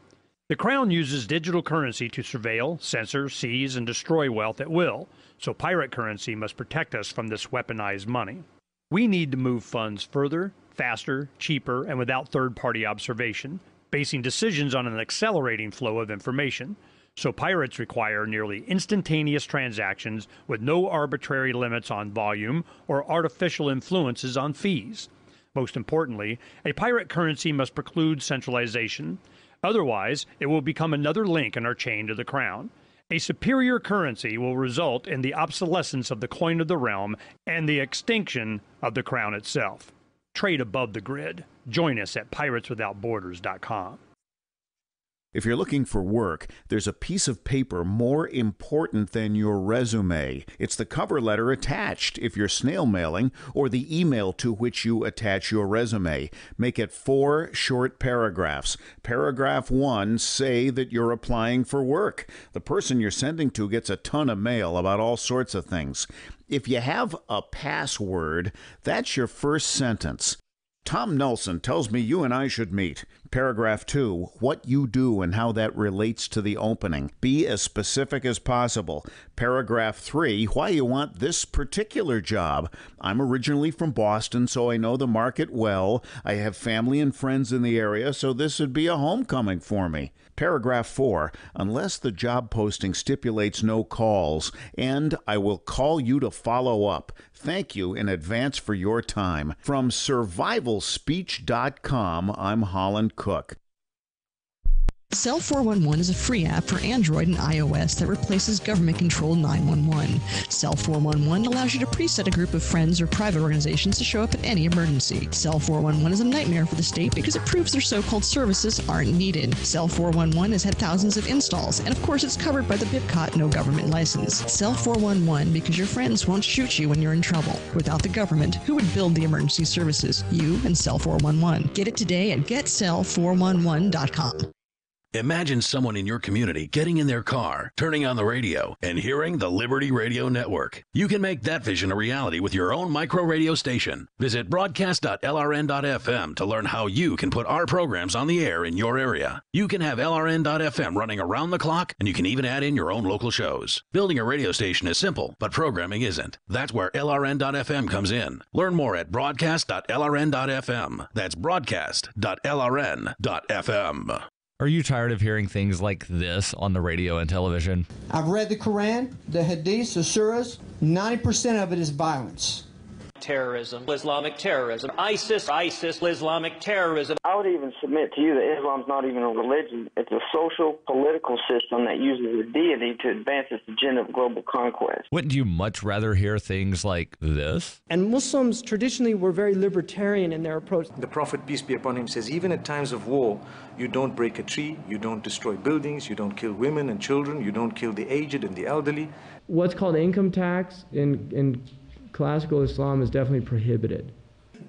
The crown uses digital currency to surveil, censor, seize, and destroy wealth at will, so pirate currency must protect us from this weaponized money. We need to move funds further, faster, cheaper, and without third-party observation, basing decisions on an accelerating flow of information. So pirates require nearly instantaneous transactions with no arbitrary limits on volume or artificial influences on fees. Most importantly, a pirate currency must preclude centralization. Otherwise, it will become another link in our chain to the crown. A superior currency will result in the obsolescence of the coin of the realm and the extinction of the crown itself. Trade above the grid. Join us at pirateswithoutborders.com. If you're looking for work, there's a piece of paper more important than your resume. It's the cover letter attached if you're snail mailing, or the email to which you attach your resume. Make it 4 short paragraphs. Paragraph 1, say that you're applying for work. The person you're sending to gets a ton of mail about all sorts of things. If you have a password, that's your first sentence. Tom Nelson tells me you and I should meet. Paragraph 2, what you do and how that relates to the opening. Be as specific as possible. Paragraph 3, why you want this particular job. I'm originally from Boston, so I know the market well. I have family and friends in the area, so this would be a homecoming for me. Paragraph 4, unless the job posting stipulates no calls, and I will call you to follow up. Thank you in advance for your time. From survivalspeech.com, I'm Holland Cook. Cell 411 is a free app for Android and iOS that replaces government-controlled 911. Cell 411 allows you to preset a group of friends or private organizations to show up at any emergency. Cell 411 is a nightmare for the state because it proves their so-called services aren't needed. Cell 411 has had thousands of installs, and of course it's covered by the BIPCOT no government license. Cell 411 because your friends won't shoot you when you're in trouble. Without the government, who would build the emergency services? You and Cell 411. Get it today at getcell411.com. Imagine someone in your community getting in their car, turning on the radio, and hearing the Liberty Radio Network. You can make that vision a reality with your own micro radio station. Visit broadcast.lrn.fm to learn how you can put our programs on the air in your area. You can have LRN.FM running around the clock, and you can even add in your own local shows. Building a radio station is simple, but programming isn't. That's where LRN.FM comes in. Learn more at broadcast.lrn.fm. That's broadcast.lrn.fm. Are you tired of hearing things like this on the radio and television? I've read the Quran, the Hadiths, the Surahs. 90% of it is violence. Terrorism, Islamic terrorism, ISIS, Islamic terrorism. I would even submit to you that Islam's not even a religion. It's a social, political system that uses a deity to advance its agenda of global conquest. Wouldn't you much rather hear things like this? And Muslims traditionally were very libertarian in their approach. The Prophet, peace be upon him, says even at times of war, you don't break a tree, you don't destroy buildings, you don't kill women and children, you don't kill the aged and the elderly. What's called income tax in classical Islam is definitely prohibited.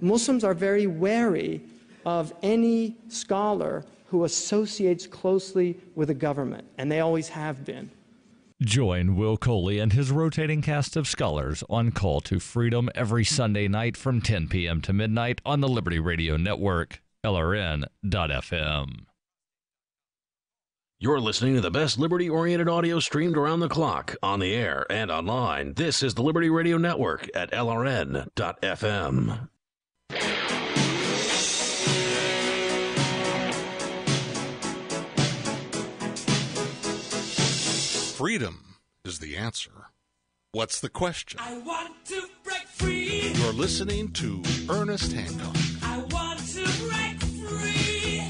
Muslims are very wary of any scholar who associates closely with a government, and they always have been. Join Will Coley and his rotating cast of scholars on Call to Freedom every Sunday night from 10 p.m. to midnight on the Liberty Radio Network. LRN.FM. You're listening to the best liberty-oriented audio streamed around the clock, on the air, and online. This is the Liberty Radio Network at LRN.FM. Freedom is the answer. What's the question? I want to break free. You're listening to Ernest Hancock. I want to break free.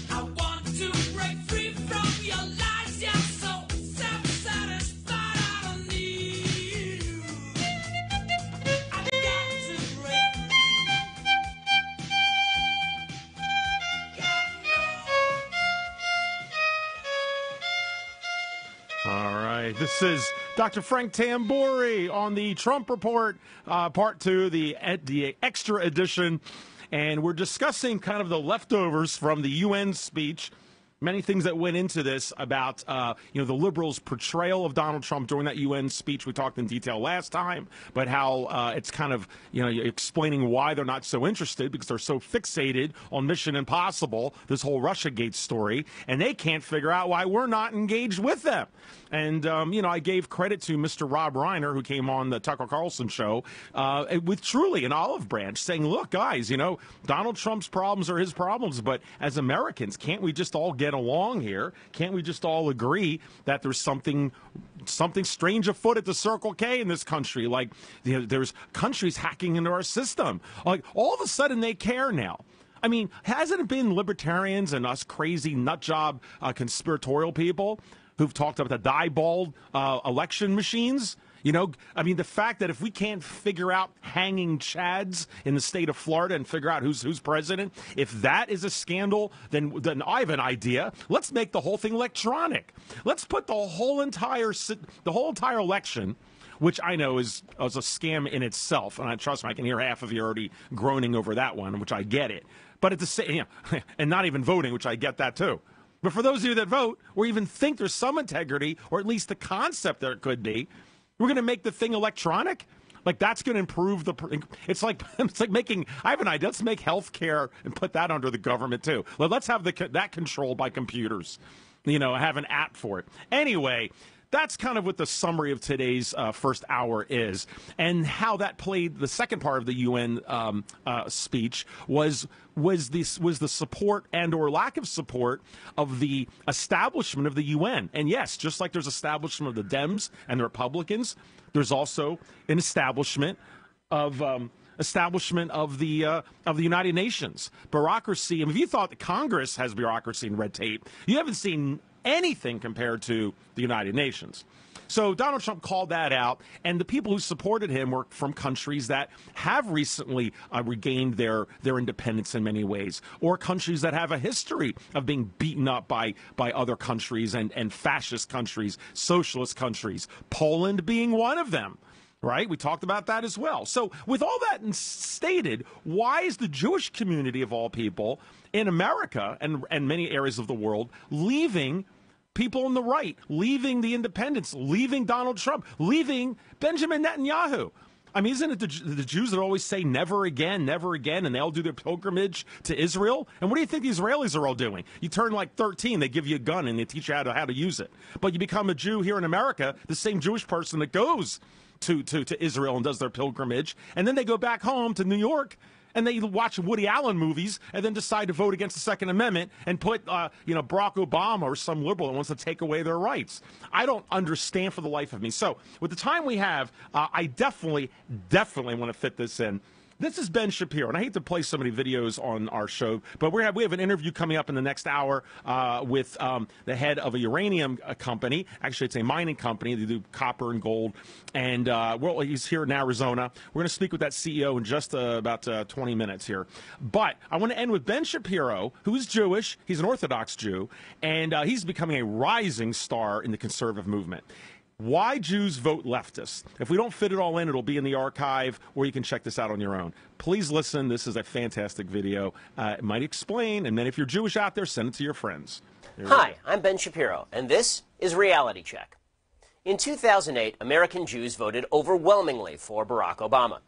I want to break free from your lies. You're so self-satisfied. I don't need you. I've got to break All right, this is Dr. Frank Tamburi on the Trump Report, Part 2, the extra edition, and we're discussing kind of the leftovers from the UN speech. Many things that went into this about, the liberals' portrayal of Donald Trump during that UN speech. We talked in detail last time, but how it's kind of, explaining why they're not so interested because they're so fixated on Mission Impossible, this whole Russiagate story, and they can't figure out why we're not engaged with them. And, I gave credit to Mr. Rob Reiner, who came on the Tucker Carlson show, with truly an olive branch, saying, look, guys, Donald Trump's problems are his problems, but as Americans, can't we just all get along here? Can't we just all agree that there's something strange afoot at the Circle K in this country? Like, there's countries hacking into our system. Like, all of a sudden they care now. I mean, hasn't it been libertarians and us crazy nutjob conspiratorial people who've talked about the Diebold election machines? The fact that if we can't figure out hanging chads in the state of Florida and figure out who's president, if that is a scandal, then I have an idea. Let's make the whole thing electronic. Let's put the whole entire election, which I know is a scam in itself, and trust me, I can hear half of you already groaning over that one, which I get it. But at the same, and not even voting, which I get that too. But for those of you that vote, or even think there's some integrity, or at least the concept there could be, we're going to make the thing electronic? Like, that's going to improve it's like making, I have an idea, let's make health care and put that under the government too. Let's have that controlled by computers, have an app for it. Anyway, that's kind of what the summary of today's first hour is, and how that played. The second part of the UN speech was the support and or lack of support of the establishment of the UN. And yes, just like there's establishment of the Dems and the Republicans, there's also an establishment of the United Nations bureaucracy. And if you thought that Congress has bureaucracy and red tape, you haven't seen anything compared to the United Nations. So Donald Trump called that out, and the people who supported him were from countries that have recently regained their independence in many ways, or countries that have a history of being beaten up by other countries and fascist countries, socialist countries, Poland being one of them. Right? We talked about that as well. So with all that stated, why is the Jewish community of all people in America and many areas of the world leaving people on the right, leaving the independents, leaving Donald Trump, leaving Benjamin Netanyahu? I mean, isn't it the Jews that always say never again, and they all do their pilgrimage to Israel? And what do you think the Israelis are all doing? You turn like 13, they give you a gun and they teach you how to use it. But you become a Jew here in America, the same Jewish person that goes to Israel and does their pilgrimage, and then they go back home to New York and they watch Woody Allen movies and then decide to vote against the Second Amendment and put Barack Obama or some liberal that wants to take away their rights. I don't understand for the life of me. So with the time we have, I definitely want to fit this in. This is Ben Shapiro, and I hate to play so many videos on our show, but we have an interview coming up in the next hour with the head of a uranium company. Actually, it's a mining company. They do copper and gold, and he's here in Arizona. We're going to speak with that CEO in just about 20 minutes here. But I want to end with Ben Shapiro, who's Jewish. He's an Orthodox Jew, and he's becoming a rising star in the conservative movement. Why Jews vote leftist. If we don't fit it all in, it'll be in the archive, or you can check this out on your own. Please listen. This is a fantastic video. It might explain, and then if you're Jewish out there, send it to your friends. Hi, I'm Ben Shapiro, and this is Reality Check. In 2008, American Jews voted overwhelmingly for Barack Obama.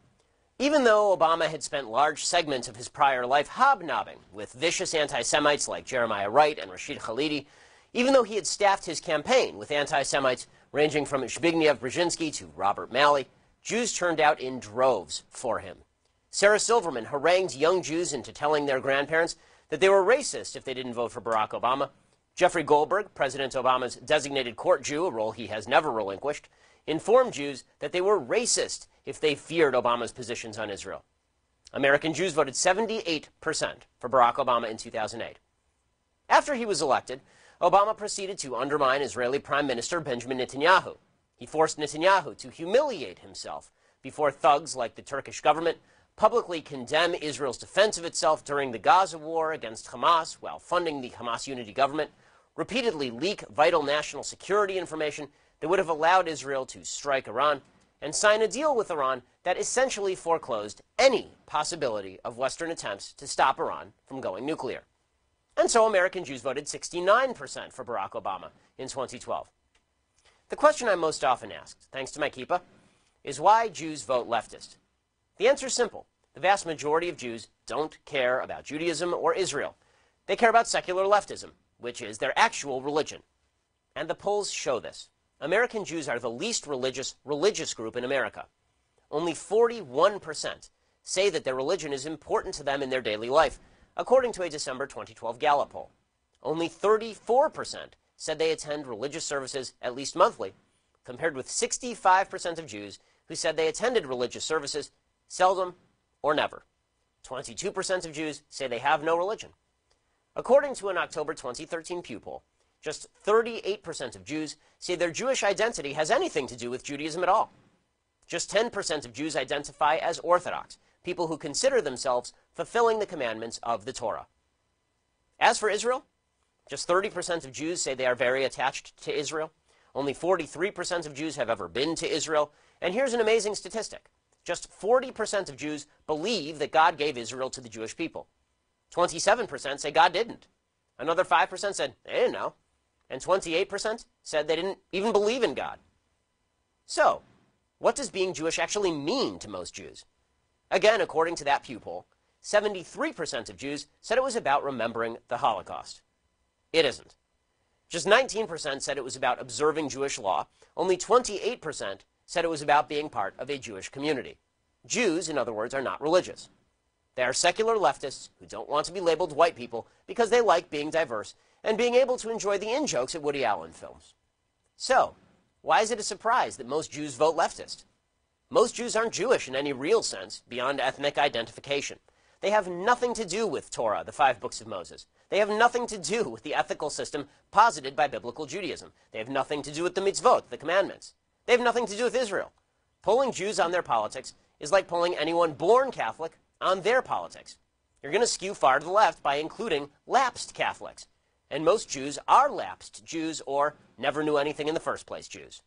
Even though Obama had spent large segments of his prior life hobnobbing with vicious anti-Semites like Jeremiah Wright and Rashid Khalidi, even though he had staffed his campaign with anti-Semites ranging from Zbigniew Brzezinski to Robert Malley, Jews turned out in droves for him. Sarah Silverman harangued young Jews into telling their grandparents that they were racist if they didn't vote for Barack Obama. Jeffrey Goldberg, President Obama's designated court Jew, a role he has never relinquished, informed Jews that they were racist if they feared Obama's positions on Israel. American Jews voted 78% for Barack Obama in 2008. After he was elected, Obama proceeded to undermine Israeli Prime Minister Benjamin Netanyahu. He forced Netanyahu to humiliate himself before thugs like the Turkish government, publicly condemn Israel's defense of itself during the Gaza war against Hamas while funding the Hamas unity government, repeatedly leak vital national security information that would have allowed Israel to strike Iran, and sign a deal with Iran that essentially foreclosed any possibility of Western attempts to stop Iran from going nuclear. And so American Jews voted 69% for Barack Obama in 2012. The question I'm most often asked, thanks to my kippah, is why Jews vote leftist. The answer is simple. The vast majority of Jews don't care about Judaism or Israel. They care about secular leftism, which is their actual religion. And the polls show this. American Jews are the least religious group in America. Only 41% say that their religion is important to them in their daily life, according to a December 2012 Gallup poll. Only 34% said they attend religious services at least monthly, compared with 65% of Jews who said they attended religious services seldom or never. 22% of Jews say they have no religion. According to an October 2013 Pew poll, just 38% of Jews say their Jewish identity has anything to do with Judaism at all. Just 10% of Jews identify as Orthodox, people who consider themselves fulfilling the commandments of the Torah. As for Israel, just 30% of Jews say they are very attached to Israel. Only 43% of Jews have ever been to Israel. And here's an amazing statistic. Just 40% of Jews believe that God gave Israel to the Jewish people. 27% say God didn't. Another 5% said they didn't know. And 28% said they didn't even believe in God. So, what does being Jewish actually mean to most Jews? Again, according to that Pew poll, 73% of Jews said it was about remembering the Holocaust. It isn't. Just 19% said it was about observing Jewish law. Only 28% said it was about being part of a Jewish community. Jews, in other words, are not religious. They are secular leftists who don't want to be labeled white people because they like being diverse and being able to enjoy the in-jokes at Woody Allen films. So, why is it a surprise that most Jews vote leftist? Most Jews aren't Jewish in any real sense beyond ethnic identification. They have nothing to do with Torah, the 5 books of Moses. They have nothing to do with the ethical system posited by biblical Judaism. They have nothing to do with the mitzvot, the commandments. They have nothing to do with Israel. Polling Jews on their politics is like polling anyone born Catholic on their politics. You're going to skew far to the left by including lapsed Catholics. And most Jews are lapsed Jews or never knew anything in the first place Jews.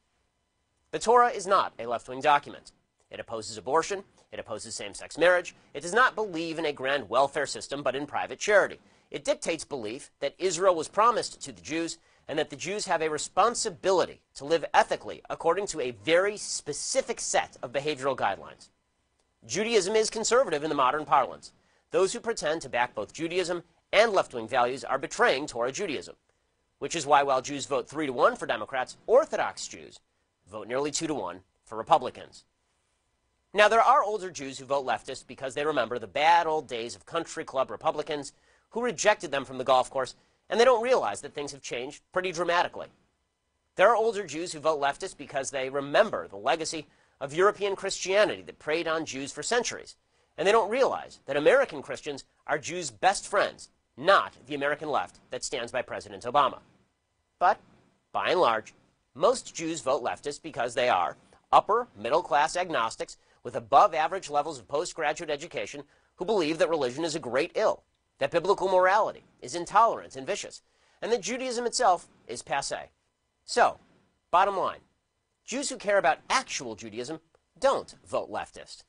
The Torah is not a left-wing document. It opposes abortion. It opposes same-sex marriage. It does not believe in a grand welfare system, but in private charity. It dictates belief that Israel was promised to the Jews and that the Jews have a responsibility to live ethically according to a very specific set of behavioral guidelines. Judaism is conservative in the modern parlance. Those who pretend to back both Judaism and left-wing values are betraying Torah Judaism, which is why while Jews vote 3-1 for Democrats, Orthodox Jews vote nearly 2-1 for Republicans. Now, there are older Jews who vote leftist because they remember the bad old days of country club Republicans who rejected them from the golf course, and they don't realize that things have changed pretty dramatically. There are older Jews who vote leftist because they remember the legacy of European Christianity that preyed on Jews for centuries, and they don't realize that American Christians are Jews' best friends, not the American left that stands by President Obama. But, by and large, most Jews vote leftist because they are upper middle-class agnostics with above-average levels of postgraduate education who believe that religion is a great ill, that biblical morality is intolerant and vicious, and that Judaism itself is passé. So, bottom line, Jews who care about actual Judaism don't vote leftist,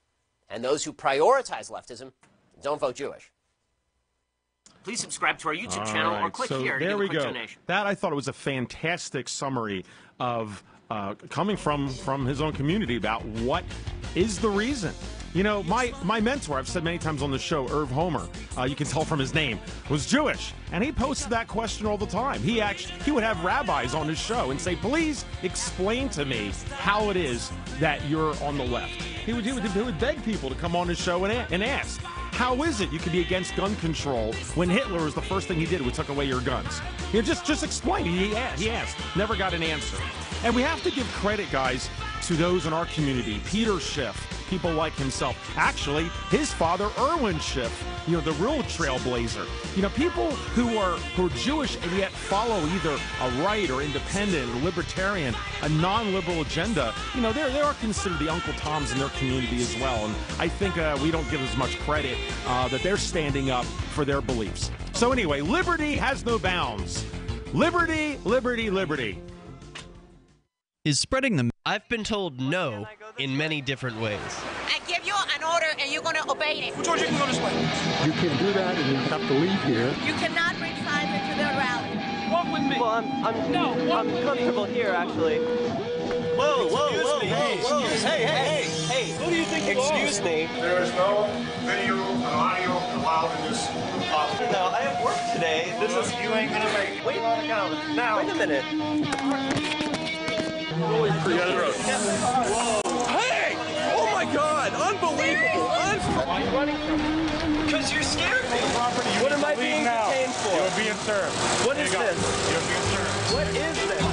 and those who prioritize leftism don't vote Jewish. Please subscribe to our YouTube channel or click here to give a quick donation. That, I thought, it was a fantastic summary of coming from his own community about what is the reason. You know, my mentor, I've said many times on the show, Irv Homer, you can tell from his name, was Jewish. And he posted that question all the time. He would have rabbis on his show and say, please explain to me how it is that you're on the left. He would beg people to come on his show and ask, how is it you could be against gun control when Hitler was the first thing he did was took away your guns? You know, just explain. He asked, never got an answer. And we have to give credit, guys, to those in our community. Peter Schiff, people like himself. Actually, his father, Erwin Schiff, you know, the real trailblazer. You know, people who are Jewish and yet follow either a right or independent or libertarian, a non-liberal agenda, you know, they are considered the Uncle Toms in their community as well. And I think we don't give as much credit that they're standing up for their beliefs. So anyway, liberty has no bounds. Liberty, liberty, liberty. Is spreading the... I've been told no in many different ways. I give you an order and you're going to obey it. George, you can go this way. You can do that and you have to leave here. You cannot bring signs into the rally. Walk with me. Well, I'm comfortable here, actually. Whoa. Hey. Who do you think you are? Excuse me. There is no video and audio allowed in this hospital. No, I have work today. You ain't going to make it. Wait now. Wait a minute. Whoa. Hey! Oh my God! Unbelievable! Why are you running from me? Because you're scared me. You What am I being detained for? You're being served. What is this? You're being served. What is this?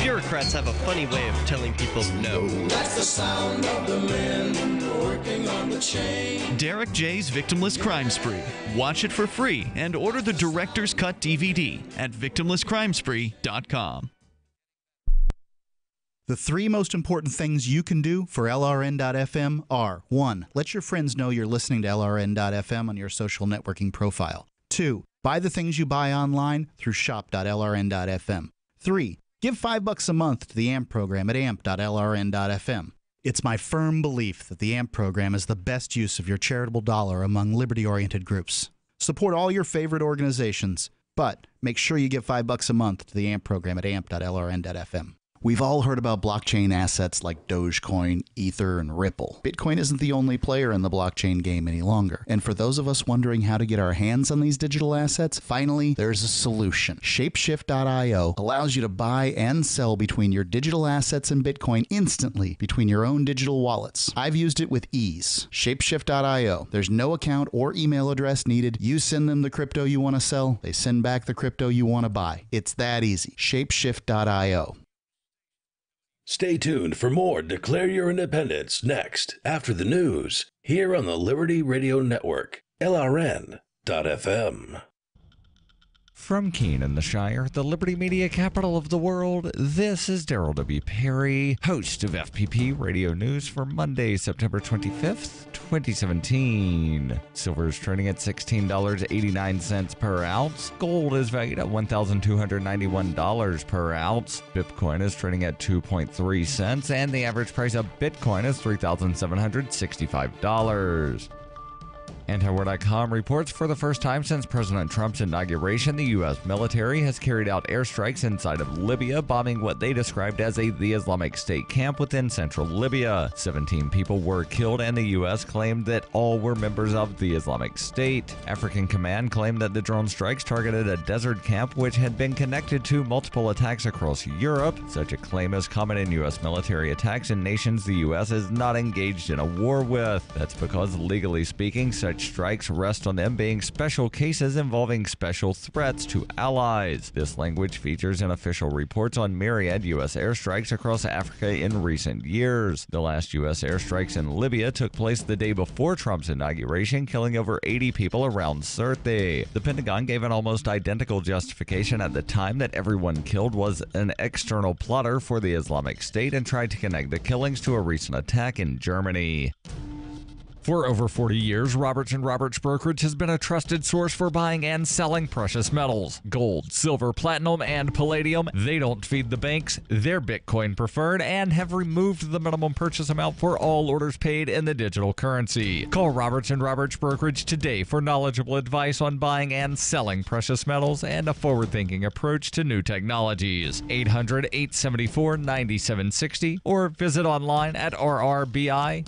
Bureaucrats have a funny way of telling people no. That's the sound of the men working on the chain. Derek J's Victimless Crime Spree. Watch it for free and order the Director's Cut DVD at victimlesscrimespree.com. The three most important things you can do for LRN.FM are: 1. Let your friends know you're listening to LRN.FM on your social networking profile. 2. Buy the things you buy online through shop.lrn.fm. 3. Give $5 a month to the AMP program at amp.lrn.fm. It's my firm belief that the AMP program is the best use of your charitable dollar among liberty-oriented groups. Support all your favorite organizations, but make sure you give $5 a month to the AMP program at amp.lrn.fm. We've all heard about blockchain assets like Dogecoin, Ether, and Ripple. Bitcoin isn't the only player in the blockchain game any longer. And for those of us wondering how to get our hands on these digital assets, finally, there's a solution. Shapeshift.io allows you to buy and sell between your digital assets and Bitcoin instantly between your own digital wallets. I've used it with ease. Shapeshift.io. There's no account or email address needed. You send them the crypto you want to sell. They send back the crypto you want to buy. It's that easy. Shapeshift.io. Stay tuned for more Declare Your Independence next, after the news, here on the Liberty Radio Network, LRN.FM. From Keene in the Shire, the Liberty Media capital of the world, this is Daryl W. Perry, host of FPP Radio News for Monday, September 25th, 2017. Silver is trading at $16.89 per ounce. Gold is valued at $1,291 per ounce. Bitcoin is trading at 2.3 cents, and the average price of Bitcoin is $3,765. Antiwar.com reports for the first time since President Trump's inauguration, the U.S. military has carried out airstrikes inside of Libya, bombing what they described as the Islamic State camp within central Libya. 17 people were killed, and the U.S. claimed that all were members of the Islamic State. African Command claimed that the drone strikes targeted a desert camp which had been connected to multiple attacks across Europe. Such a claim is common in U.S. military attacks in nations the U.S. is not engaged in a war with. That's because, legally speaking, such strikes rest on them being special cases involving special threats to allies. This language features in official reports on myriad U.S. airstrikes across Africa in recent years. The last U.S. airstrikes in Libya took place the day before Trump's inauguration, killing over 80 people around Sirte. The Pentagon gave an almost identical justification at the time that everyone killed was an external plotter for the Islamic State and tried to connect the killings to a recent attack in Germany. For over 40 years, Roberts & Roberts Brokerage has been a trusted source for buying and selling precious metals. Gold, silver, platinum, and palladium. They don't feed the banks. They're Bitcoin preferred and have removed the minimum purchase amount for all orders paid in the digital currency. Call Roberts & Roberts Brokerage today for knowledgeable advice on buying and selling precious metals and a forward-thinking approach to new technologies. 800-874-9760 or visit online at rrbi.co.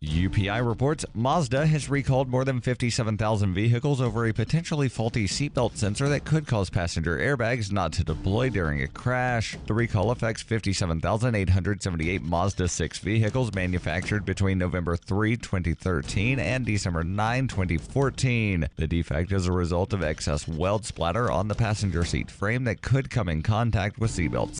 UPI reports Mazda has recalled more than 57,000 vehicles over a potentially faulty seatbelt sensor that could cause passenger airbags not to deploy during a crash. The recall affects 57,878 Mazda 6 vehicles manufactured between November 3, 2013 and December 9, 2014. The defect is a result of excess weld splatter on the passenger seat frame that could come in contact with seatbelt